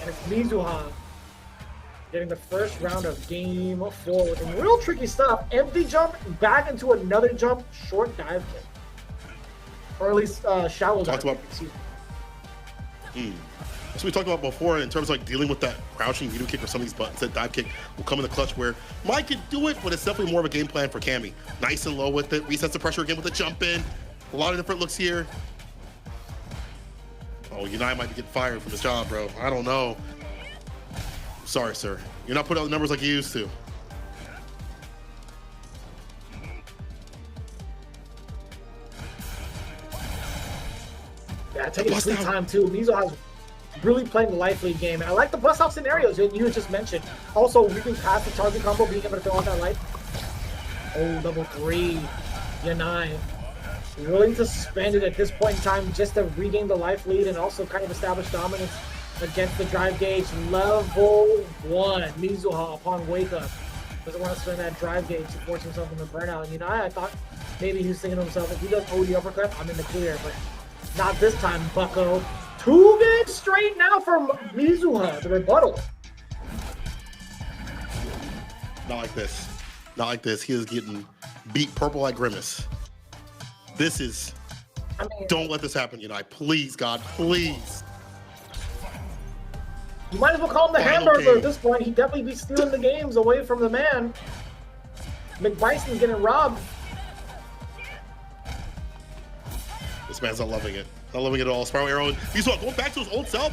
And it's Mizuha getting the first round of game 4 with some real tricky stuff. Empty jump, back into another jump, short dive kick. Or at least shallow dive kick, excuse me. That's what we talked about before in terms of like dealing with that crouching medium kick or some of these buttons. That dive kick will come in the clutch where Mike can do it, but it's definitely more of a game plan for Cammy. Nice and low with it, resets the pressure again with the jump in. A lot of different looks here. Oh, Yanai might be getting fired from his job, bro. I don't know. Sorry, sir. You're not putting out the numbers like you used to. Yeah, taking sweet time too. Mizuha's really playing the life lead game. And I like the bust off scenarios that you just mentioned. Also, reaping past the target combo, being able to throw out that life. Oh, level 3. Yanai willing to spend it at this point in time just to regain the life lead and also kind of establish dominance against the drive gauge. Level 1. Mizuha upon wake up doesn't want to spend that drive gauge to force himself into burnout. And I thought maybe he was thinking to himself, if he does OD uppercut, I'm in the clear, but not this time, bucko. 2 games straight now from Mizuha, the rebuttal. Not like this. Not like this. He is getting beat purple like Grimace. This is... don't let this happen, Please, God, please. You might as well call him the hamburger at this point. He'd definitely be stealing the games away from the man. McBison's getting robbed. This man's not loving it. Not loving it at all. Spiral Arrow. He's going back to his old self.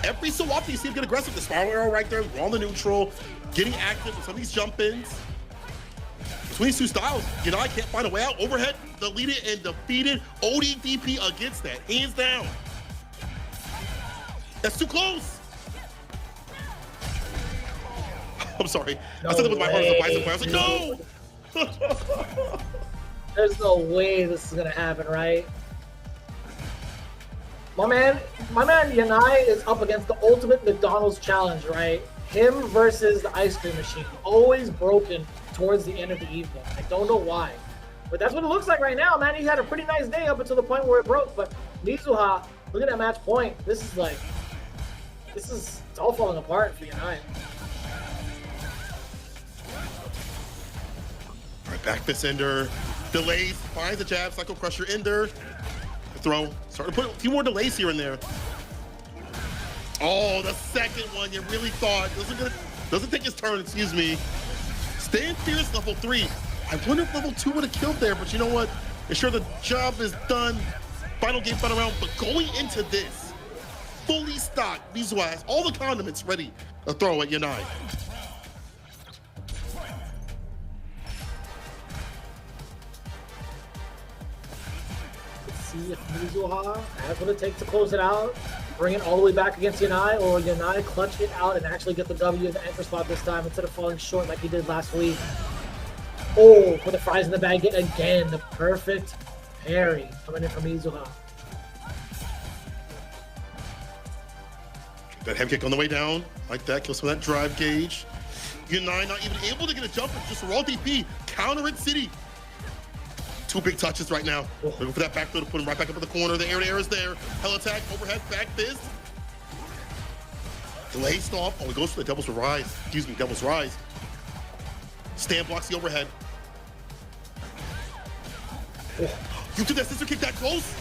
Every so often you see him get aggressive. The Spiral Arrow right there, on the neutral, getting active with some of these jump-ins. Between these two styles, Yanai can't find a way out. Overhead, deleted and defeated. ODDP against that. Hands down. That's too close. I'm sorry. No I said that with my heart as a Bison player. I was like, no! There's no way this is gonna happen, right? My man Yanai is up against the ultimate McDonald's challenge, right? Him versus the ice cream machine. Always broken towards the end of the evening. I don't know why. But that's what it looks like right now, man. He had a pretty nice day up until the point where it broke. But Mizuha, look at that match point. It's all falling apart for Yanai. All right, back fist ender. Delays, finds the jab, Psycho Crusher ender. Throw. Start to put a few more delays here and there. Oh, the second one, you really thought. Doesn't take his turn, excuse me. Stand fierce, level 3. I wonder if level 2 would have killed there, but you know what? It's sure the job is done. Final game, final round, but going into this, fully stocked, Mizuha has all the condiments ready to throw at Yanai. See if Mizuha has what it takes to close it out, bring it all the way back against Yanai, or Yanai clutch it out and actually get the W in the anchor spot this time instead of falling short like he did last week. Oh, put the fries in the bag again. The perfect parry coming in from Mizuha. That head kick on the way down, like that, kills some of that drive gauge. Yanai not even able to get a jump, just raw DP, counter it City. 2 big touches right now. Looking for that back throw to put him right back up in the corner. The air to air is there. Hell attack, overhead, back fist. Delay stop. Oh, he goes for the Devil's Rise. Excuse me, Devil's Rise. Stand blocks the overhead. Oh, you took that sister kick that close?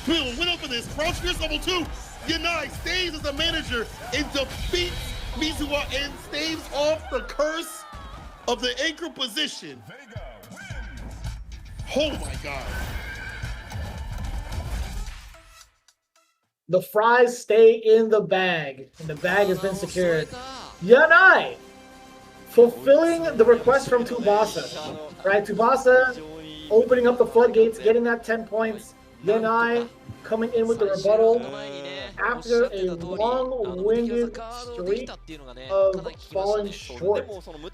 Will went up for this. Crouch Fierce level 2. Yanai stays as a manager and defeats Mizuha and staves off the curse of the anchor position. Oh my God. The fries stay in the bag, and the bag has been secured. Yanai fulfilling the request from Tsubasa, right? Tsubasa opening up the floodgates, getting that 10 points. Yanai coming in with the rebuttal after a long-winded streak of falling short.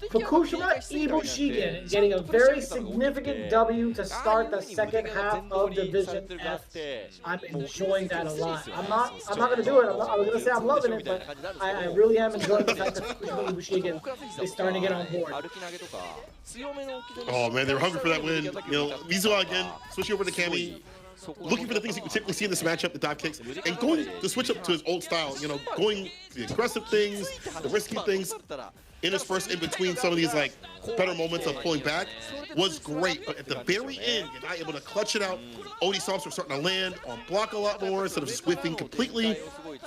Fukushima IBUSHIGIN getting a very significant W to start the second half of Division F. I'm enjoying that a lot. I'm not gonna do it. I was gonna say I'm loving it, but I really am enjoying the fact that Fukushima IBUSHIGIN is starting to get on board. Oh man, they were hungry for that win. Mizuha again, switching over to Kami. Looking for the things you would typically see in this matchup, the dive kicks, and going to switch up to his old style, going the aggressive things, the risky things, interspersed in between some of these better moments of pulling back was great. But at the very end, you're not able to clutch it out. OD Stomps were starting to land on block a lot more instead of just whiffing completely.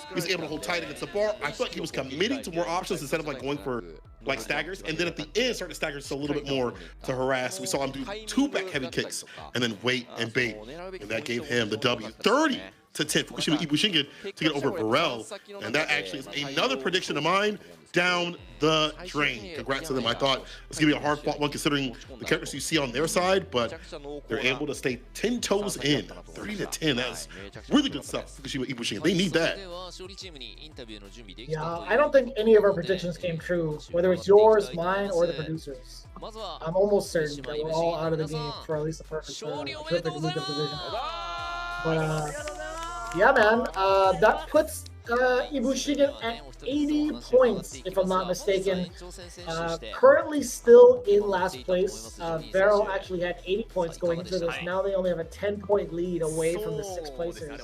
He was able to hold tight against the bar. I felt like he was committing to more options instead of going for staggers, and then at the end started to stagger just a little bit more to harass. We saw him do 2 back heavy kicks and then wait and bait, and that gave him the W. 30-10 Fukushima IBUSHIGIN to get over Varrel, and that actually is another prediction of mine down the drain. Congrats to them. I thought it's gonna be a hard fought one considering the characters you see on their side, but they're able to stay 10 toes in. 30-10. That's really good stuff. Fukushima IBUSHIGIN. They need that. Yeah, I don't think any of our predictions came true, whether it's yours, mine, or the producers. I'm almost certain that we're all out of the game for at least a perfect week of division. But yeah, man, that puts IBUSHIGIN at 80 points, if I'm not mistaken. Currently still in last place. Varrel actually had 80 points going into this. Now they only have a 10-point lead away from the 6th placers.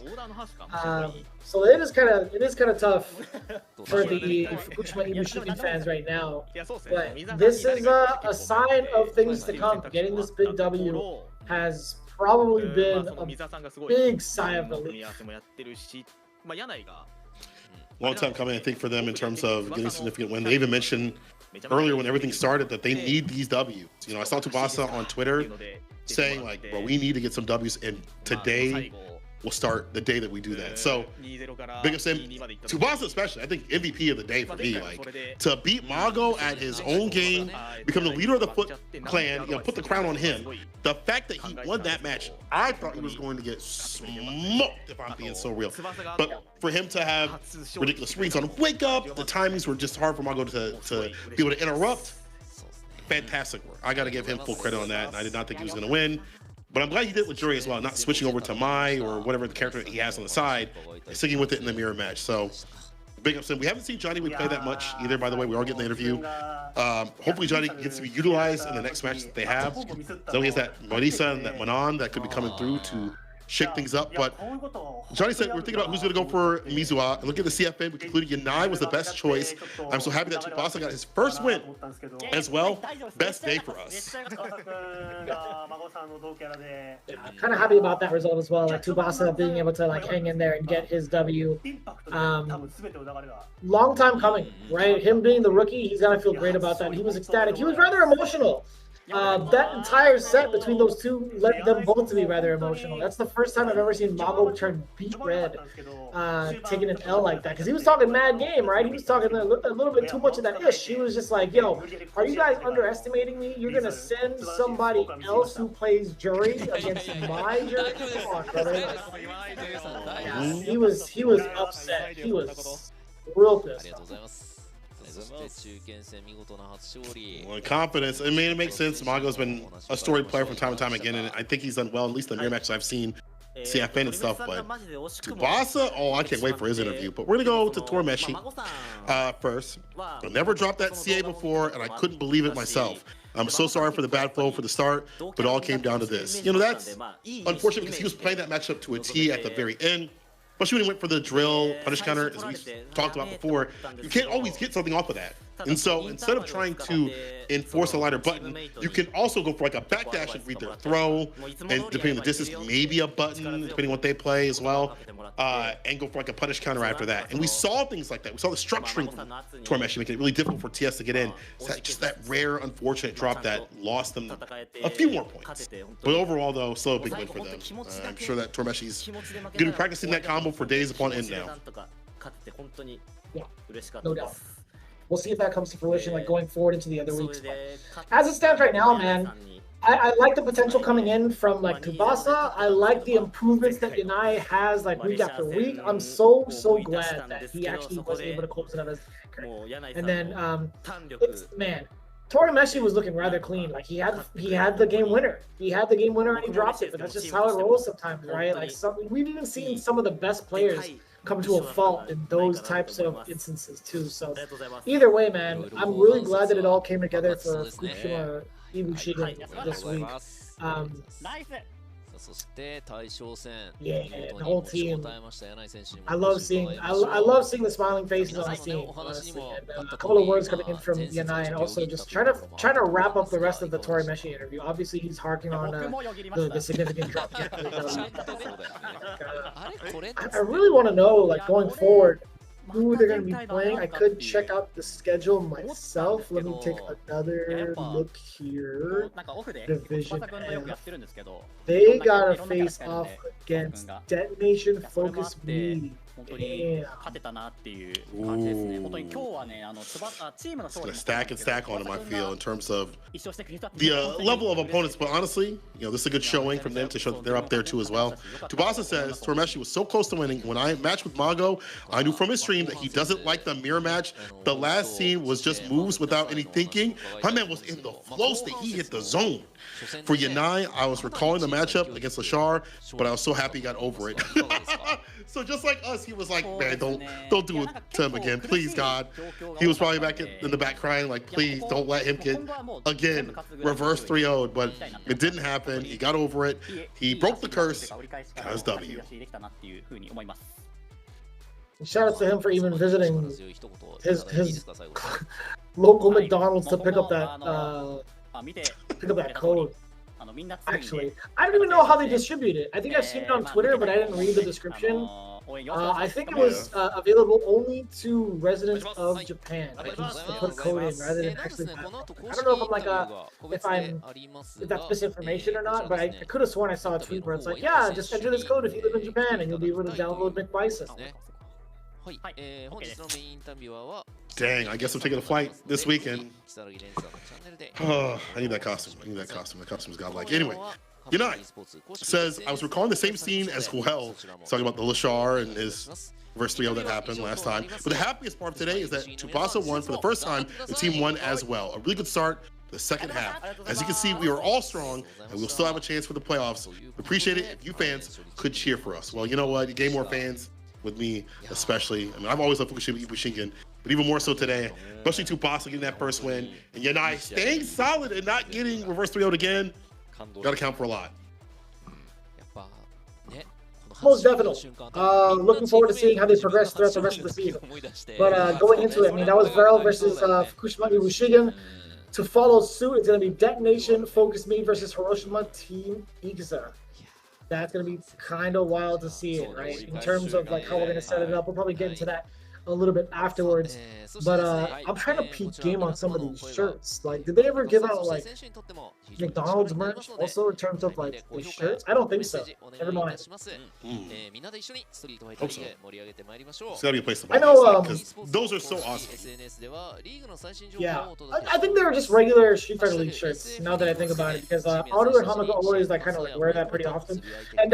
So it is kind of tough for the Fukushima IBUSHIGIN fans right now. But this is a sign of things to come. Getting this big W has probably been a big sigh of relief. Long time coming, I think, for them in terms of getting a significant win. They even mentioned earlier when everything started that they need these W's. You know, I saw Tsubasa on Twitter saying like, "Bro, we need to get some W's," and today will start the day that we do that. So big ups to him. Tsubasa especially, I think MVP of the day for me. Like, to beat Mago at his own game, become the leader of the Foot Clan, you know, put the crown on him. The fact that he won that match, I thought he was going to get smoked, if I'm being so real. But for him to have ridiculous reads on wake up, the timings were just hard for Mago to be able to interrupt. Fantastic work. I got to give him full credit on that. And I did not think he was going to win. But I'm glad he did with Jury as well, not switching over to Mai or whatever the character he has on the side, and sticking with it in the mirror match. So big ups to him. We haven't seen Johnny play that much either, by the way. We are getting the interview. Hopefully Johnny gets to be utilized in the next match that they have. So he has that Marisa and that Manon that could be coming through to shake things up. But Johnny said we're thinking about who's going to go for Mizuwa. And look at the CFN. We concluded Yanai was the best choice. I'm so happy that Tsubasa got his first win as well. Best day for us. Kind of happy about that result as well. Like Tsubasa being able to like hang in there and get his W. Long time coming, right? Him being the rookie, he's gonna feel great about that. He was ecstatic. He was rather emotional. That entire set between those two led them both to be rather emotional. That's the first time I've ever seen Mago turn beet red, taking an L like that. Because he was talking mad game, right? He was talking a little bit too much of that ish. He was just like, yo, are you guys underestimating me? You're going to send somebody else who plays jury against my jury? Come on, brother. Yeah, he was upset. He was real pissed. Well, confidence. I mean, it makes sense. Mago's been a storied player from time to time again, and I think he's done well, at least in the mirror matches I've seen, CFN and stuff. But Tsubasa, oh, I can't wait for his interview. But we're going to go to Torameshi first. I never dropped that CA before, and I couldn't believe it myself. I'm so sorry for the bad flow for the start, but it all came down to this. You know, that's unfortunate because he was playing that matchup to a T at the very end. Especially when he went for the drill punish counter, as we talked about before, you can't always get something off of that. And so instead of trying to enforce a lighter button, you can also go for like a backdash and read their throw, and depending on the distance, maybe a button, depending on what they play as well, and go for like a punish counter after that. And we saw things like that. We saw the structuring from Torameshi making it really difficult for TS to get in. It's just that rare, unfortunate drop that lost them a few more points. But overall, though, still a big win for them. I'm sure that Torameshi's going to be practicing that combo for days upon end now. Yeah, no doubt. We'll see if that comes to fruition, like going forward into the other weeks. But as it stands right now, man, I like the potential coming in from like Tsubasa. I like the improvements that Yanai has like week after week. I'm so glad that he actually was able to close it out as and then man, Torameshi was looking rather clean. Like he had the game winner. He had the game winner and he dropped it. But that's just how it rolls sometimes, right? Like we've even seen some of the best players come to a fault in those types of instances too. So either way, man, I'm really glad that it all came together for Fukushima IBUSHIGIN this week. Yeah, the whole team. I love seeing the smiling faces on the team, honestly. And, a couple of words coming in from Yanai, and also just trying to wrap up the rest of the Torameshi interview. Obviously, he's harking on the significant drop. I really want to know, like going forward, who they're going to be playing. I could check out the schedule myself. Let me take another look here. Division F. They got to face off against DetonatioN FocusMe. Stack and stack on him, I feel, in terms of the level of opponents. But honestly, you know, this is a good showing from them to show that they're up there too as well. Tsubasa says Torameshi was so close to winning. When I matched with Mago, I knew from his stream that he doesn't like the mirror match. The last scene was just moves without any thinking. My man was in the flow state. He hit the zone. For Yanai, I was recalling the matchup against Lashar, but I was so happy he got over it. So just like us, he was like, man, don't do it to him again, please, God. He was probably back in the back crying, like, please don't let him get again reverse 3-0'd, but it didn't happen. He got over it. He broke the curse. Got his W. Shout out to him for even visiting his local McDonald's to pick up that code. Actually, I don't even know how they distribute it. I think I've seen it on Twitter, but I didn't read the description. I think it was available only to residents of Japan. Just to put a code in rather than actually. I don't know if if that's misinformation or not, but I could have sworn I saw a tweet where it's like, yeah, just enter this code if you live in Japan and you'll be able to download McBice's. Dang, I guess I'm taking a flight this weekend. Oh, I need that costume. That costume's godlike. Anyway, Yanai says, I was recalling the same scene as well, talking about the Lashar and his verse 3-0 that happened last time. But the happiest part of today is that Tsubasa won for the first time. The team won as well. A really good start the second half. As you can see, we are all strong, and we'll still have a chance for the playoffs. We appreciate it if you fans could cheer for us. Well, you know what? You gain more fans with me, especially. I mean, I've always loved Fukushima IBUSHIGIN, but even more so today, especially Tsubasa getting that first win, and Yanai staying solid and not getting reverse 3-0'd again. Got to count for a lot. Most definitely. Looking forward to seeing how they progress throughout the rest of the season. But going into it, I mean, that was Varrel versus Fukushima IBUSHIGIN. To follow suit, it's going to be DetonatioN, FocusMe versus HIROSHIMA Team Ixa. That's going to be kind of wild to see it, right? In terms of like how we're going to set it up. We'll probably get into that a little bit afterwards. But I'm trying to peek game on some of these shirts. Like, did they ever give out like McDonald's merch also in terms of like the shirts? I don't think so. Never mind. Hope so. It's gotta be a place to buy. I know. Because those are so awesome. Yeah, I think they were just regular Street Fighter League shirts. Now that I think about it, because Auto and Hamaka always like kind of like wear that pretty often. And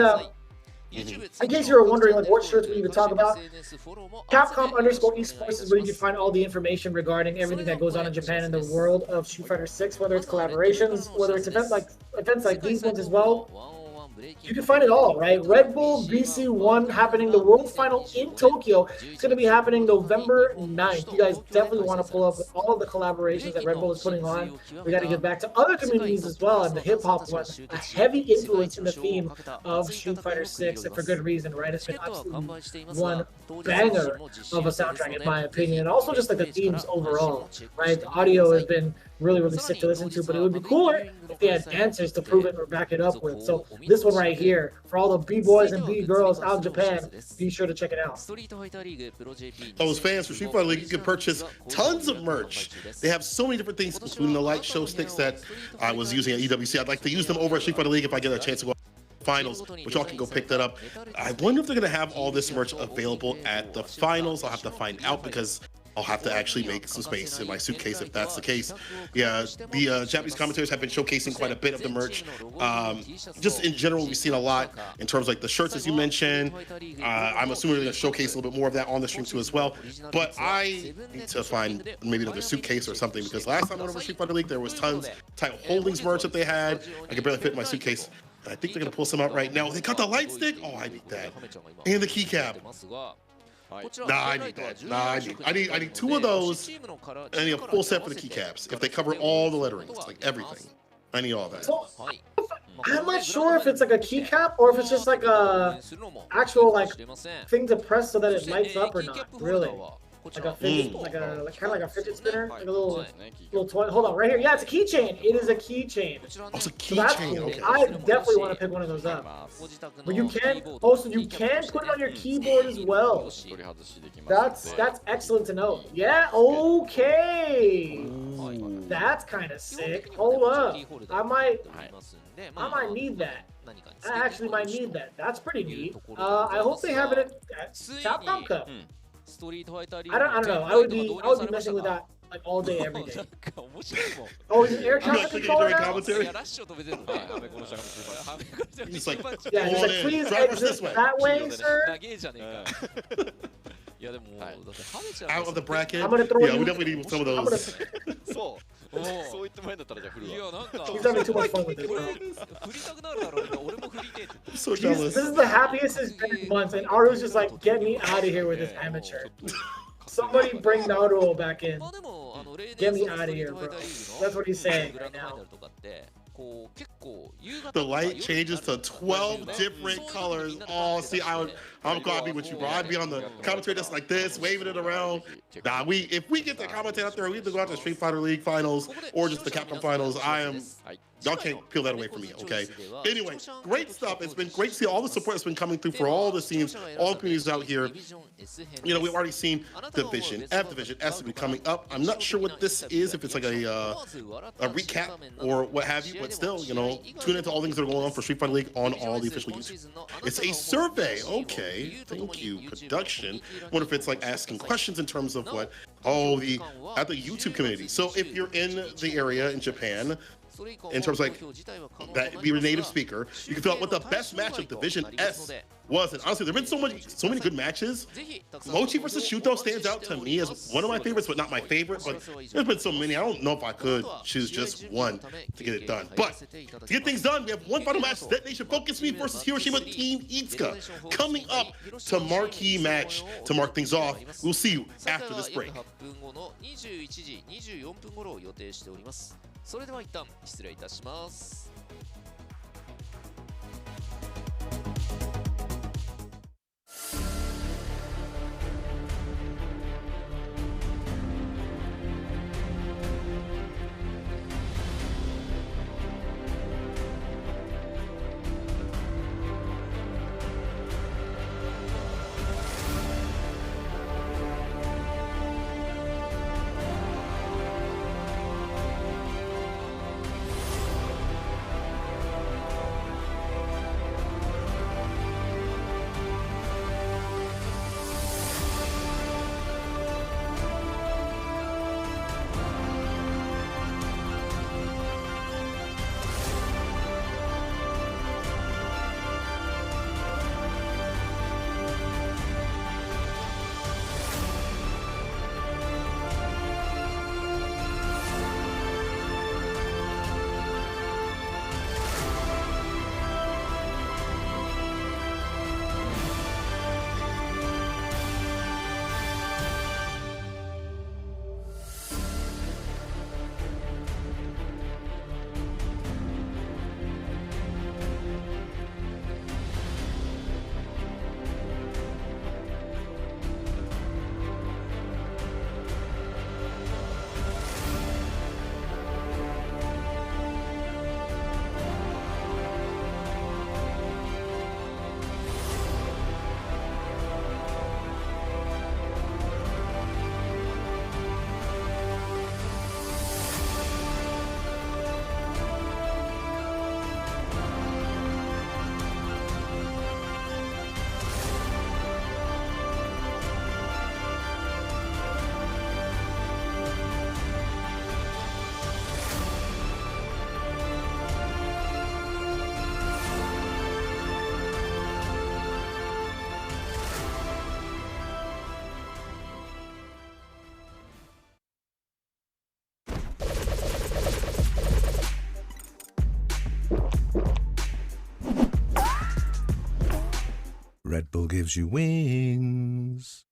in case you were wondering like what shirts we even talk about, Capcom_esports is where you can find all the information regarding everything that goes on in Japan in the world of Street Fighter 6, whether it's collaborations, whether it's events like these ones as well. You can find it all, right? Red Bull BC1 happening, the World Final in Tokyo. It's going to be happening November 9th. You guys definitely want to pull up all of the collaborations that Red Bull is putting on. We got to get back to other communities as well, and the hip-hop was a heavy influence in the theme of Street Fighter 6, and for good reason, right? It's been absolutely one banger of a soundtrack, in my opinion, and also just like the themes overall, right? The audio has been really sick to listen to, but it would be cooler if they had dancers to prove it or back it up with. So this one right here, for all the B-boys and B-girls out in Japan, be sure to check it out. Those fans for Street Fighter League, you can purchase tons of merch. They have so many different things, including the light show sticks that I was using at EWC. I'd like to use them over at Street Fighter League if I get a chance to go finals, but y'all can go pick that up. I wonder if they're going to have all this merch available at the finals. I'll have to find out because I'll have to actually make some space in my suitcase if that's the case. Yeah, the Japanese commentators have been showcasing quite a bit of the merch. Just in general, we've seen a lot in terms of like the shirts, as you mentioned. I'm assuming they're going to showcase a little bit more of that on the stream too as well. But I need to find maybe another suitcase or something, because last time I went over Street Fighter League, there was tons of Title Holdings merch that they had. I could barely fit in my suitcase. I think they're going to pull some out right now. They got the light stick. Oh, I need that. And the keycap. Nah, I need that. Nah, I need two of those, and I need a full set for the keycaps. If they cover all the letterings, like everything, I need all that. So, I'm not sure if it's like a keycap or if it's just like a actual like thing to press so that it lights up or not. Really, like a fidget, kind of like a fidget spinner, like a little toy. Hold on, right here. Yeah, it's a keychain. It is a keychain. Oh, it's a keychain. Cool. Okay. I definitely want to pick one of those up. But you can also you can put it on your keyboard as well. That's excellent to know. Yeah. Okay. That's kind of sick. Hold up. I might need that. I actually might need that. That's pretty neat. I hope they have it at Capcom Cup. I don't know. I would be messing with that like all day, every day. Oh, is it air traffic controller now? He's like, yeah, he's like, please exit that way, sir. Out of the bracket. I'm gonna throw we definitely need some of those. そう言ってもらえんだったらじゃあ振るわ。いやなんか He's having too much fun with this, こ bro. れ振りたくなるだろうな。俺も振りてえって言って So This jealous. is the happiest it's been in months, and Aru's just like, get me out of here with this amateur. Somebody bring Naruto back in. まあでも例年 Get me その out of ストリー here, トファイ bro. ターリー That's グ what he's の saying グラ right ンドファイナ now. ルとかってこう結構夕方 The とか light 夜になる changes to 12 different colors. Oh, see, I'm glad I'd be with you, bro. I'd be on the commentary just like this, waving it around. Nah, if we get the commentate out there, we either go out to Street Fighter League finals or just the Capcom finals. Y'all can't peel that away from me, okay? Anyway, great stuff. It's been great to see all the support that's been coming through for all the scenes, all the communities out here. You know, we've already seen Division F, Division S will be coming up. I'm not sure what this is, if it's like a recap or what have you, but still, you know, tune into all things that are going on for Street Fighter League on all the official YouTube. It's a survey. Okay, thank you, production. Wonder if it's like asking questions in terms of what? Oh, at the YouTube community. So if you're in the area in Japan, in terms of like that you're a native speaker, you can fill out what the best match of Division S was. And honestly, there have been so many good matches. Mochi versus Shuto stands out to me as one of my favorites, but not my favorite. But there's been so many, I don't know if I could choose just one to get it done. But to get things done, we have one final match: DetonatioN FocusMe versus HIROSHIMA Team Itsuka coming up to marquee match to mark things off. We'll see you after this break. 21時24分頃を予定しております。それでは一旦失礼いたします。Red Bull gives you wings.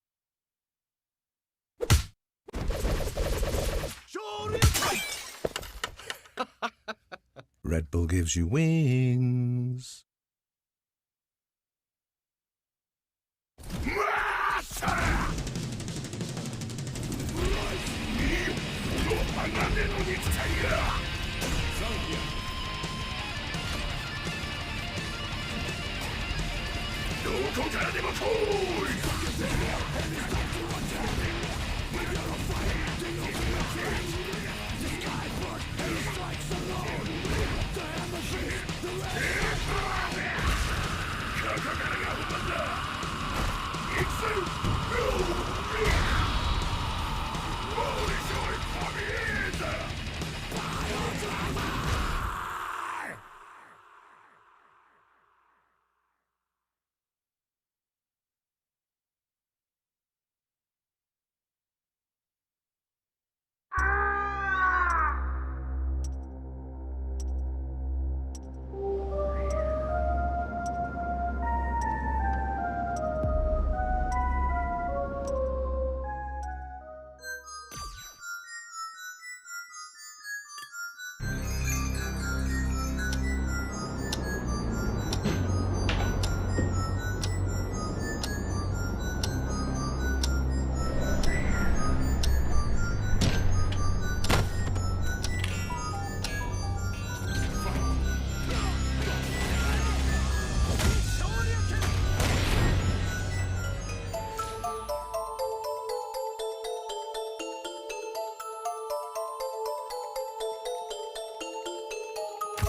Red Bull gives you wings.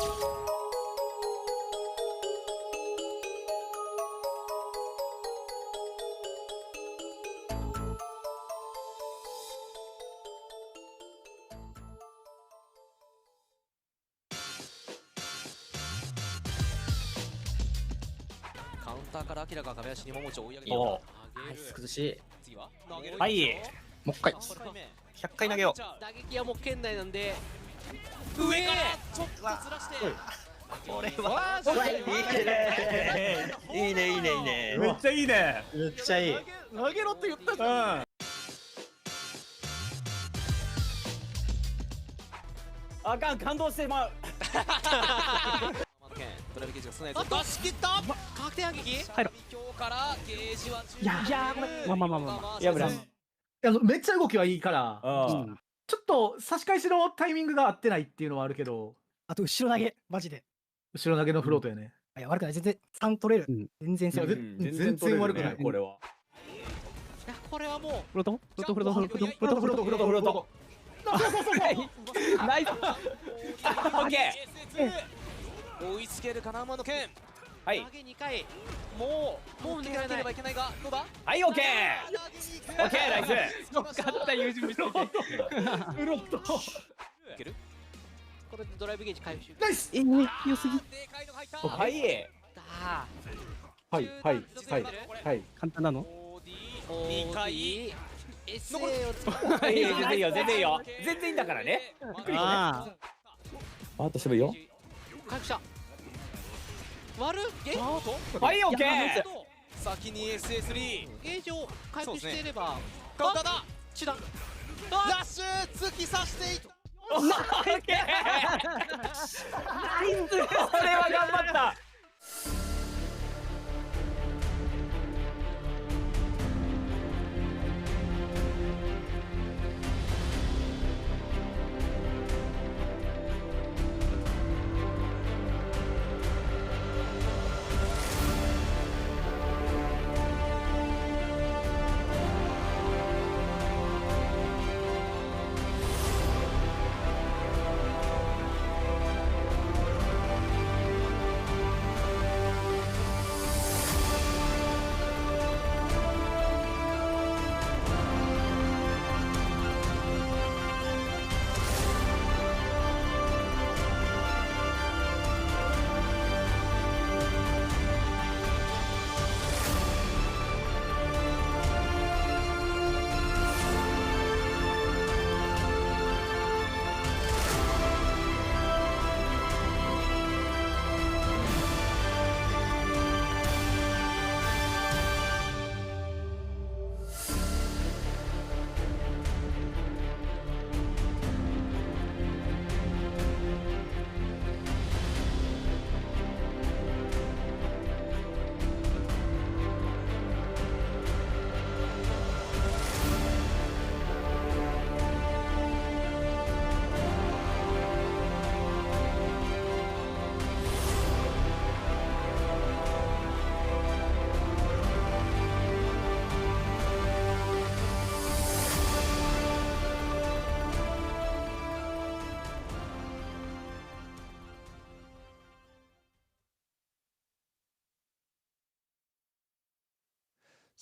カウンターからアキラが壁足に桃地を追い上げておう上げる崩し。次ははいもう一回100回投げよう。打撃はもう圏内なんで上からちょっとずらしてこれはいいねいいねいいね。めっちゃいいね。めっちゃいい。投げろって言ったじゃん。あかん、感動してまう。ドライブゲージが少ないぞ。出し切った確定反撃入ろ今日からゲージは10いやごめんまあいや、ブラン。めっちゃ動きはいいからうんちょっと差し返しのタイミングが合ってないっていうのはあるけど、あと後ろ投げ、マジで。後ろ投げのフロートやね。いや、悪くない。全然3取れる。全然攻める。全然悪くない。これは。いやこれはもうフロートフロートフロートフロートフロートフロートフロートフロート。ナイス。オッケ追いつけるかな天野剣ー。はい投。げ2回もう抜けなければいけないがどうだはい、オッケー。オッケー、ナイス。よかった、優勝してて。フロート。いけるこれでドライブゲージ回復ナイス。強すぎ。はい。はいはいはい。簡単なの2回 SA をいいよ、全然いいよ、全然いいよ。全然いいんだからね。ああとしてもいいよ。回復した割るゲージはい、オッケー。先に SA3 ゲージを回復していればカウンターだ手段ラッシュ突き刺していったオッケー。ナイス。これは頑張った。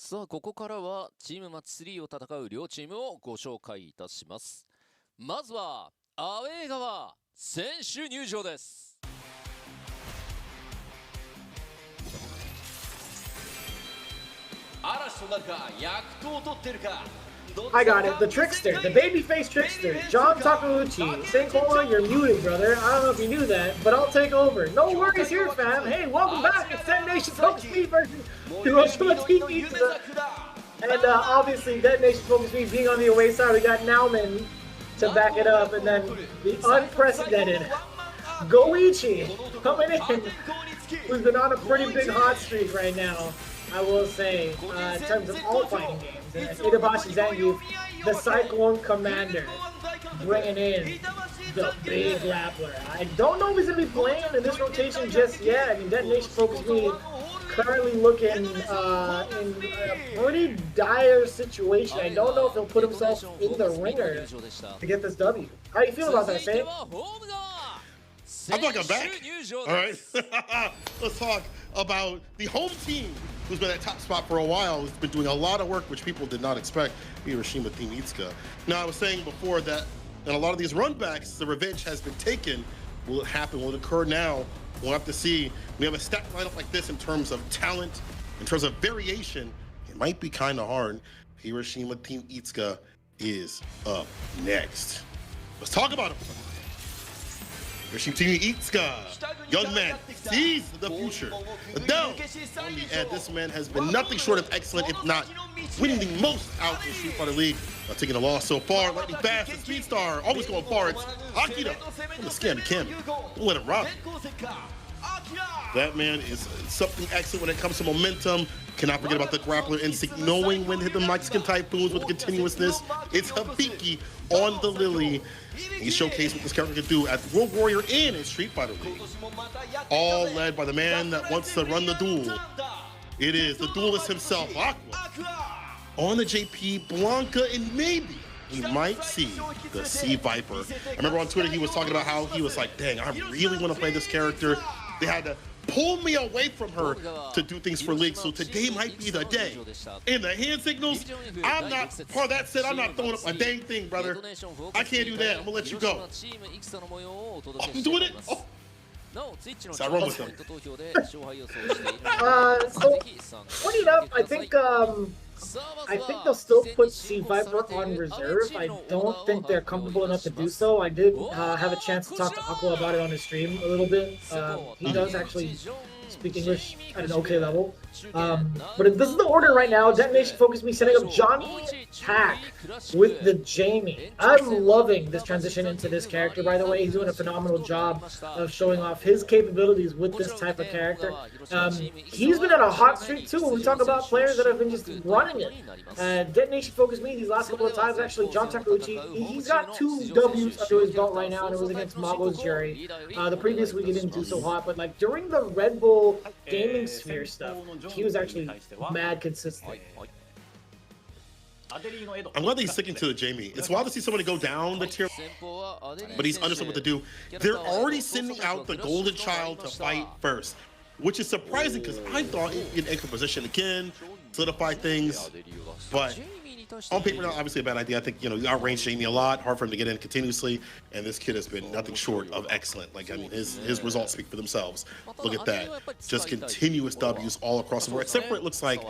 さあここからはチームマッチ3を戦う両チームをご紹介いたします。まずはアウェー側選手入場です。嵐となるか躍動を取ってるか I got it. The trickster, the babyface trickster, John Takeuchi. Senkola, you're muted, brother. I don't know if you knew that, but I'll take over. No worries here, fam. Hey, welcome back. It's DetonatioN FocusMe versus HIROSHIMA TV. And obviously, DetonatioN FocusMe being on the away side, we got Nauman to back it up, and then the unprecedented Goichi coming in, who's been on a pretty big hot streak right now, I will say, in terms of all fighting games. Itabashi Zangief, the Cyclone Commander, bringing in the big grappler. I don't know if he's going to be playing in this rotation just yet. I mean, DetonatioN FocusMe currently looking in a pretty dire situation. I don't know if he'll put himself in the ringer to get this W. How do you feel about that, Shane? I'm talking back. All right. Let's talk about the home team who's been at top spot for a while, who's been doing a lot of work which people did not expect. HIROSHIMA Team Itsuka. Now, I was saying before that in a lot of these runbacks, the revenge has been taken. Will it happen? Will it occur now? We'll have to see. We have a stacked lineup like this in terms of talent, in terms of variation. It might be kind of hard. HIROSHIMA Team Itsuka is up next. Let's talk about him. HIROSHIMA Team Itsuka, young man, sees the future. Though, on the end, this man has been nothing short of excellent, if not winning the most out in Street Fighter League. Taking a loss so far, lightning fast, and speed star, always going far. It's Akira from the scammy Kim. Don't let him rob. That man is something excellent when it comes to momentum. Cannot forget about the grappler instinct, knowing when to hit the Mexican typhoons with continuousness. It's Habiki on the Lily. He showcased what this character can do at World Warrior and in Street Fighter League. All led by the man that wants to run the duel. It is the duelist himself, Aqua. On the JP, Blanca, and maybe we might see the Sea Viper. I remember on Twitter he was talking about how he was like, dang, I really want to play this character. They had to pull me away from her to do things for League, so today might be the day. In the hand signals, I'm not, part of that said, I'm not throwing up a dang thing, brother. I can't do that, I'm gonna let you go. Oh, I'm doing it? Oh. So I run with them. So, funny enough, I think they'll still put Sea Viper on reserve. I don't think they're comfortable enough to do so. I did have a chance to talk to Aqua about it on his stream a little bit. He does actually speak English at an okay level. But this is the order right now. Detonation FocusMe setting up Johnny Tack with the Jamie. I'm loving this transition into this character, by the way. He's doing a phenomenal job of showing off his capabilities with this type of character. He's been on a hot streak too when we talk about players that have been just running it. Detonation FocusMe these last couple of times, actually, John Takeuchi, he's got 2 W's under his belt right now, and it was against Mago's Jerry. The previous week he didn't do so hot, but like during the Red Bull gaming sphere stuff, he was actually mad consistent. I'm glad that he's sticking to the Jamie. It's wild to see somebody go down the tier, but he's understood what to do. They're already sending out the Golden Child to fight first, which is surprising because I thought he'd get extra position again, solidify things, but on paper now, obviously a bad idea. I think, you know, you outrange Jamie a lot, hard for him to get in continuously, and this kid has been nothing short of excellent. Like, I mean, his results speak for themselves. Look at that. Just continuous W's all across the board, except for it looks like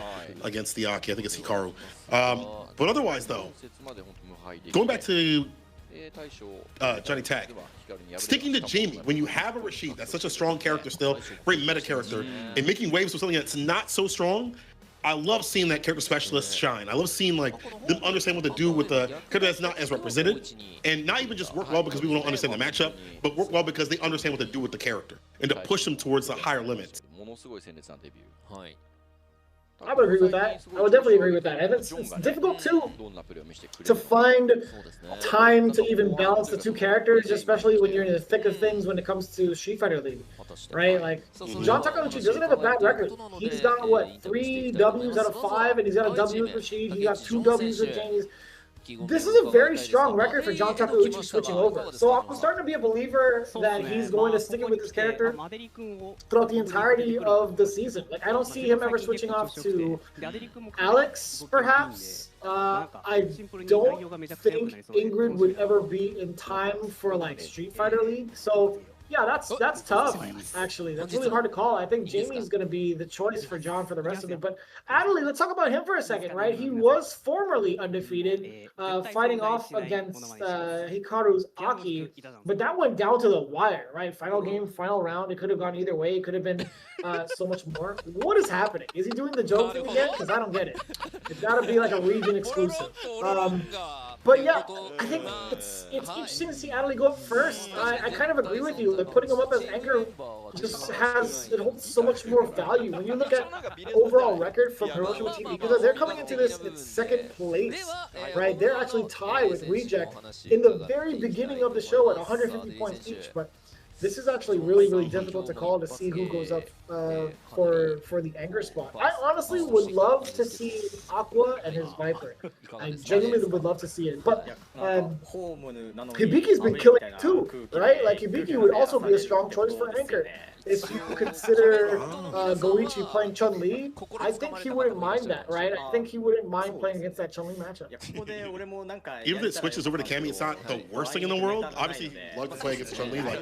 against the Aki. I think it's Hikaru. But otherwise, though, going back to Johnny Tack, sticking to Jamie, when you have a Rashid that's such a strong character still, very meta character, and making waves with something that's not so strong, I love seeing that character specialist shine. I love seeing like them understand what to do with the character that's not as represented, and not even just work well because people don't understand the matchup, but work well because they understand what to do with the character and to push them towards the higher limits. I would agree with that. I would definitely agree with that. And it's difficult to find time to even balance the 2 characters, especially when you're in the thick of things when it comes to Street Fighter League, right? Like, John Takeuchi doesn't have a bad record. He's got, what, 3 W's out of 5, and he's got a W with Rashid. He got 2 W's with James. This is a very strong record for John Takeuchi switching over. So I'm starting to be a believer that he's going to stick it with this character throughout the entirety of the season. Like, I don't see him ever switching off to Alex, perhaps. I don't think Ingrid would ever be in time for, like, Street Fighter League. So yeah, that's tough, actually. That's really hard to call. I think Jamie's going to be the choice for John for the rest of it. But Adley, let's talk about him for a second, right? He was formerly undefeated, fighting off against Hikaru's Aki, but that went down to the wire, right? Final game, final round. It could have gone either way. It could have been so much more. What is happening? Is he doing the joke thing again? Because I don't get it. It's got to be like a region exclusive. But yeah, I think it's interesting to see Adley go up first. I kind of agree with you. Like, putting him up as anchor just it holds so much more value. When you look at overall record from HIROSHIMA Team, because they're coming into this in 2nd place, right? They're actually tied with Reject in the very beginning of the show at 150 points each. But This is actually really difficult to call to see who goes up for the anger spot. I honestly would love to see Aqua and his Viper. I genuinely would love to see it. But Hibiki's been killing it too, right? Like Hibiki would also be a strong choice for anchor. If you consider Goichi playing Chun-Li, I think he wouldn't mind that, right? I think he wouldn't mind playing against that Chun-Li matchup. Even if it switches over to Cammy, it's not the worst thing in the world. Obviously, love to play against Chun-Li. Like,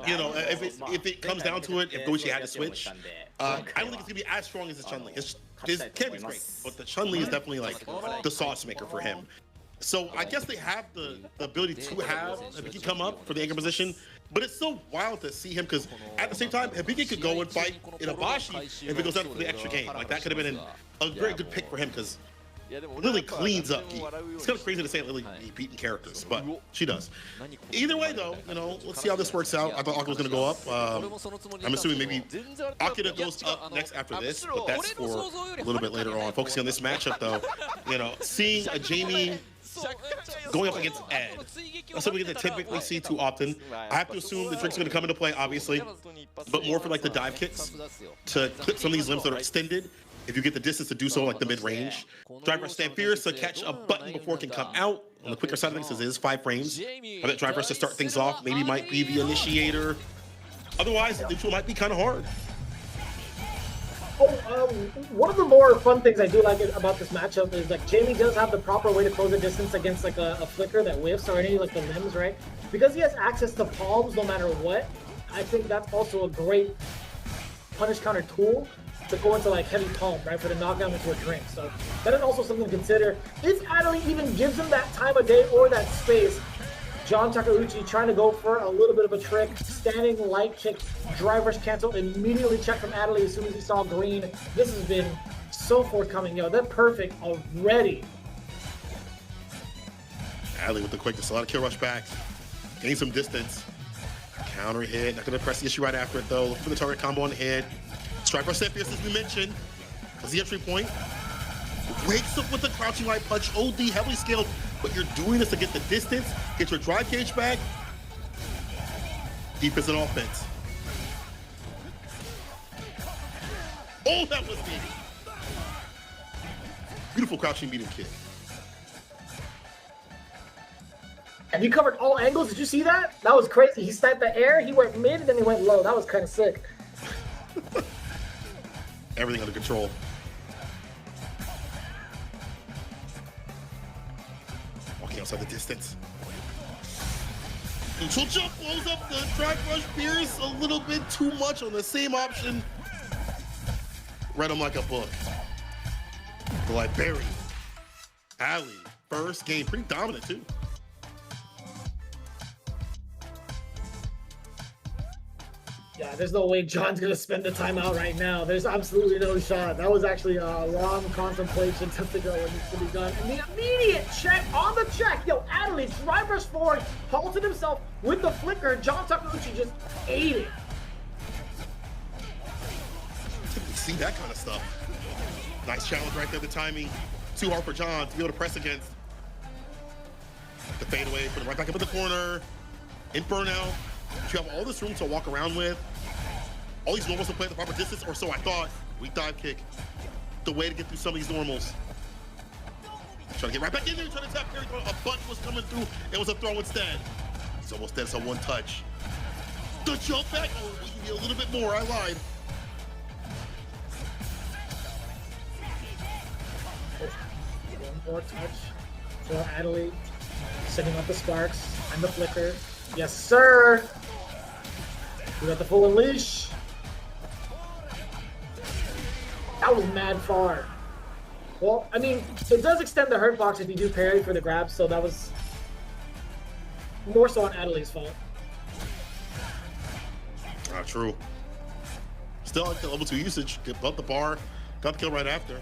you know, if it comes down to it, if Goichi had to switch, I don't think it's gonna be as strong as his Chun-Li. His Cammy's great, but the Chun-Li is definitely like the sauce maker for him. So I guess they have the ability to have Hibiki come up for the anchor position, but it's so wild to see him because at the same time, Hibiki could go and fight in Abashi if it goes out for the extra game. Like that could have been a very good pick for him because Lily cleans up. It's kind of crazy to say Lily beating characters, but she does. Either way, though, you know, let's see how this works out. I thought Akira was going to go up. I'm assuming maybe Akira goes up next after this, but that's for a little bit later on. Focusing on this matchup, though, you know, seeing a Jamie going up against Ed. That's something that typically see too often. I have to assume the drink's going to come into play, obviously, but more for like the dive kicks to clip some of these limbs that are extended. If you get the distance to do so, like the mid-range. Drive rush stand fierce to catch a button before it can come out. On the quicker side of things, it is 5 frames. I bet drive rush to start things off maybe might be the initiator. Otherwise, the neutral might be kind of hard. One of the more fun things I do like about this matchup is like Jamie does have the proper way to close the distance against like a flicker that whiffs or any like the limbs, right? Because he has access to palms no matter what. I think that's also a great punish counter tool to go into like heavy palm, right, for the knockdown into a drink. So that is also something to consider. If Adley even gives him that time of day or that space, John Takeuchi trying to go for a little bit of a trick, standing light kick, drive rush cancel, immediately check from Adley as soon as he saw green. This has been so forthcoming. Yo, they're perfect already. Adley with the quickness, a lot of kill rush back, gain some distance. Counter hit, not gonna press the issue right after it though. Look for the target combo on the head. Strike rush set fierce as we mentioned. That's the entry point. Wakes up with a crouching light punch, OD heavily scaled, but you're doing this to get the distance, get your drive cage back. Defense and offense. Oh, that was me. Beautiful crouching medium kick. And he covered all angles. Did you see that? That was crazy. He sniped the air, he went mid, and then he went low. That was kind of sick. Everything under control. Walking outside the distance. Neutral jump blows up the drive rush Pierce a little bit too much on the same option. Read him like a book. The Librarian. Alley, first game, pretty dominant too. Yeah, there's no way John's gonna spend the time out right now. There's absolutely no shot. That was actually a long contemplation to figure out what needs to be done. And the immediate check on the check. Yo, Adley drive rush forward, halted himself with the flicker. John Takeuchi just ate it. Typically see that kind of stuff. Nice challenge right there, the timing. Too hard for John to be able to press against. The fadeaway, put it right back up in the corner. Inferno. You have all this room to walk around with. All these normals to play at the proper distance, or so I thought. Weak dive kick. The way to get through some of these normals. Trying to get right back in there, trying to tap carry. A butt was coming through. It was a throw instead. It's almost dead, so one touch. The jump back. Oh, we need a little bit more. I lied. One more touch for Adley. Setting up the sparks and the flicker. Yes, sir. We got the full unleash. That was mad far. Well, I mean, it does extend the hurt box if you do parry for the grab, so that was more so on Adley's fault. True. Still like the level 2 usage. Get bumped the bar. Got the kill right after.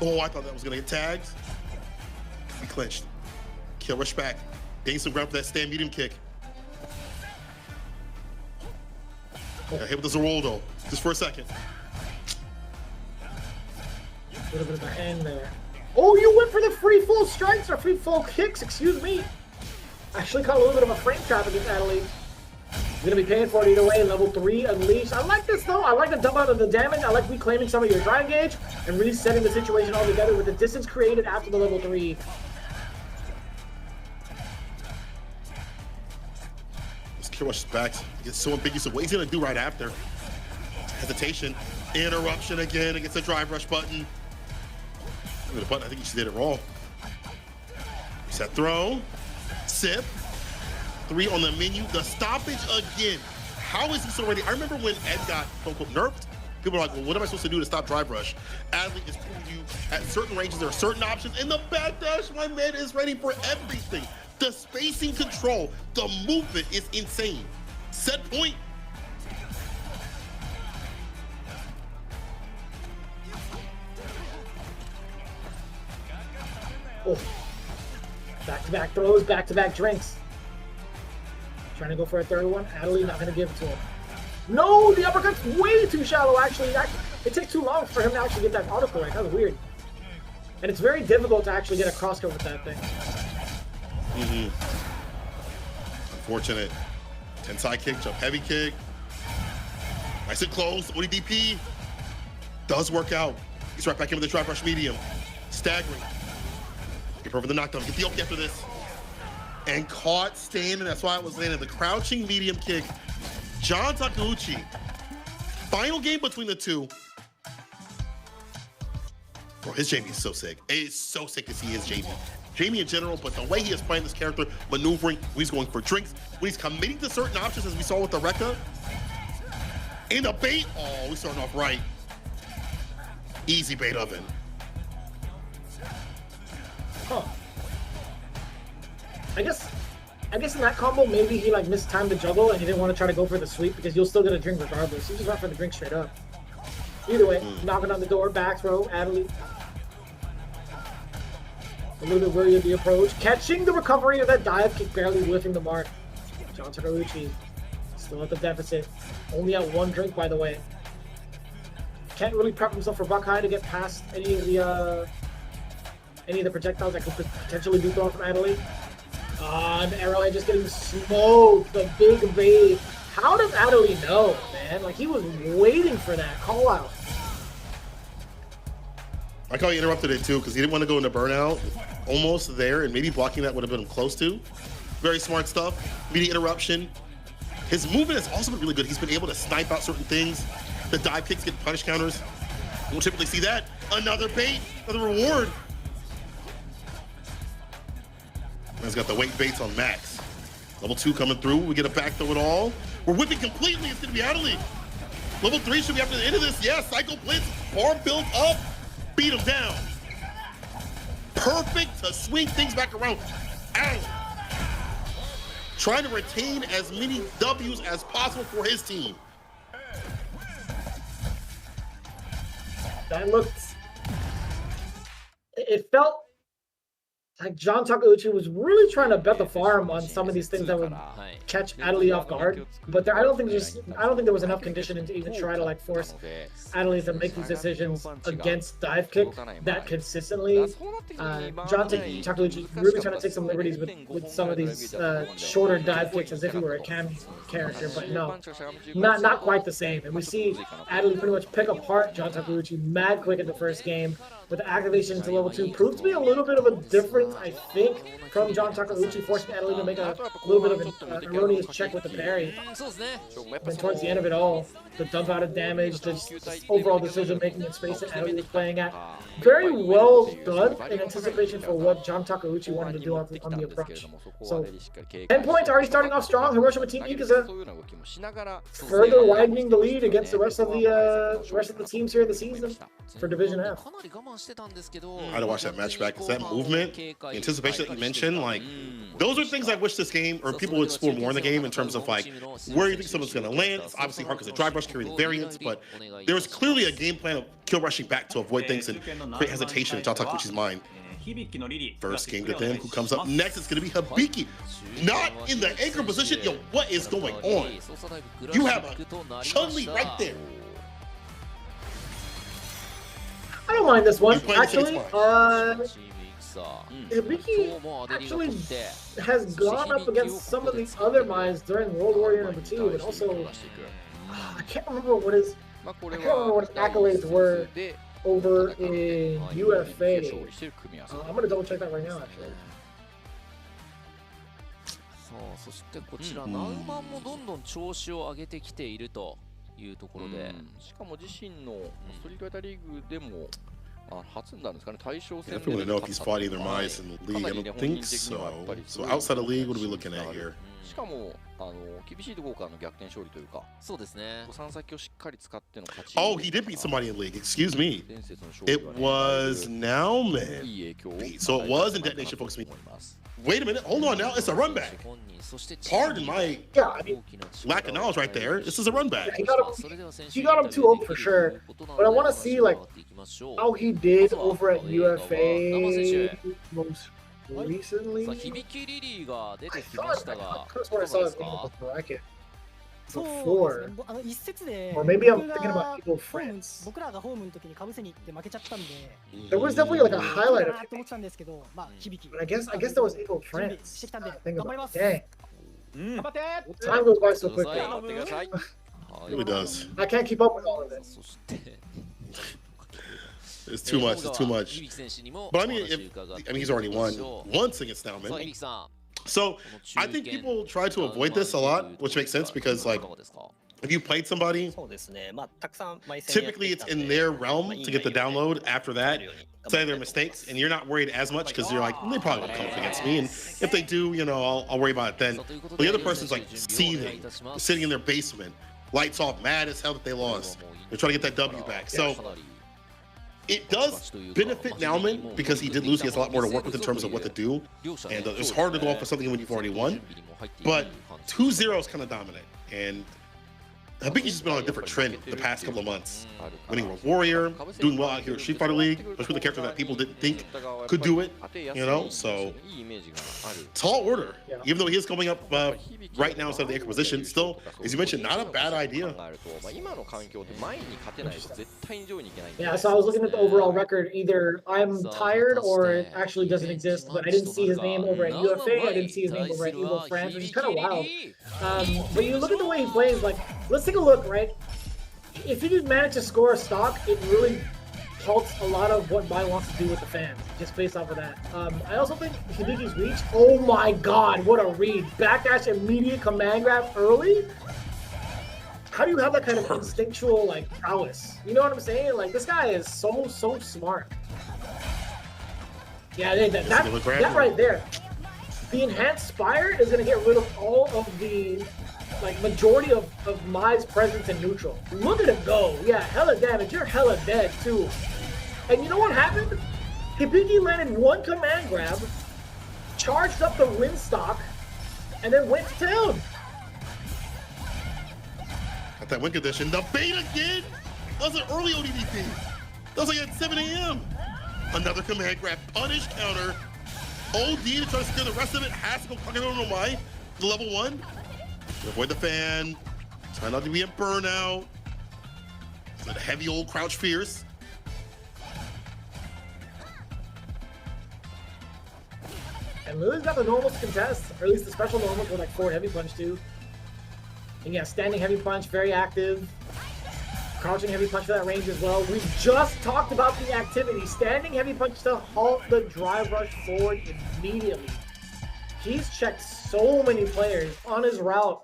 Oh, I thought that was gonna get tagged. He clinched. Kill rush back. Gain some ground for that stand medium kick. Got hit with the Zeroldo, just for a second. A little bit of a hang there. Oh, you went for the free flow strikes or free flow kicks, excuse me. Actually caught a little bit of a frame trap against Adelaide. You're going to be paying for it either way. Level 3 Unleash. I like this though. I like the dump out of the damage. I like reclaiming some of your drive gauge and resetting the situation all together with the distance created after the level 3. This Kirosh's back gets so ambiguous of what he's going to do right after. Hesitation. Interruption again against the drive rush button. Look at the button. I think he did it wrong. Set throw. Sip. 3 on the menu. The stoppage again. How is he so ready? I remember when Ed got quote-unquote nerfed. People are like, well, what am I supposed to do to stop drive rush? Adley is telling you at certain ranges there are certain options. In the backdash, my man is ready for everything. The spacing control, the movement is insane. Set point. Oh. Back-to-back throws, back-to-back drinks. Trying to go for a third one. Adley not going to give it to him. No, the uppercut's way too shallow, actually. It takes too long for him to actually get that autocorrect. That was weird. And it's very difficult to actually get a crosscut with that thing. Unfortunate. 10 side kick, jump heavy kick. Nice and close. ODDP does work out. He's right back in with the drive rush medium. Staggering. Get over the knockdown. Get the Oki after this. And caught standing. That's why it was landing. The crouching medium kick. John Takeuchi. Final game between the two. Bro, his Jamie is so sick. It is so sick to see his Jamie. Jamie in general, but the way he is playing this character, maneuvering, when he's going for drinks, when he's committing to certain options, as we saw with the Rekka. In the bait. Oh, we starting off right. Easy bait oven. Huh. I guess in that combo, maybe he like mistimed the juggle and he didn't want to try to go for the sweep because you'll still get a drink regardless. He just went for the drink straight up. Either way, knocking on the door, back throw, Adley. A little bit wary of the approach. Catching the recovery of that dive kick, barely whiffing the mark. John Takeuchi still at the deficit. Only at 1 drink, by the way. Can't really prep himself for Buckeye to get past any of the projectiles that could potentially be thrown from Adelaide. And Arrowhead just getting smoked. The big bait. How does Adelaide know, man? Like, he was waiting for that call out. I like how he interrupted it too, because he didn't want to go into burnout. Almost there, and maybe blocking that would have been close to. Very smart stuff. Immediate interruption. His movement has also been really good. He's been able to snipe out certain things. The dive kicks get punish counters. We don't typically see that. Another bait, another reward. Man's got the weight baits on max. Level 2 coming through. We get a back throw it all. We're whipping completely. It's going to be Adelaide. Level 3 should be after the end of this. Yes, Psycho Blitz. Bar built up. Beat him down. Perfect to swing things back around. Adelaide. Trying to retain as many W's as possible for his team. That looked... It felt like John Takeuchi was really trying to bet the farm on some of these things that would catch Adelaide off guard. But I don't think there was enough conditioning to even try to like force Adelaide to make these decisions against dive kick that consistently. John Takeuchi really trying to take some liberties with some of these shorter dive kicks as if he were a cam character, but no, not quite the same. And we see Adelaide pretty much pick apart John Takeuchi mad quick in the first game. With the activation to level 2, proved to be a little bit of a difference, I think, from John Takeuchi, forcing Adelaide to make a little bit of an erroneous check with the parry. And then towards the end of it all, the dump out of damage, the overall decision making in space that Adelaide was playing at. Very well done in anticipation for what John Takeuchi wanted to do on the approach. So, 10 points, already starting off strong. Hiroshima Team Ikuza further widening the lead against the rest of the teams here in the season for Division F. I had to watch that match back because that movement, the anticipation that you mentioned, like, those are things I wish this game, or people would explore more in the game in terms of like where you think someone's going to land. It's obviously hard because the drive rush carries variance, but there was clearly a game plan of kill rushing back to avoid things and create hesitation in John Takeuchi's mind. First game to them. Who comes up next? It's going to be Hibiki. Not in the anchor position. Yo, what is going on? You have a Chun-Li right there. I don't mind this one, actually. Hibiki actually has gone up against some of the other minds during World Warrior #2, and also I can't remember what his accolades were over in UFA. I'm gonna double check that right now, actually. そしてこちらナウマンもどんどん調子を上げてきているというところで、しかも自身のストリートファイターリーグでも初なんですかね、対象戦 I definitely want to know if he's fought either Mize in the league. I don't think so. So outside of league, what are we looking at here? しかも厳しいところからの逆転勝利というか、そうですね。3先をしっかり使っての勝ち。Oh, he did beat somebody in league. Excuse me. It was Nauman. So it was in DetonatioN FocusMe. Wait a minute. Hold on now. It's a run back. Pardon my lack of knowledge right there. This is a run back. He got him 2-0 for sure. But I want to see like how he did over at UFA most recently. I could have saw his name in the bracket before. Or maybe I'm thinking about Evil Friends. There was definitely like a highlight of him. But I guess that was Evil Friends. Think about it. Dang. Time goes by so quickly. It really does. I can't keep up with all of this. It's too much. It's too much. But I mean, he's already won once against Nauman. So I think people try to avoid this a lot, which makes sense because like if you played somebody, typically it's in their realm to get the download after that, say their mistakes, and you're not worried as much because you're like, they probably won't come up against me, and if they do, you know, I'll worry about it then. But the other person's like seething, sitting in their basement, lights off, mad as hell that they lost. They're trying to get that W back. So it does benefit Nauman because he did lose. He has a lot more to work with in terms of what to do, and it's hard to go off for something when you've already won. But 2-0 is kind of dominant, and Hibiki's just been on a different trend the past couple of months. Winning World Warrior, doing well out here at Street Fighter League, especially with the character that people didn't think could do it, you know, so tall order. Even though he is coming up right now instead of the extra position, still, as you mentioned, not a bad idea. Yeah, so I was looking at the overall record. Either I'm tired or it actually doesn't exist, but I didn't see his name over at UFA, I didn't see his name over at Evil Friends, which is kind of wild. But you look at the way he plays, like, let's take a look, right? If you did manage to score a stock, it really halts a lot of what Mai wants to do with the fans, just based off of that. I also think Hibiki's reach, oh my god, what a read. Backdash immediate command grab early? How do you have that kind of instinctual, like, prowess? You know what I'm saying? Like, this guy is so smart. Yeah, that right there. The enhanced Spire is going to get rid of all of the, like, majority of Mai's presence in neutral. Look at him go. Yeah, hella damage. You're hella dead, too. And you know what happened? Hibiki landed one command grab, charged up the win stock, and then went to town. Got that win condition. The bait again! That was an early ODDP. That was like at 7 a.m. Another command grab. Punish counter. OD to try to secure the rest of it. Has to go fucking over to Mai. The level 1. Avoid the fan. Try not to be a burnout. It's that heavy old crouch fierce. And Lily's got the normals to contest, or at least the special normals with like forward heavy punch too. And yeah, standing heavy punch, very active. Crouching heavy punch for that range as well. We just talked about the activity. Standing heavy punch to halt the drive rush forward immediately. He's checked so many players on his route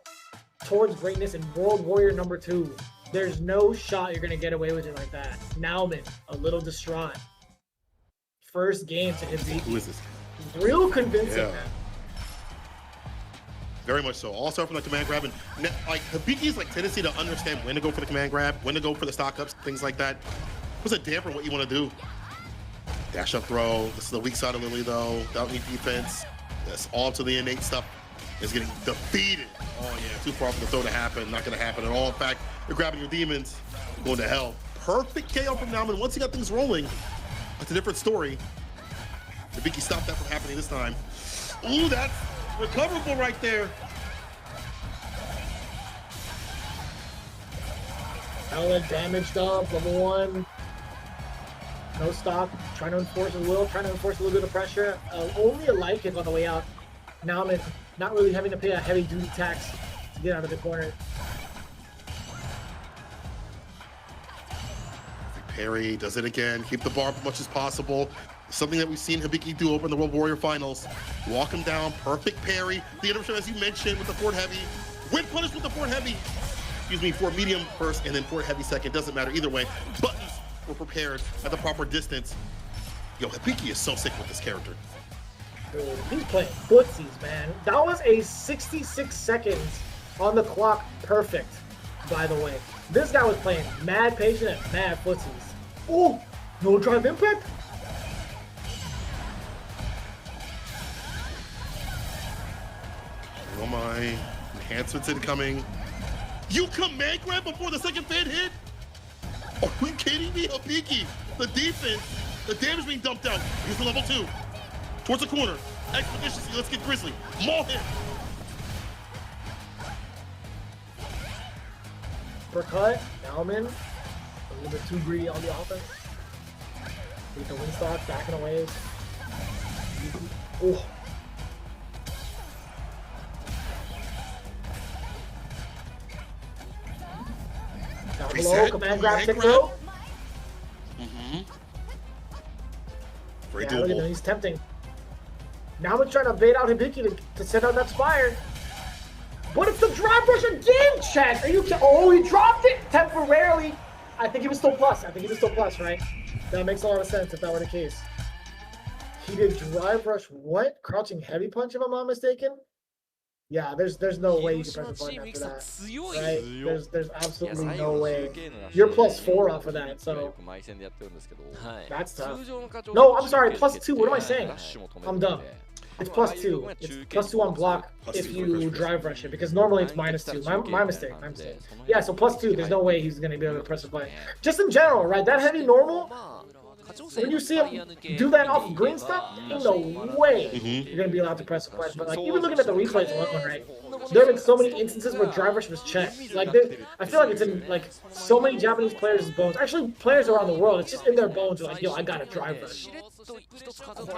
towards greatness in World Warrior #2. There's no shot you're going to get away with it like that. Nauman, a little distraught. First game to Hibiki. Who is this? Real convincing, man. Very much so. All start from the command grab, and like Hibiki's like tendency to understand when to go for the command grab, when to go for the stock ups, things like that. What's a damper what you want to do? Dash up throw. This is the weak side of Lily though. Without any defense. That's all to the innate stuff. Is getting defeated. Oh yeah, too far for the throw to happen. Not gonna happen at all. In fact, you're grabbing your demons, going to hell. Perfect KO from Nauman. Once he got things rolling, that's a different story. Hibiki stopped that from happening this time. Ooh, that's recoverable right there. Hella damaged up, level 1. No stop. Trying to enforce his will. Trying to enforce a little bit of pressure. Only a light kick on the way out. Now I'm not really having to pay a heavy duty tax to get out of the corner. Parry does it again. Keep the bar up as much as possible. Something that we've seen Hibiki do over in the World Warrior Finals. Walk him down. Perfect parry. The intermission, as you mentioned, with the forward heavy. Win punish with the forward heavy. Excuse me, for medium first and then forward heavy second. Doesn't matter either way. Buttons were prepared at the proper distance. Yo, Hibiki is so sick with this character. Dude, he's playing footsies, man. That was a 66 seconds on the clock perfect, by the way. This guy was playing mad patient and mad footsies. Oh, no drive impact? Oh my, enhancements incoming. You command grab before the second fan hit? Are we kidding me? Hibiki, the defense, the damage being dumped out. Here's the level 2. Towards the corner. Expeditiously, let's get Grizzly. Maul him. Uppercut, Nauman, a little bit too greedy on the offense. Beat the windstock, backing away. Oh. Down below, command grab, tick row. Very Yeah, look at doable. him, he's tempting. Now we're trying to bait out Hibiki to send out that Spire. But it's the drive rush again, chat! Are you kidding? Oh, he dropped it temporarily. I think he was still plus. Right? That makes a lot of sense if that were the case. He did drive rush what? Crouching heavy punch, if I'm not mistaken? Yeah, there's no way you can press a button after that. Right? There's absolutely no way. You're +4 off of that, so that's tough. No, I'm sorry, +2. What am I saying? I'm dumb. It's +2. It's +2 on block if you drive rush it, because normally it's -2. My mistake. Yeah, so +2. There's no way he's gonna be able to press a button. Just in general, right? That heavy normal. When you see him do that off green stuff, ain't no way you're gonna be allowed to press a button. But like even looking at the replays alone, right? There have been so many instances where drive rush was checked. Like I feel like it's in like so many Japanese players' bones. Actually, players around the world, it's just in their bones. They're like, yo, I got a drive rush.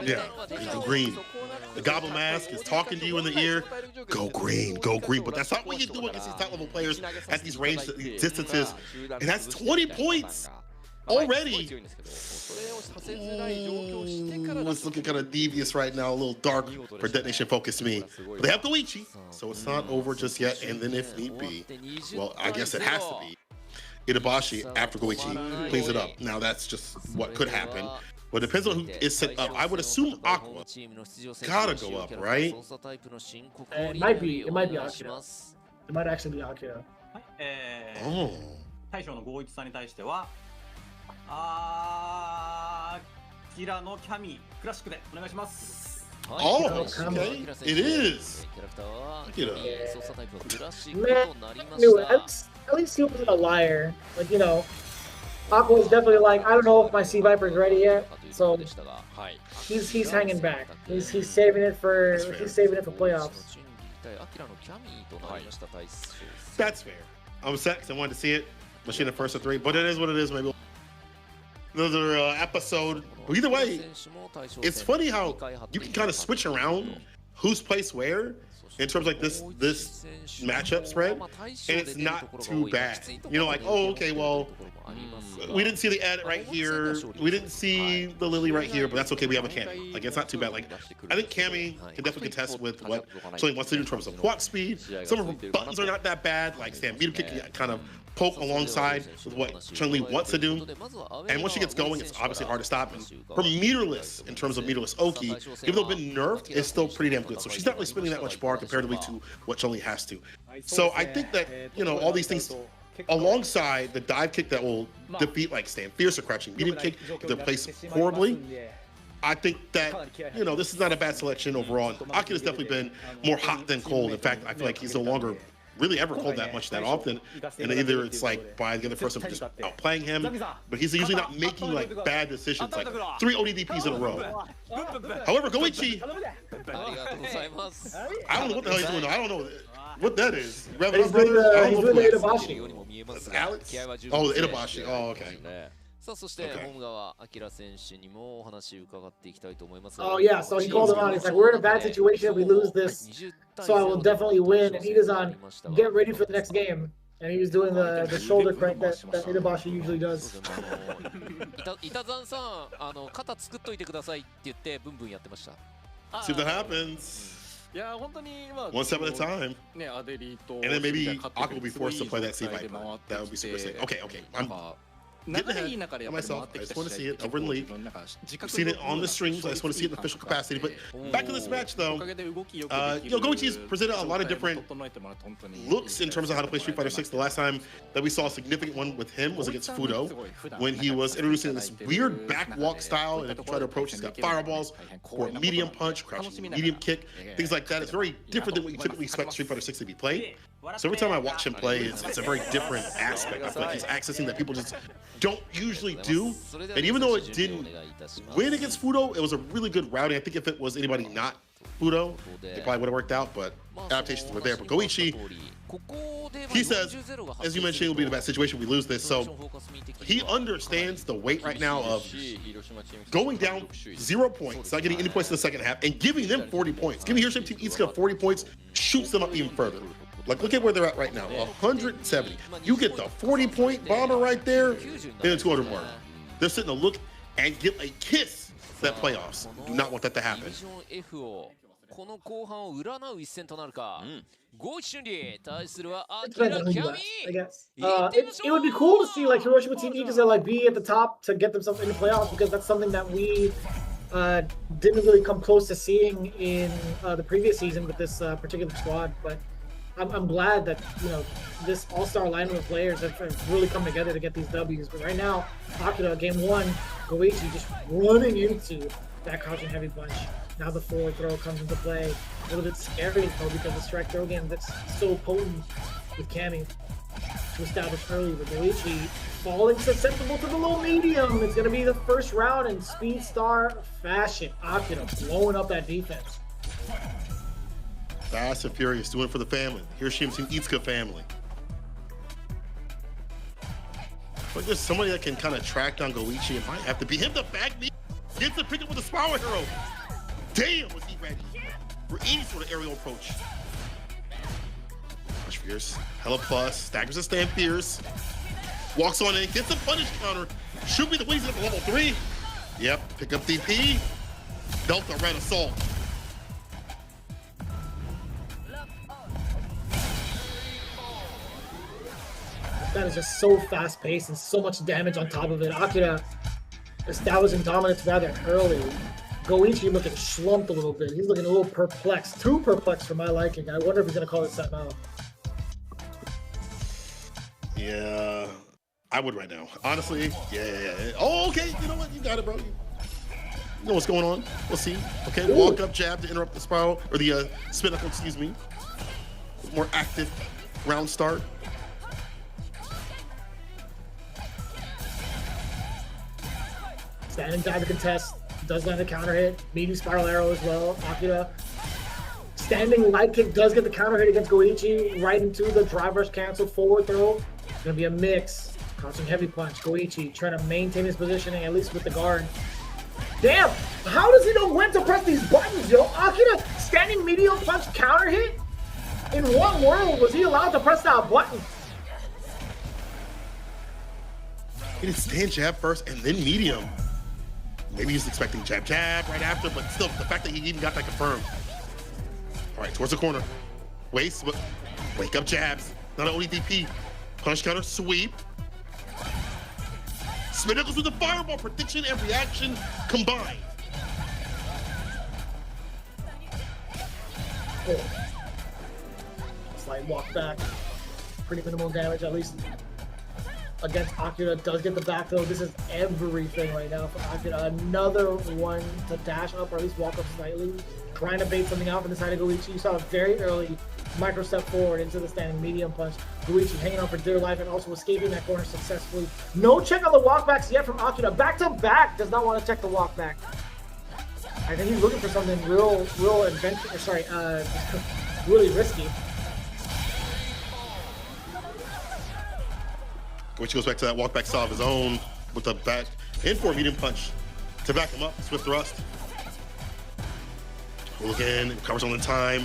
Yeah, the green. The Goblin Mask is talking to you in the ear. Go green, go green. But that's not what you do against these top level players at these range distances. And that's 20 points already. Ooh, it's looking kind of devious right now, a little dark for DetonatioN FocusMe. But they have Goichi, so it's not over just yet. And then if need be, well, I guess it has to be. Itabashi after Goichi cleans it up. Now that's just what could happen. But it depends on who is set up. I would assume Aqua gotta go up, right? It might be Akira. It might actually be Akira. Oh. 大将の51さんに対してはキラのキャミクラシックでお願いします。Oh, okay. It is. Man, at least he wasn't a liar. Like, you know, Aqua is definitely like, I don't know if my Sea Viper is ready yet. So he's hanging back. He's saving it for playoffs. That's fair. I'm set because I wanted to see it. Machine the first of 3, but it is what it is. Maybe another episode. But either way, it's funny how you can kind of switch around who's placed where in terms of like this matchup spread, and it's not too bad. You know, like, oh, okay, well, we didn't see the edit right here. We didn't see the Lily right here, but that's okay. We have a Cammy. Like, it's not too bad. Like, I think Cammy can definitely contest with what Chun-Li wants to do in terms of walk speed. Some of her buttons are not that bad. Like, Stampede Kick can kind of poke alongside with what Chun-Li wants to do. And once she gets going, it's obviously hard to stop. And her meterless, in terms of meterless Oki, even though been nerfed, is still pretty damn good. So she's not really spending that much bar comparatively to what Chun-Li has to. So I think that, you know, all these things alongside the dive kick that will defeat like Stand Fierce or Crouching Medium Kick if they're placed horribly, I think that, you know, this is not a bad selection overall. And Akira's definitely been more hot than cold. In fact, I feel like he's no longer really ever cold that much that often, and either it's like by the other person just outplaying him, but he's usually not making like bad decisions, like 3 ODDPs in a row. However, Goichi, I don't know what the hell he's doing though. I don't know what that is. He's doing the Itabashi. Alex? Oh, the Itabashi. Oh, okay. さあそして本川明選手にもお話伺っていきたいと思います。Oh yeah, so he called him out. He's like, we're in a bad situation if we lose this, so I will definitely win. And Itazan, get ready for the next game. And he was doing the shoulder crank that Itabashi usually does. イタザンさん、肩作っといてくださいって言ってブンブンやってました。See what happens. いや本当にまあ One step at a time. ねアデリと And then maybe Aqua will be forced to play that C Viper. That would be super sick. Okay, I'm getting ahead of myself. I just want to see it over in the league. I've seen it on the streams. I just want to see it in official capacity. But back to this match, though, Goichi's presented a lot of different looks in terms of how to play Street Fighter 6. The last time that we saw a significant one with him was against Fudo, when he was introducing this weird backwalk style. And if you try to approach, he's got fireballs, or medium punch, crouching medium kick, things like that. It's very different than what you typically expect Street Fighter 6 to be played. So every time I watch him play, it's a very different aspect. I feel like he's accessing that people just don't usually do. And even though it didn't win against Fudo, it was a really good routing. I think if it was anybody not Fudo, it probably would have worked out, but adaptations were there. But Goichi, he says, as you mentioned, it will be in a bad situation if we lose this. So he understands the weight right now of going down 0 points, not getting any points in the second half, and giving them 40 points. Giving HIROSHIMA Team Itsuka 40 points shoots them up even further. Like, look at where they're at right now, 170. You get the 40-point bomber right there, then the 200 mark. They're sitting to look and give a kiss to that playoffs. Do not want that to happen. この後半を占う一戦となるか。ゴイチ春里対するはアキラキャミ。I guess. It would be cool to see like HIROSHIMA Team Itsuka like be at the top to get themselves into playoffs, because that's something that we didn't really come close to seeing in the previous season with this particular squad. But I'm glad that, you know, this all-star lineup of players have really come together to get these W's. But right now, Akira, game one, Goichi just running into that crouching heavy punch. Now the forward throw comes into play. A little bit scary though, because the strike throw game that's so potent with Cammy to establish early. But Goichi falling susceptible to the low medium. It's going to be the first round in Speed Star fashion. Akira blowing up that defense. Fast and furious, doing it for the family. HIROSHIMA Team Itsuka family. But there's somebody that can kind of track down Goichi. It might have to be him to back me. Gets to pick up with the Spiral Hero. Damn, was he ready for any sort of aerial approach. Rush Fierce, hella plus, staggers a stand Fierce. Walks on in, gets a punish counter. Should be the ways up level 3. Yep, pick up DP. Delta Red Assault. That is just so fast-paced and so much damage on top of it. Akira establishing dominance rather early. Goichi looking slumped a little bit. He's looking a little perplexed. Too perplexed for my liking. I wonder if he's going to call it set now. Yeah, I would right now. Honestly, yeah. Oh, okay. You know what? You got it, bro. You know what's going on. We'll see. Okay, walk up jab to interrupt the spiral, or the spin knuckle, excuse me. More active round start. Standing dive to contest, does land a counter hit, medium spiral arrow as well. Akira standing light kick does get the counter hit against Goichi, right into the drive rush cancel forward throw. It's gonna be a mix. Crouching heavy punch. Goichi trying to maintain his positioning, at least with the guard. Damn! How does he know when to press these buttons, yo? Akira standing medium punch counter hit? In what world was he allowed to press that button? He did stand jab first and then medium. Maybe he's expecting jab right after, but still, the fact that he even got that confirmed. All right, towards the corner. Waist, wake up jabs. Not only DP. Punch counter, sweep. Spin knuckles with the fireball, prediction and reaction combined. Oh. Slight walk back. Pretty minimal damage, at least against Akira. Does get the back throw. This is everything right now for Akira. Another one to dash up, or at least walk up slightly. Trying to bait something out from the side of Goichi. You saw a very early micro step forward into the standing medium punch. Goichi hanging on for dear life and also escaping that corner successfully. No check on the walkbacks yet from Akira. Back to back, does not want to check the walk back. I think he's looking for something real adventure. Sorry, really risky. Which goes back to that walk back saw of his own. with the back and for a medium punch to back him up. Swift thrust. Again, recovers on the time.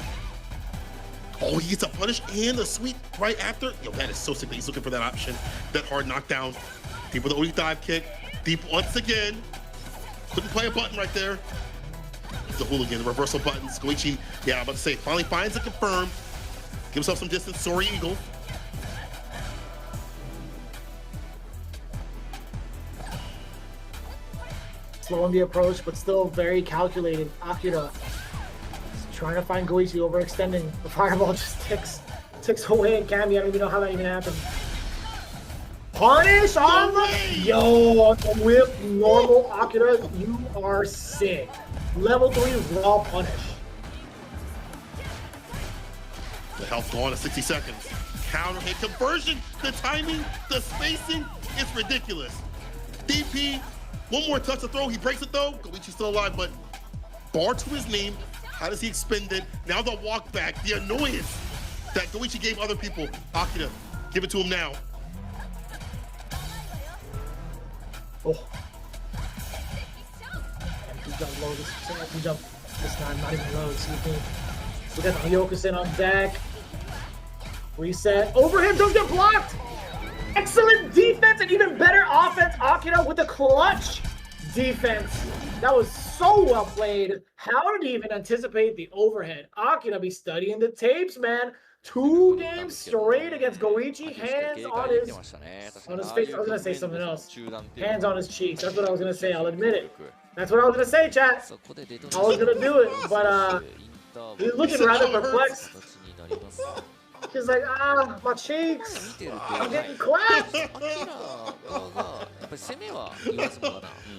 Oh, he gets a punish and a sweep right after. Yo, that is so sick that he's looking for that option. That hard knockdown. Deep with the OD dive kick. Deep once again. Couldn't play a button right there. The hooligan, the reversal buttons. Goichi, yeah, I'm about to say, finally finds a confirm. Give himself some distance. Sorry, Eagle. Slowing the approach, but still very calculated. Akira trying to find Goichi, overextending. The fireball just ticks away at Cammy. I don't even know how that even happened. Punish on the yo with normal Akira. You are sick. Level 3 raw punish. The health gone to 60 seconds. Counter hit conversion. The timing, the spacing, it's ridiculous. DP, one more touch to throw. He breaks it though. Goichi's still alive, but bar to his name. How does he expend it? Now the walk back, the annoyance that Goichi gave other people. Akira, give it to him now. Oh. Empty jump low. Empty jump this time, not even low. See if we got the Hyokusen on deck. Reset. Overhead does get blocked. Excellent defense and even better offense. Akira with the clutch defense. That was so well played. How did he even anticipate the overhead? Akira be studying the tapes, man. 2 games straight against Goichi. Hands on his face. I was gonna say something else. Hands on his cheeks. That's what I was gonna say. I'll admit it. That's what I was gonna say, chat. I was gonna do it, but he's looking rather perplexed. He's like, my cheeks. I'm getting clapped.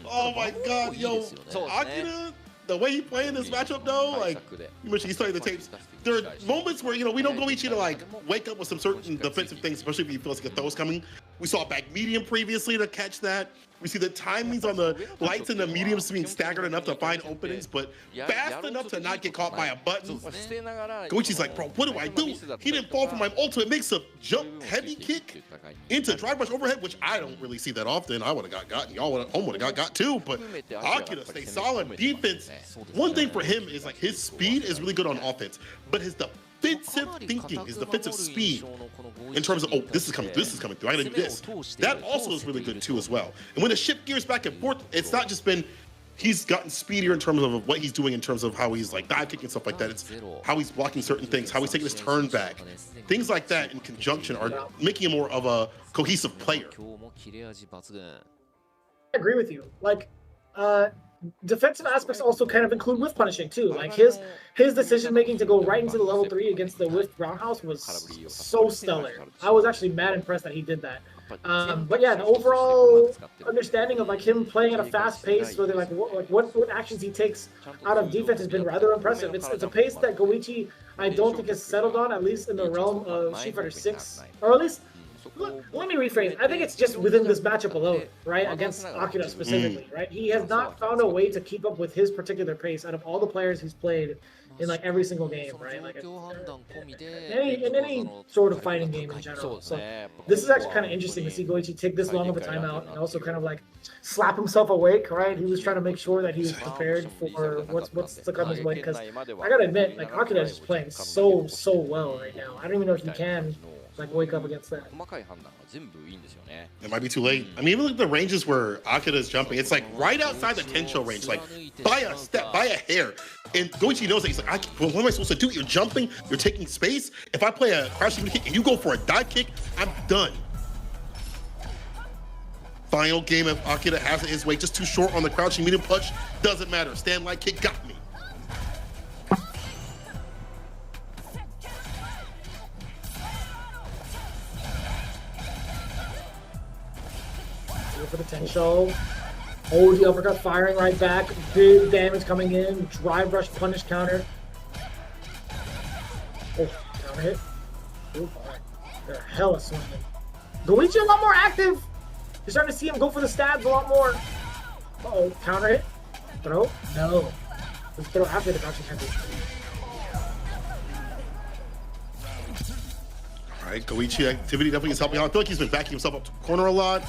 Oh my god, yo. Akira, the way he playing this matchup though, like, you mentioned he's playing the tapes. There are moments where, you know, we don't Goichi to like wake up with some certain defensive things, especially if he feels like a throw's coming. We saw back medium previously to catch that. We see the timings on the lights and the mediums being staggered enough to find openings, but fast enough to not get caught by a button. Goichi's like, bro, what do I do? He didn't fall for my ultimate. Makes a jump heavy kick into drive rush overhead, which I don't really see that often. I would have got, y'all would have got too, but Akira stays solid. Defense, one thing for him is like his speed is really good on offense, but his defensive thinking, his defensive speed in terms of, oh, this is coming through, I gotta do this. That also is really good too as well. And when the shift gears back and forth, it's not just been, he's gotten speedier in terms of what he's doing in terms of how he's like dive kicking and stuff like that. It's how he's blocking certain things, how he's taking his turn back. Things like that in conjunction are making him more of a cohesive player. I agree with you. Like, defensive aspects also kind of include whiff punishing too. Like his decision making to go right into the level 3 against the whiff roundhouse was so stellar. I was actually mad impressed that he did that. But yeah, the overall understanding of like him playing at a fast pace, whether like what actions he takes out of defense has been rather impressive. It's a pace that Goichi I don't think has settled on, at least in the realm of Street Fighter 6, or at least. Let me rephrase it. I think it's just within this matchup alone, right? Against Akira specifically, right? He has not found a way to keep up with his particular pace out of all the players he's played in like every single game, right? Like in any sort of fighting game in general. So this is actually kind of interesting to see Goichi take this long of a timeout and also kind of like slap himself awake, right? He was trying to make sure that he was prepared for what's to come his way. Because I gotta admit, like Akira is just playing so well right now. I don't even know if he can like wake up against that. It might be too late. I mean, even like the ranges where Akira is jumping, it's like right outside the Tensho range, like by a step, by a hair. And Goichi knows that. He's like, what am I supposed to do? You're jumping, you're taking space. If I play a crouching kick and you go for a dive kick, I'm done. Final game of Akira has it his way, just too short on the crouching medium punch. Doesn't matter. Stand light kick got me. For the Tensho. Oh, the uppercut firing right back. Big damage coming in. Drive rush punish counter. Oh, counter hit. Oh, they're hella swinging. Goichi a lot more active. You're starting to see him go for the stabs a lot more. Uh-oh, counter hit. Throw? No. Let's throw after the crouching counter. All right, Goichi activity definitely is helping out. I feel like he's been backing himself up to the corner a lot.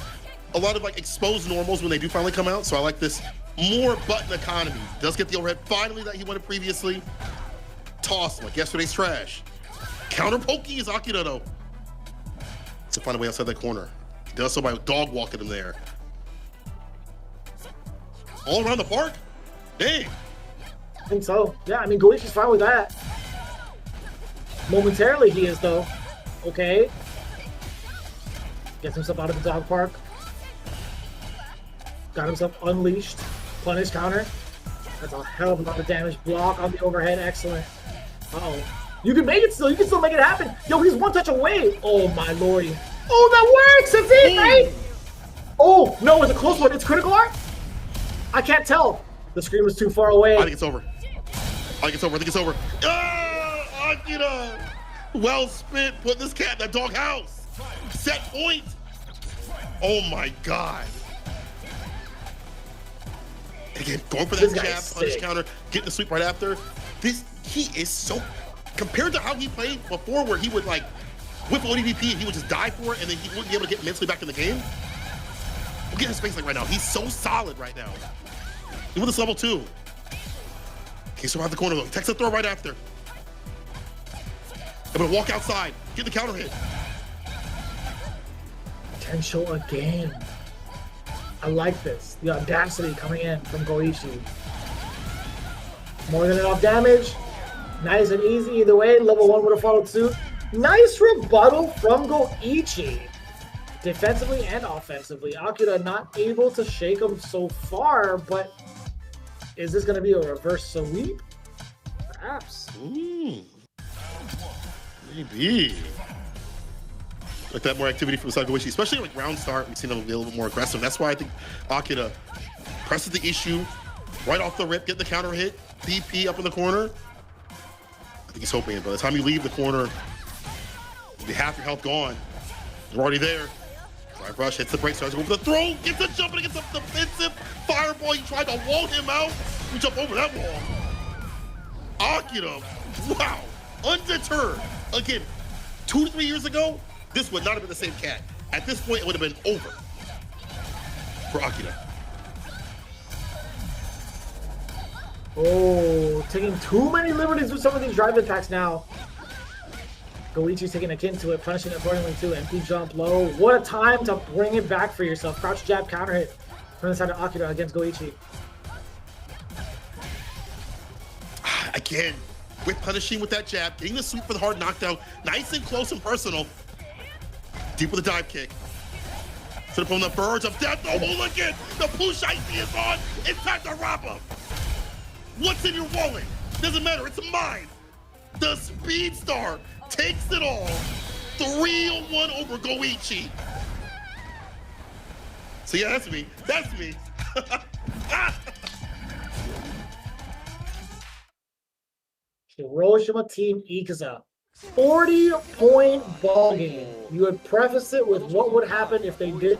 a lot of like exposed normals when they do finally come out. So I like this more button economy. Does get the overhead finally that he wanted previously. Toss like yesterday's trash. Counter pokey is Akira though. To find a way outside that corner. He does so by dog walking him there. All around the park? Dang. I think so. Yeah, I mean, Goichi's fine with that. Momentarily he is, though. Okay. Gets himself out of the dog park. Got himself unleashed. Punish counter. That's a hell of a lot of damage. Block on the overhead. Excellent. Uh-oh. You can make it still. You can still make it happen. Yo, he's one touch away. Oh, my lordy. Oh, that works. That's it, right? Oh, no, it's a close one. It's critical art? I can't tell. The screen was too far away. I think it's over. I think it's over. I think it's over. Ah, Akira! Well spent. Put this cat in that dog house. Set point. Oh my God. Again, going for that jab, punish counter, getting the sweep right after. He is so, compared to how he played before where he would like whip ODDP and he would just die for it and then he wouldn't be able to get mentally back in the game. Look at his face like right now. He's so solid right now. Even with this level 2. He survived the corner though. Takes a throw right after. I'm gonna walk outside, get the counter hit. Potential again. I like this. The audacity coming in from Goichi. More than enough damage. Nice and easy either way. Level 1 would have followed suit. Nice rebuttal from Goichi. Defensively and offensively. Akira not able to shake him so far, but is this going to be a reverse sweep? Perhaps. Maybe. Like that more activity from Goichi, especially like round start. We've seen him be a little bit more aggressive. That's why I think Akira presses the issue right off the rip, get the counter hit, DP up in the corner. I think he's hoping by the time you leave the corner, you'll be half your health gone. You're already there. Drive rush, hits the break, starts to go for the throw, gets a jump and against the defensive fireball. You tried to wall him out. You jump over that wall. Akira, wow, undeterred. Again, 2 to 3 years ago, this would not have been the same cat. At this point, it would have been over for Akira. Oh, taking too many liberties with some of these drive attacks now. Goichi's taking a kin to it, punishing it accordingly too. Empty jump low. What a time to bring it back for yourself. Crouch jab counter hit from the side of Akira against Goichi. Again, with punishing with that jab, getting the sweep for the hard knockdown, nice and close and personal. Deep with a dive kick. Sit up on the verge of death. The hooligan, the push icy is on. It's time to rob him. What's in your wallet? Doesn't matter, it's mine. The Speed Star takes it all. 3-1 over Goichi. So yeah, that's me. That's me. Hiroshima Team Ikuza. 40-point ball game. You would preface it with what would happen if they did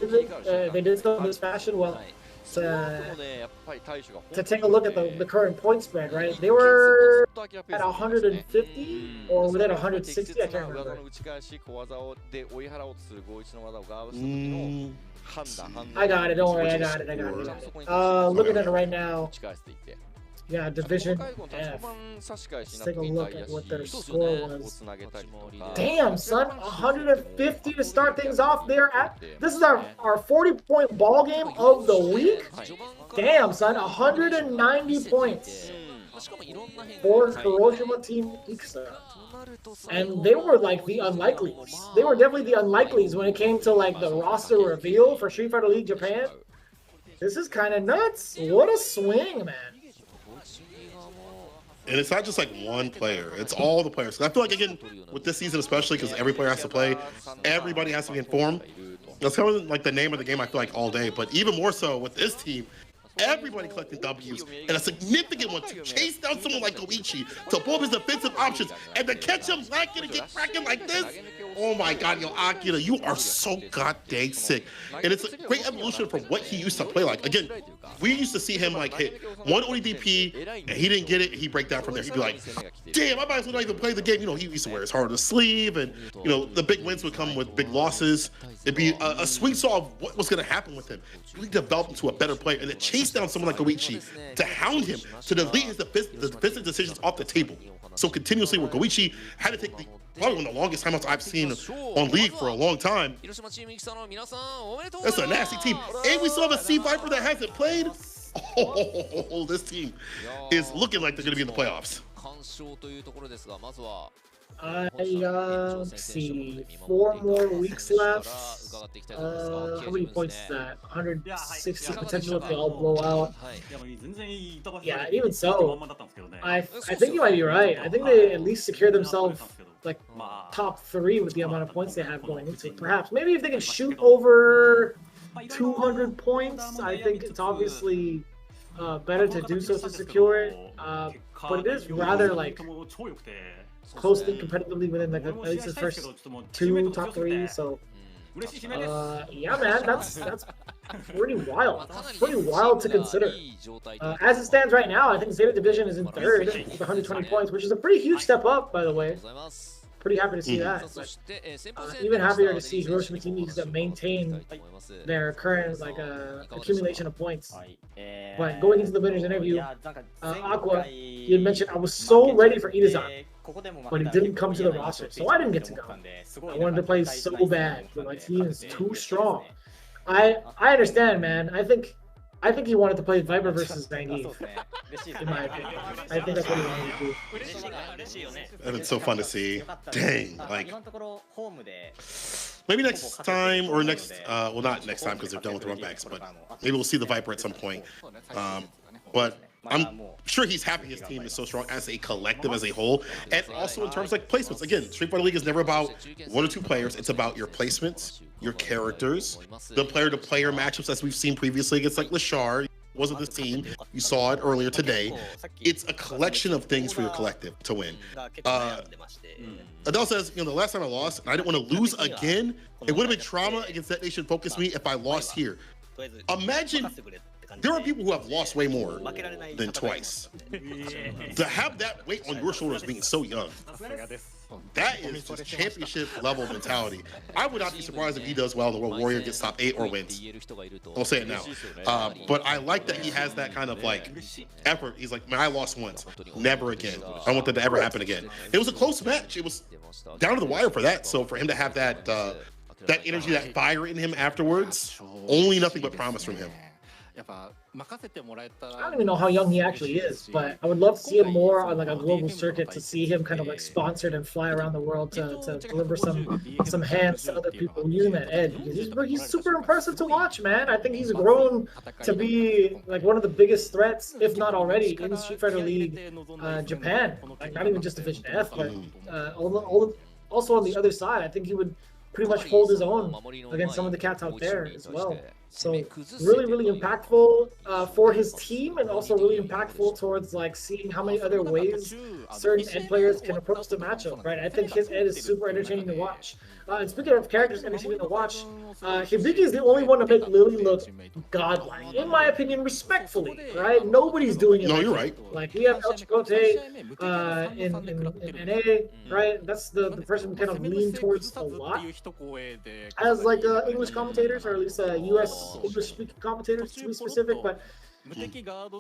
so in this fashion. Well, to take a look at the current point spread, right? They were at 150 or within 160. I can't remember. I got it. Don't worry. I got it. Looking at it right now. Yeah, Division F. Let's take a look at what their score was. Damn, son, 150 to start things off there. This is our 40-point ball game of the week. Damn, son, 190 points for Hiroshima Team Ikuza. And they were like the unlikelies. They were definitely the unlikelies when it came to like the roster reveal for Street Fighter League Japan. This is kind of nuts. What a swing, man. And it's not just like one player, it's all the players. I feel like, again, with this season especially, because every player has to play, everybody has to be informed. That's kind of like the name of the game, I feel like, all day. But even more so with this team, everybody collecting W's, and a significant one to chase down someone like Goichi, to pull up his defensive options, and to catch him lacking and get cracking like this. Oh my God, yo, Akira, you are so goddamn sick. And it's a great evolution from what he used to play like. Again, we used to see him like hit one ODP and he didn't get it. He'd break down from there. He'd be like, damn, I might as well not even play the game. You know, he used to wear his heart on his sleeve, and you know, the big wins would come with big losses. It'd be a swing saw of what was going to happen with him. Really develop him to a better player and then chase down someone like Goichi to hound him, to delete his defensive decisions off the table. So continuously, where Goichi had to take probably one of the longest timeouts I've seen on League for a long time. That's a nasty team. And we still have a C Viper that hasn't played. Oh, this team is looking like they're going to be in the playoffs. Let's see, 4 more weeks left. How many points is that? 160 potential if they all blow out. Yeah, even so, I think you might be right. I think they at least secure themselves like top 3 with the amount of points they have going into it. Perhaps, maybe if they can shoot over 200 points, I think it's obviously better to do so to secure it. But it is rather like closely competitively within like at least the first 2 top 3. So yeah, man, that's pretty wild. Pretty wild to consider. As it stands right now, I think Zeta Division is in 3rd with 120 points, which is a pretty huge step up, by the way. Pretty happy to see that. But, even happier to see HIROSHIMA team needs to maintain their current like accumulation of points. But going into the winner's interview, Aqua, you had mentioned I was so ready for Itazan, but he didn't come to the roster, so I didn't get to go. I wanted to play so bad, but my team is too strong. I understand, man. I think he wanted to play Viper versus Zangief, in my opinion. I think that's what he wanted to do. And it's so fun to see. Dang, like maybe next time or next, well, not next time because they're done with the runbacks, but maybe we'll see the Viper at some point. But I'm sure he's happy his team is so strong as a collective, as a whole, and also in terms like placements. Again, Street Fighter League is never about 1 or 2 players. It's about your placements, your characters, the player-to-player matchups as we've seen previously against like Lashar. Wasn't this team? You saw it earlier today. It's a collection of things for your collective to win. Adele says, you know, the last time I lost, and I didn't want to lose again. It would have been trauma against DetonatioN FocusMe if I lost here. Imagine. There are people who have lost way more than twice. To have that weight on your shoulders being so young, that is just championship level mentality. I would not be surprised if he does well in the World Warrior, gets top 8 or wins. I'll say it now. But I like that he has that kind of like effort. He's like, man, I lost once, never again. I don't want that to ever happen again. It was a close match. It was down to the wire for that. So for him to have that that energy, that fire in him afterwards, only nothing but promise from him. I don't even know how young he actually is, but I would love to see him more on like a global circuit, to see him kind of like sponsored and fly around the world to deliver some hands to other people using that edge. He's super impressive to watch, man. I think he's grown to be like one of the biggest threats, if not already, in Street Fighter League Japan. Like not even just Division F, but also on the other side, I think he would pretty much hold his own against some of the cats out there as well. So really, really impactful for his team, and also really impactful towards like seeing how many other ways certain Ed players can approach the matchup, right? I think his Ed is super entertaining to watch. And speaking of characters entertaining to watch, Hibiki is the only one to make Lily look godlike, in my opinion, respectfully, right? Nobody's doing it. No, you're right. Like we have El Chicote in NA, right? That's the person we kind of lean towards a lot as like English commentators, or at least US English-speaking commentators to be specific, but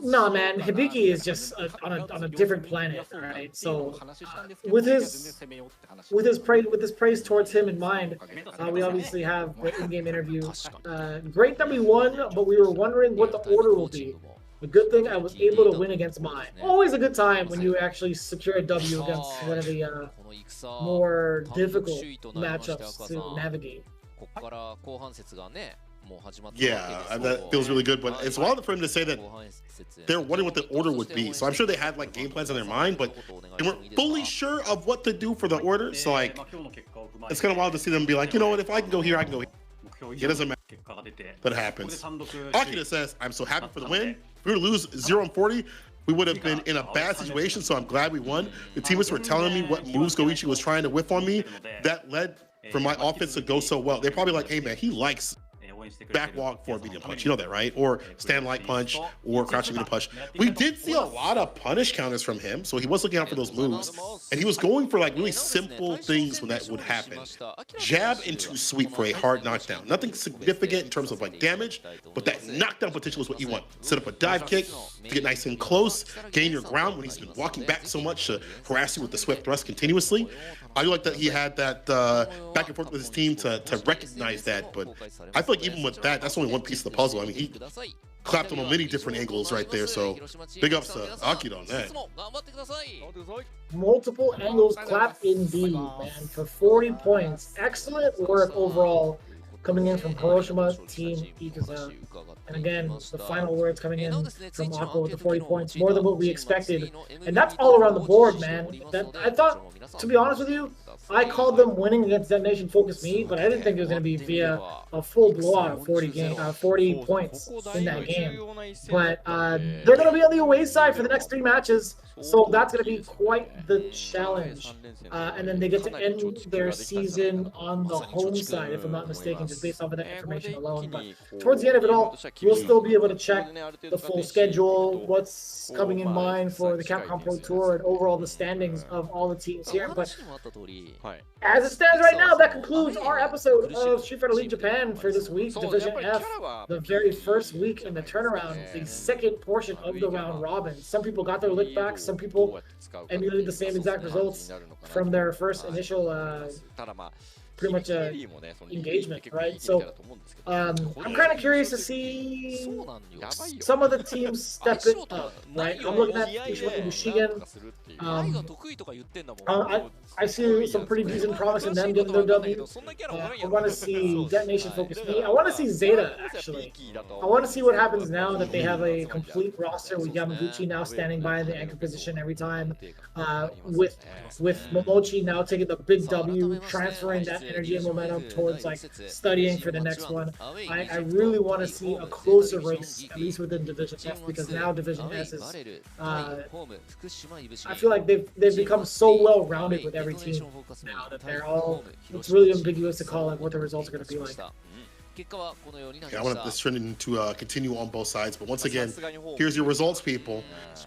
no, man, Hibiki is just on a different planet, right? So with his praise towards him in mind, we obviously have the in-game interview. Great that we won, but we were wondering what the order will be. The good thing I was able to win against mine. Always a good time when you actually secure a W against one of the more difficult matchups to navigate. Yeah, that feels really good, but it's wild for him to say that they're wondering what the order would be. So I'm sure they had like game plans in their mind, but they weren't fully sure of what to do for the order. So like, it's kind of wild to see them be like, you know what, if I can go here, I can go here. It doesn't matter. That happens. Akira says, I'm so happy for the win. If we were to lose 0-40, we would have been in a bad situation, so I'm glad we won. The teammates were telling me what moves Goichi was trying to whip on me. That led for my offense to go so well. They're probably like, hey man, he likes back walk for a medium punch, you know that, right? Or stand light punch or crouching medium punch. We did see a lot of punish counters from him, so he was looking out for those moves, and he was going for like really simple things when that would happen. Jab into sweep for a hard knockdown. Nothing significant in terms of like damage, but that knockdown potential is what you want. Set up a dive kick to get nice and close, gain your ground when he's been walking back so much to harass you with the swift thrust continuously. I like that he had that back and forth with his team to recognize that, but I feel like even with that, that's only one piece of the puzzle. I mean, he clapped him on many different angles right there, so big ups to Akira on that. Multiple angles clapped indeed, man, for 40 points. Excellent work overall coming in from HIROSHIMA Team Ikuza. And again, the final words coming in from Aqua with the 40 points, more than what we expected. And that's all around the board, man. I thought, to be honest with you, I called them winning against DetonatioN FocusMe, but I didn't think it was going to be via a full blowout of 40 points in that game. But they're going to be on the away side for the next 3 matches, so that's going to be quite the challenge. And then they get to end their season on the home side, if I'm not mistaken, just based off of that information alone. But towards the end of it all, we'll still be able to check the full schedule, what's coming in mind for the Capcom Pro Tour, and overall the standings of all the teams here. But as it stands right now, that concludes our episode of Street Fighter League Japan for this week, Division F, the very first week in the turnaround, the second portion of the round robin. Some people got their lick back, some people emulated the same exact results from their first initial pretty much engagement, right? So I'm kind of curious to see some of the teams step it up, right? I'm looking at IBUSHIGIN. I see some pretty decent promise in them getting their W. I want to see DetonatioN FocusMe. I want to see Zeta, actually. I want to see what happens now that they have a complete roster with Yamaguchi now standing by in the anchor position every time, with Momochi now taking the big W, transferring that energy and momentum towards like studying for the next one. I really want to see a closer race, at least within Division F, because now Division S is I feel like they've become so well rounded with every team now that they're all, it's really ambiguous to call like what the results are going to be like. Yeah, I want this trend to continue on both sides, but once again, here's your results, people.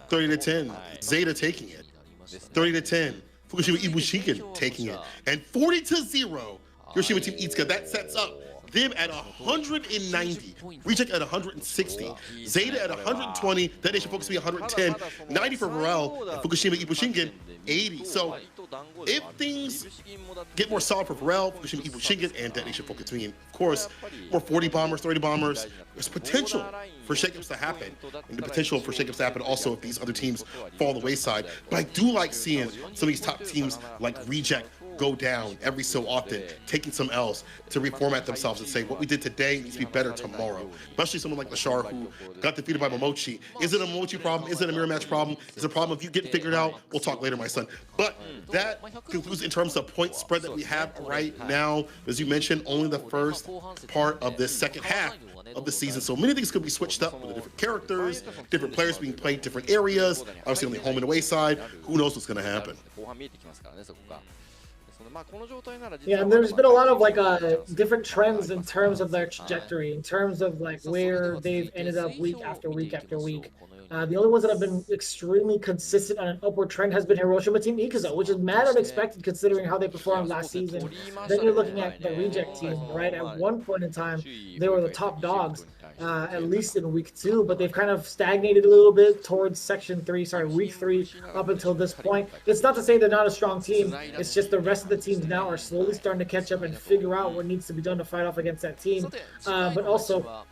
30-10, Zeta taking it. 30-10, Fukushima IBUSHIGIN taking it. And 40-0, HIROSHIMA Team Ikuza. That sets up them at 190, Reject at 160, Zeta at 120, DetonatioN FocusMe 110, 90 for Varrel, and Fukushima IBUSHIGIN 80. So if things get more solid for Varrel, Fukushima IBUSHIGIN, and DetonatioN FocusMe, of course, more 40 bombers, 30 bombers, there's potential for shakeups to happen, and the potential for shakeups to happen also if these other teams fall the wayside. But I do like seeing some of these top teams like Reject go down every so often, taking some L's to reformat themselves and say what we did today needs to be better tomorrow. Especially someone like Lashar who got defeated by Momochi. Is it a Momochi problem? Is it a mirror match problem? Is it a problem if you get figured out? We'll talk later, my son. But that concludes in terms of point spread that we have right now. As you mentioned, only the first part of this second half of the season, so many things could be switched up with the different characters, different players being played different areas, obviously on the home and away side. Who knows what's going to happen? Yeah, and there's been a lot of like different trends in terms of their trajectory, in terms of like where they've ended up week after week after week. The only ones that have been extremely consistent on an upward trend has been HIROSHIMA Team Ikuza, which is mad unexpected considering how they performed last season. Then you're looking at the Reject team, right? At one point in time, they were the top dogs, at least in week 2, but they've kind of stagnated a little bit towards week 3 up until this point. It's not to say they're not a strong team, it's just the rest of the teams now are slowly starting to catch up and figure out what needs to be done to fight off against that team. But also,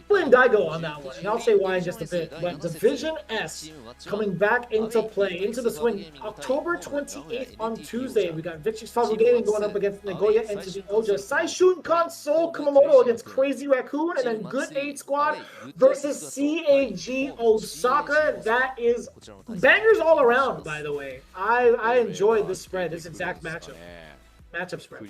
blame Daigo on that one, and I'll say why in just a bit. But Division S coming back into play, into the swing. October 28th on Tuesday, we got Victrix Fazugate going up against Nagoya Entity Oja, Saishun Console Kumamoto against Crazy Raccoon, and then Good 8 Squad versus CAG Osaka. That is bangers all around, by the way. I enjoyed this spread, this exact matchup. matchup spread.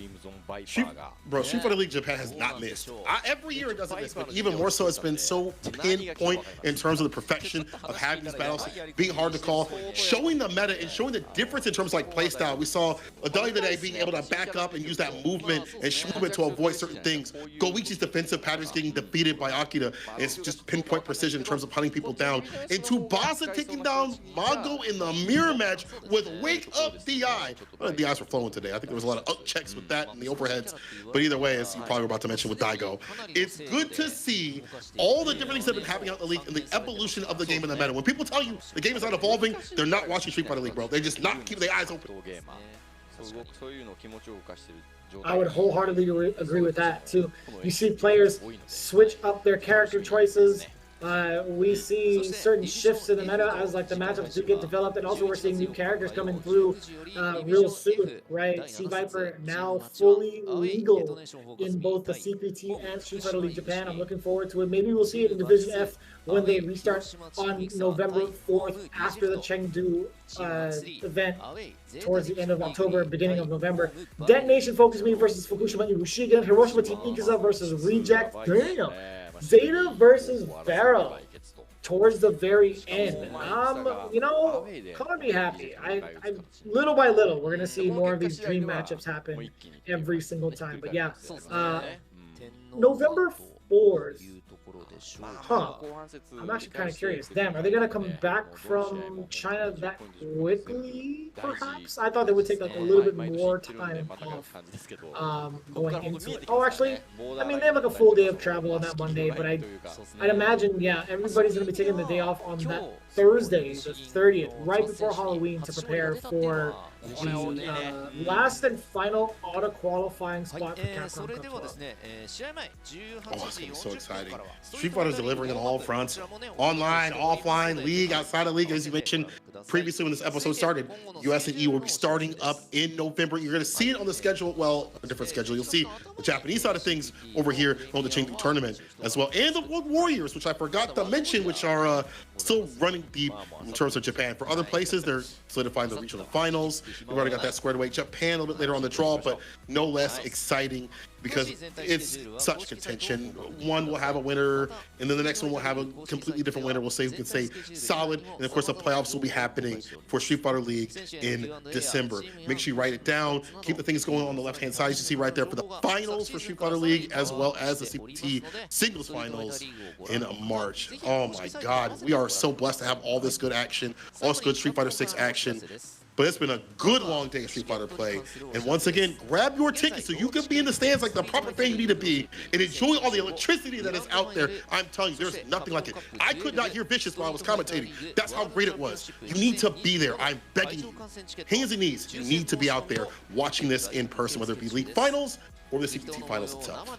Street Fighter League Japan has not missed. Every year it doesn't miss, but even more so, it's been so pinpoint in terms of the perfection of having these battles being hard to call, showing the meta and showing the difference in terms of like playstyle. We saw Adali today being able to back up and use that movement and movement to avoid certain things. Goichi's defensive patterns getting defeated by Akira. It's just pinpoint precision in terms of hunting people down. And Tsubasa taking down Mago in the mirror match with Wake Up DI. Well, the DIs were flowing today. I think there was a lot of up checks with that and the overheads. But either way, as you probably were about to mention with Daigo, it's good to see all the different things that have been happening out in the league and the evolution of the game in the meta. When people tell you the game is not evolving, they're not watching Street Fighter League, bro. They're just not keeping their eyes open. I would wholeheartedly agree with that too. You see players switch up their character choices. We see certain shifts in the meta as like the matchups do get developed, and also we're seeing new characters coming through real soon, right? Sea Viper now fully legal in both the CPT and Street Fighter League Japan. I'm looking forward to it. Maybe we'll see it in Division F when they restart on November 4th after the Chengdu event towards the end of October, beginning of November. DetonatioN FocusMe versus Fukushima IBUSHIGIN. Hiroshima Team Ikuza versus Reject. Damn. Zeta versus Varrel towards the very end. You know, gonna be happy. I little by little, we're gonna see more of these dream matchups happen every single time. But yeah, November 4th. Huh. I'm actually kind of curious. Damn, are they gonna come back from China that quickly? Perhaps. I thought they would take like a little bit more time off going into it. Oh, actually, I mean they have like a full day of travel on that Monday, but I'd imagine everybody's gonna be taking the day off on that Thursday, the 30th, right before Halloween, to prepare for the last and final auto qualifying spot for Capcom Cup 12. Oh, it's gonna be so exciting. Street Fighter's delivering on all fronts. Online, offline, league, outside of league, as you mentioned previously when this episode started. US and E will be starting up in November. You're gonna see it on the schedule, well, a different schedule. You'll see the Japanese side of things over here on the Chengdu tournament as well. And the World Warriors, which I forgot to mention, which are still running deep in terms of Japan. For other places, they're solidifying the regional finals. We've already got that squared away. Japan a little bit later on the draw, but no less exciting because it's such contention. One will have a winner, and then the next one will have a completely different winner. We can say solid, and of course the playoffs will be happening for Street Fighter League in December. Make sure you write it down. Keep the things going on the left-hand side. As you see right there for the finals for Street Fighter League, as well as the CPT singles finals in March. Oh my God, we are so blessed to have all this good action, all this good Street Fighter 6 action. But it's been a good long day of Street Fighter play. And once again, grab your ticket so you can be in the stands like the proper fan you need to be and enjoy all the electricity that is out there. I'm telling you, there's nothing like it. I could not hear Vicious while I was commentating. That's how great it was. You need to be there. I'm begging you. Hands and knees, you need to be out there watching this in person, whether it be league finals or the CPT finals itself.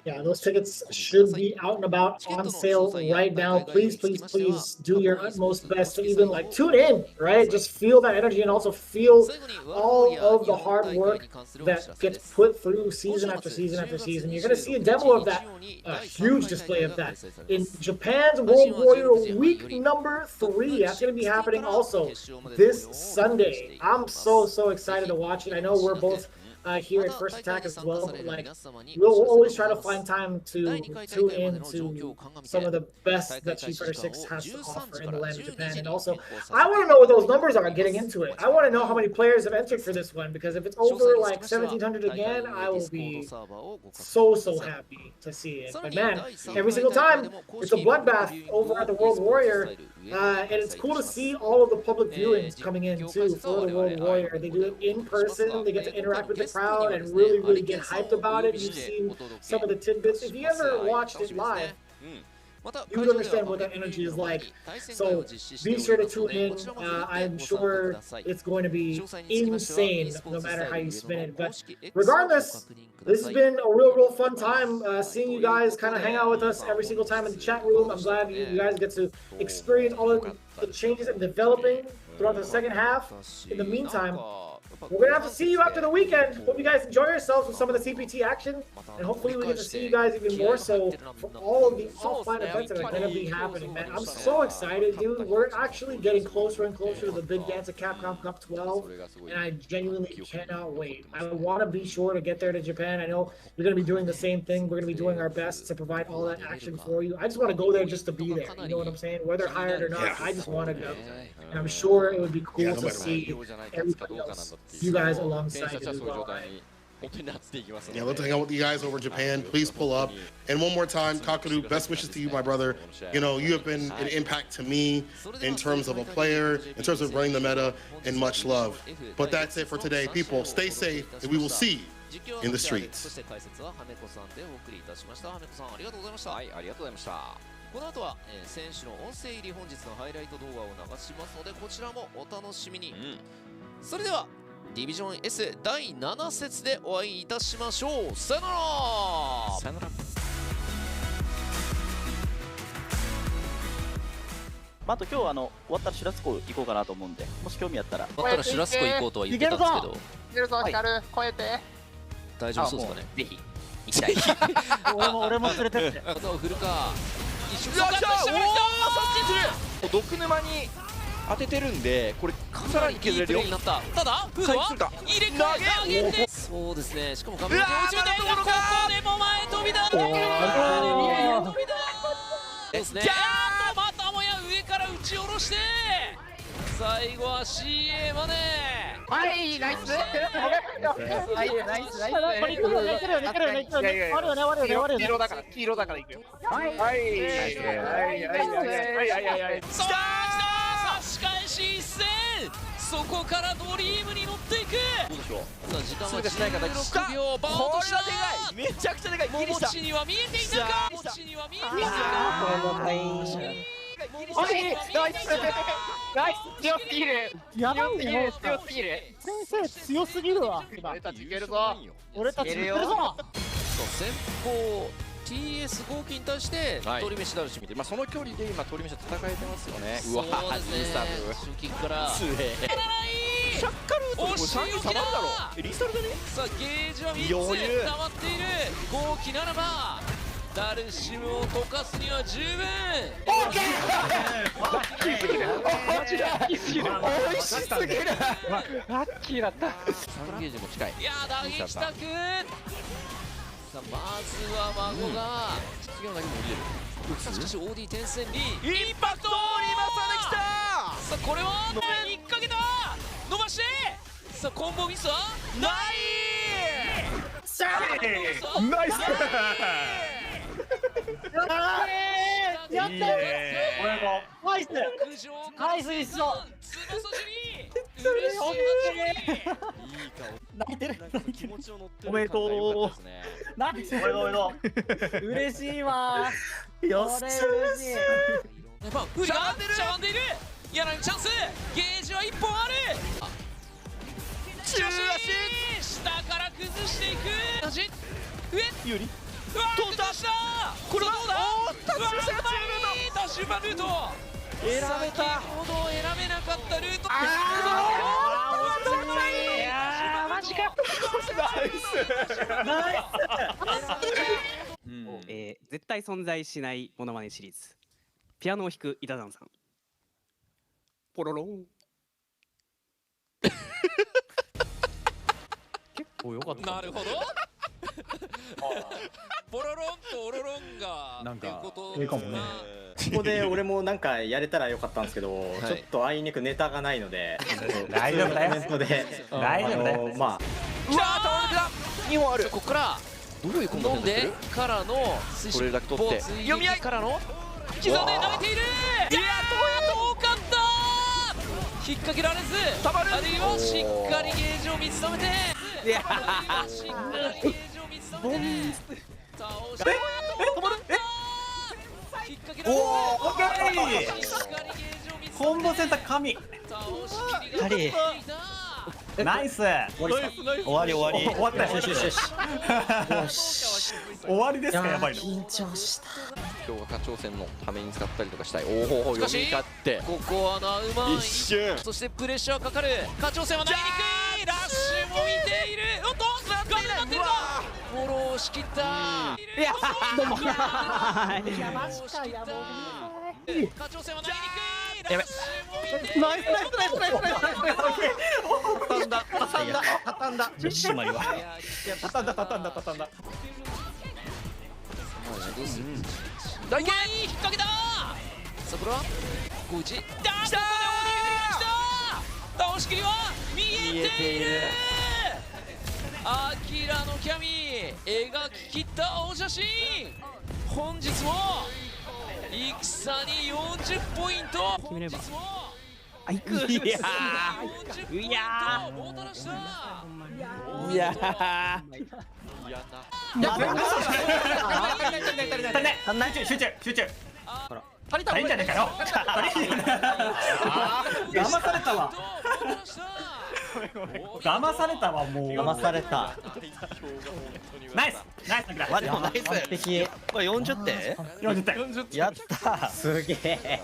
Yeah, those tickets should be out and about on sale right now. Please, please, please do your utmost best to even like tune in, right? Just feel that energy and also feel all of the hard work that gets put through season after season after season. You're going to see a demo of that, a huge display of that in Japan's World Warrior week number 3. That's going to be happening also this Sunday. I'm so excited to watch it. I know we're both here at First Attack as well, but like we'll always try to find time to tune in to some of the best that Street Fighter 6 has to offer in the land of Japan. And also, I want to know what those numbers are getting into it. I want to know how many players have entered for this one, because if it's over like 1,700 again, I will be so happy to see it. But man, every single time it's a bloodbath over at the World Warrior. And it's cool to see all of the public viewings coming in too for the World Warrior. They do it in person. They get to interact with the crowd and really get hyped about it. You've seen some of the tidbits. If you ever watched it live, you would understand what that energy is like. So be sure to tune in. I'm sure it's going to be insane no matter how you spin it. But regardless, this has been a real fun time seeing you guys kind of hang out with us every single time in the chat room. I'm glad you guys get to experience all of the changes and developing throughout the second half. In the meantime, we're going to have to see you after the weekend. Hope you guys enjoy yourselves with some of the CPT action. And hopefully we get to see you guys even more so for all of the offline events that are going to be happening, man. I'm so excited, dude. We're actually getting closer and closer to the big dance at Capcom Cup 12. And I genuinely cannot wait. I want to be sure to get there to Japan. I know you're going to be doing the same thing. We're going to be doing our best to provide all that action for you. I just want to go there just to be there. You know what I'm saying? Whether hired or not, I just want to go. And I'm sure it would be cool to see everybody else, you guys alongside as well. Yeah, let's hang out with you guys over in Japan. Please pull up. And one more time, Kakaru, best wishes to you, my brother. You know, you have been an impact to me in terms of a player, in terms of running the meta, and much love. But that's it for today, people. Stay safe, and we will see you in the streets. この後は、選手の音声入り本日のハイライト動画を流しますのでこちらもお楽しみに、それではディビジョン S 第7節でお会いいたしましょう。さよなら。さよなら。あと今日終わったらシュラスコ行こうかなと思うんで、もし興味あったら。終わったらシュラスコ行こうとは言ってたんですけど。いけるぞ、ヒカル、超えて。大丈夫そうですかね。ぜひ行きたい。俺も連れてって。技を振るか。一瞬よっしゃー、毒沼に当ててるんで、これさらに削れるよ。ただフードは入れ替え投げて、そうですね。しかも画面上落ちめて、ここでも前飛びだ。飛びだですね。あとまたもや上から打ち下ろして、最後は CA まで。はい、ナイス。はい、ナイス。黄色だから行くよ。はい。さあ差し返し一戦。そこからドリームに乗っていく。どうでしょう。さあ時間は16秒。バウンドした。めちゃくちゃでかい。ももちには見えていたか。ももちには見えていたか。ナイス、強すぎる。やばいね。強すぎる。先生強すぎるわ。俺たちいけるぞ。俺たちいけるぞ。先行 TS 合金に対して鳥飯ダルシ見て、その距離で今鳥飯戦えてますよね。うわー、リサブシューキックからシャッカルート、押し置きだ。リサルだね。さあゲージは3つ溜まっている。合金ならばダルシムを溶かすには十分。オーケー。ラッキーすぎる。美味しすぎる。ラッキーだった。3ゲージも近い。いやー、打撃タク。さあまずは孫が次の何も降りれる。しかし OD 転戦にインパクト。今さできた。さあこれは引っ掛けた。伸ばして。さあコンボミスはないナイス。やった俺もナイスナイス一緒。泣いてる。おめでとう。ナイス。おめでとう。嬉しいわ。よし。やっぱフリがしゃがんでいる。柳にチャンス。ゲージは1本ある。しかし下から崩していく。上有利。うわー、出した。これはどうだ。ダッシュバルート選べた。先ほど選べなかったルート。マジか。ナイス。絶対存在しないモノマネシリーズ。ピアノを弾くイタダンさん。ポロロン。結構良かった。なるほど。ポロロンとオロロンがなんかいいかもね。ここで俺もなんかやれたらよかったんですけど、ちょっとあいにくネタがないので、大丈夫だよ。大丈夫だよ。まあ、うわー、倒れてた。2本ある。ここから飲んでからのこれだけ取って読み合いからの刻んで投げている。いや遠かった。引っ掛けられず、あるいはしっかりゲージを見つめて、いやしっかりゲージを見つめて倒して止まる。引っ掛けられず、オッケー。しっかりゲージを見つめてコンボセンター神。倒しきりができていた。ナイス。終わり終わったよ。よし。終わりですか。やばいの。緊張した。今日は課長戦のために使ったりとかしたい。おお、読み勝ってここはナウマン一瞬。そしてプレッシャーかかる課長戦は投げにくいラッシュも見ているおっとガードになってるかフォローしきったいやどうもフォローしきった課長戦は投げにくいラッシュも見ているナイスナイスナイスナイスナイスナイスナイス畳んだ畳んだ畳んだ締まりは。畳んだ畳んだ畳んだ大剣引っ掛けたさあこれは小内ここで大きく出てきた倒し切りは見えているアキラのキャミ描き切ったお写真本日も戦に40ポイント本日もいくいや40ポイントもたらしたいや集中集中足りたいんじゃねえかよ騙されたわ騙されたわもう騙されたナイスナイスまあでもナイス。完璧これ40点？ 40点やった。すげえ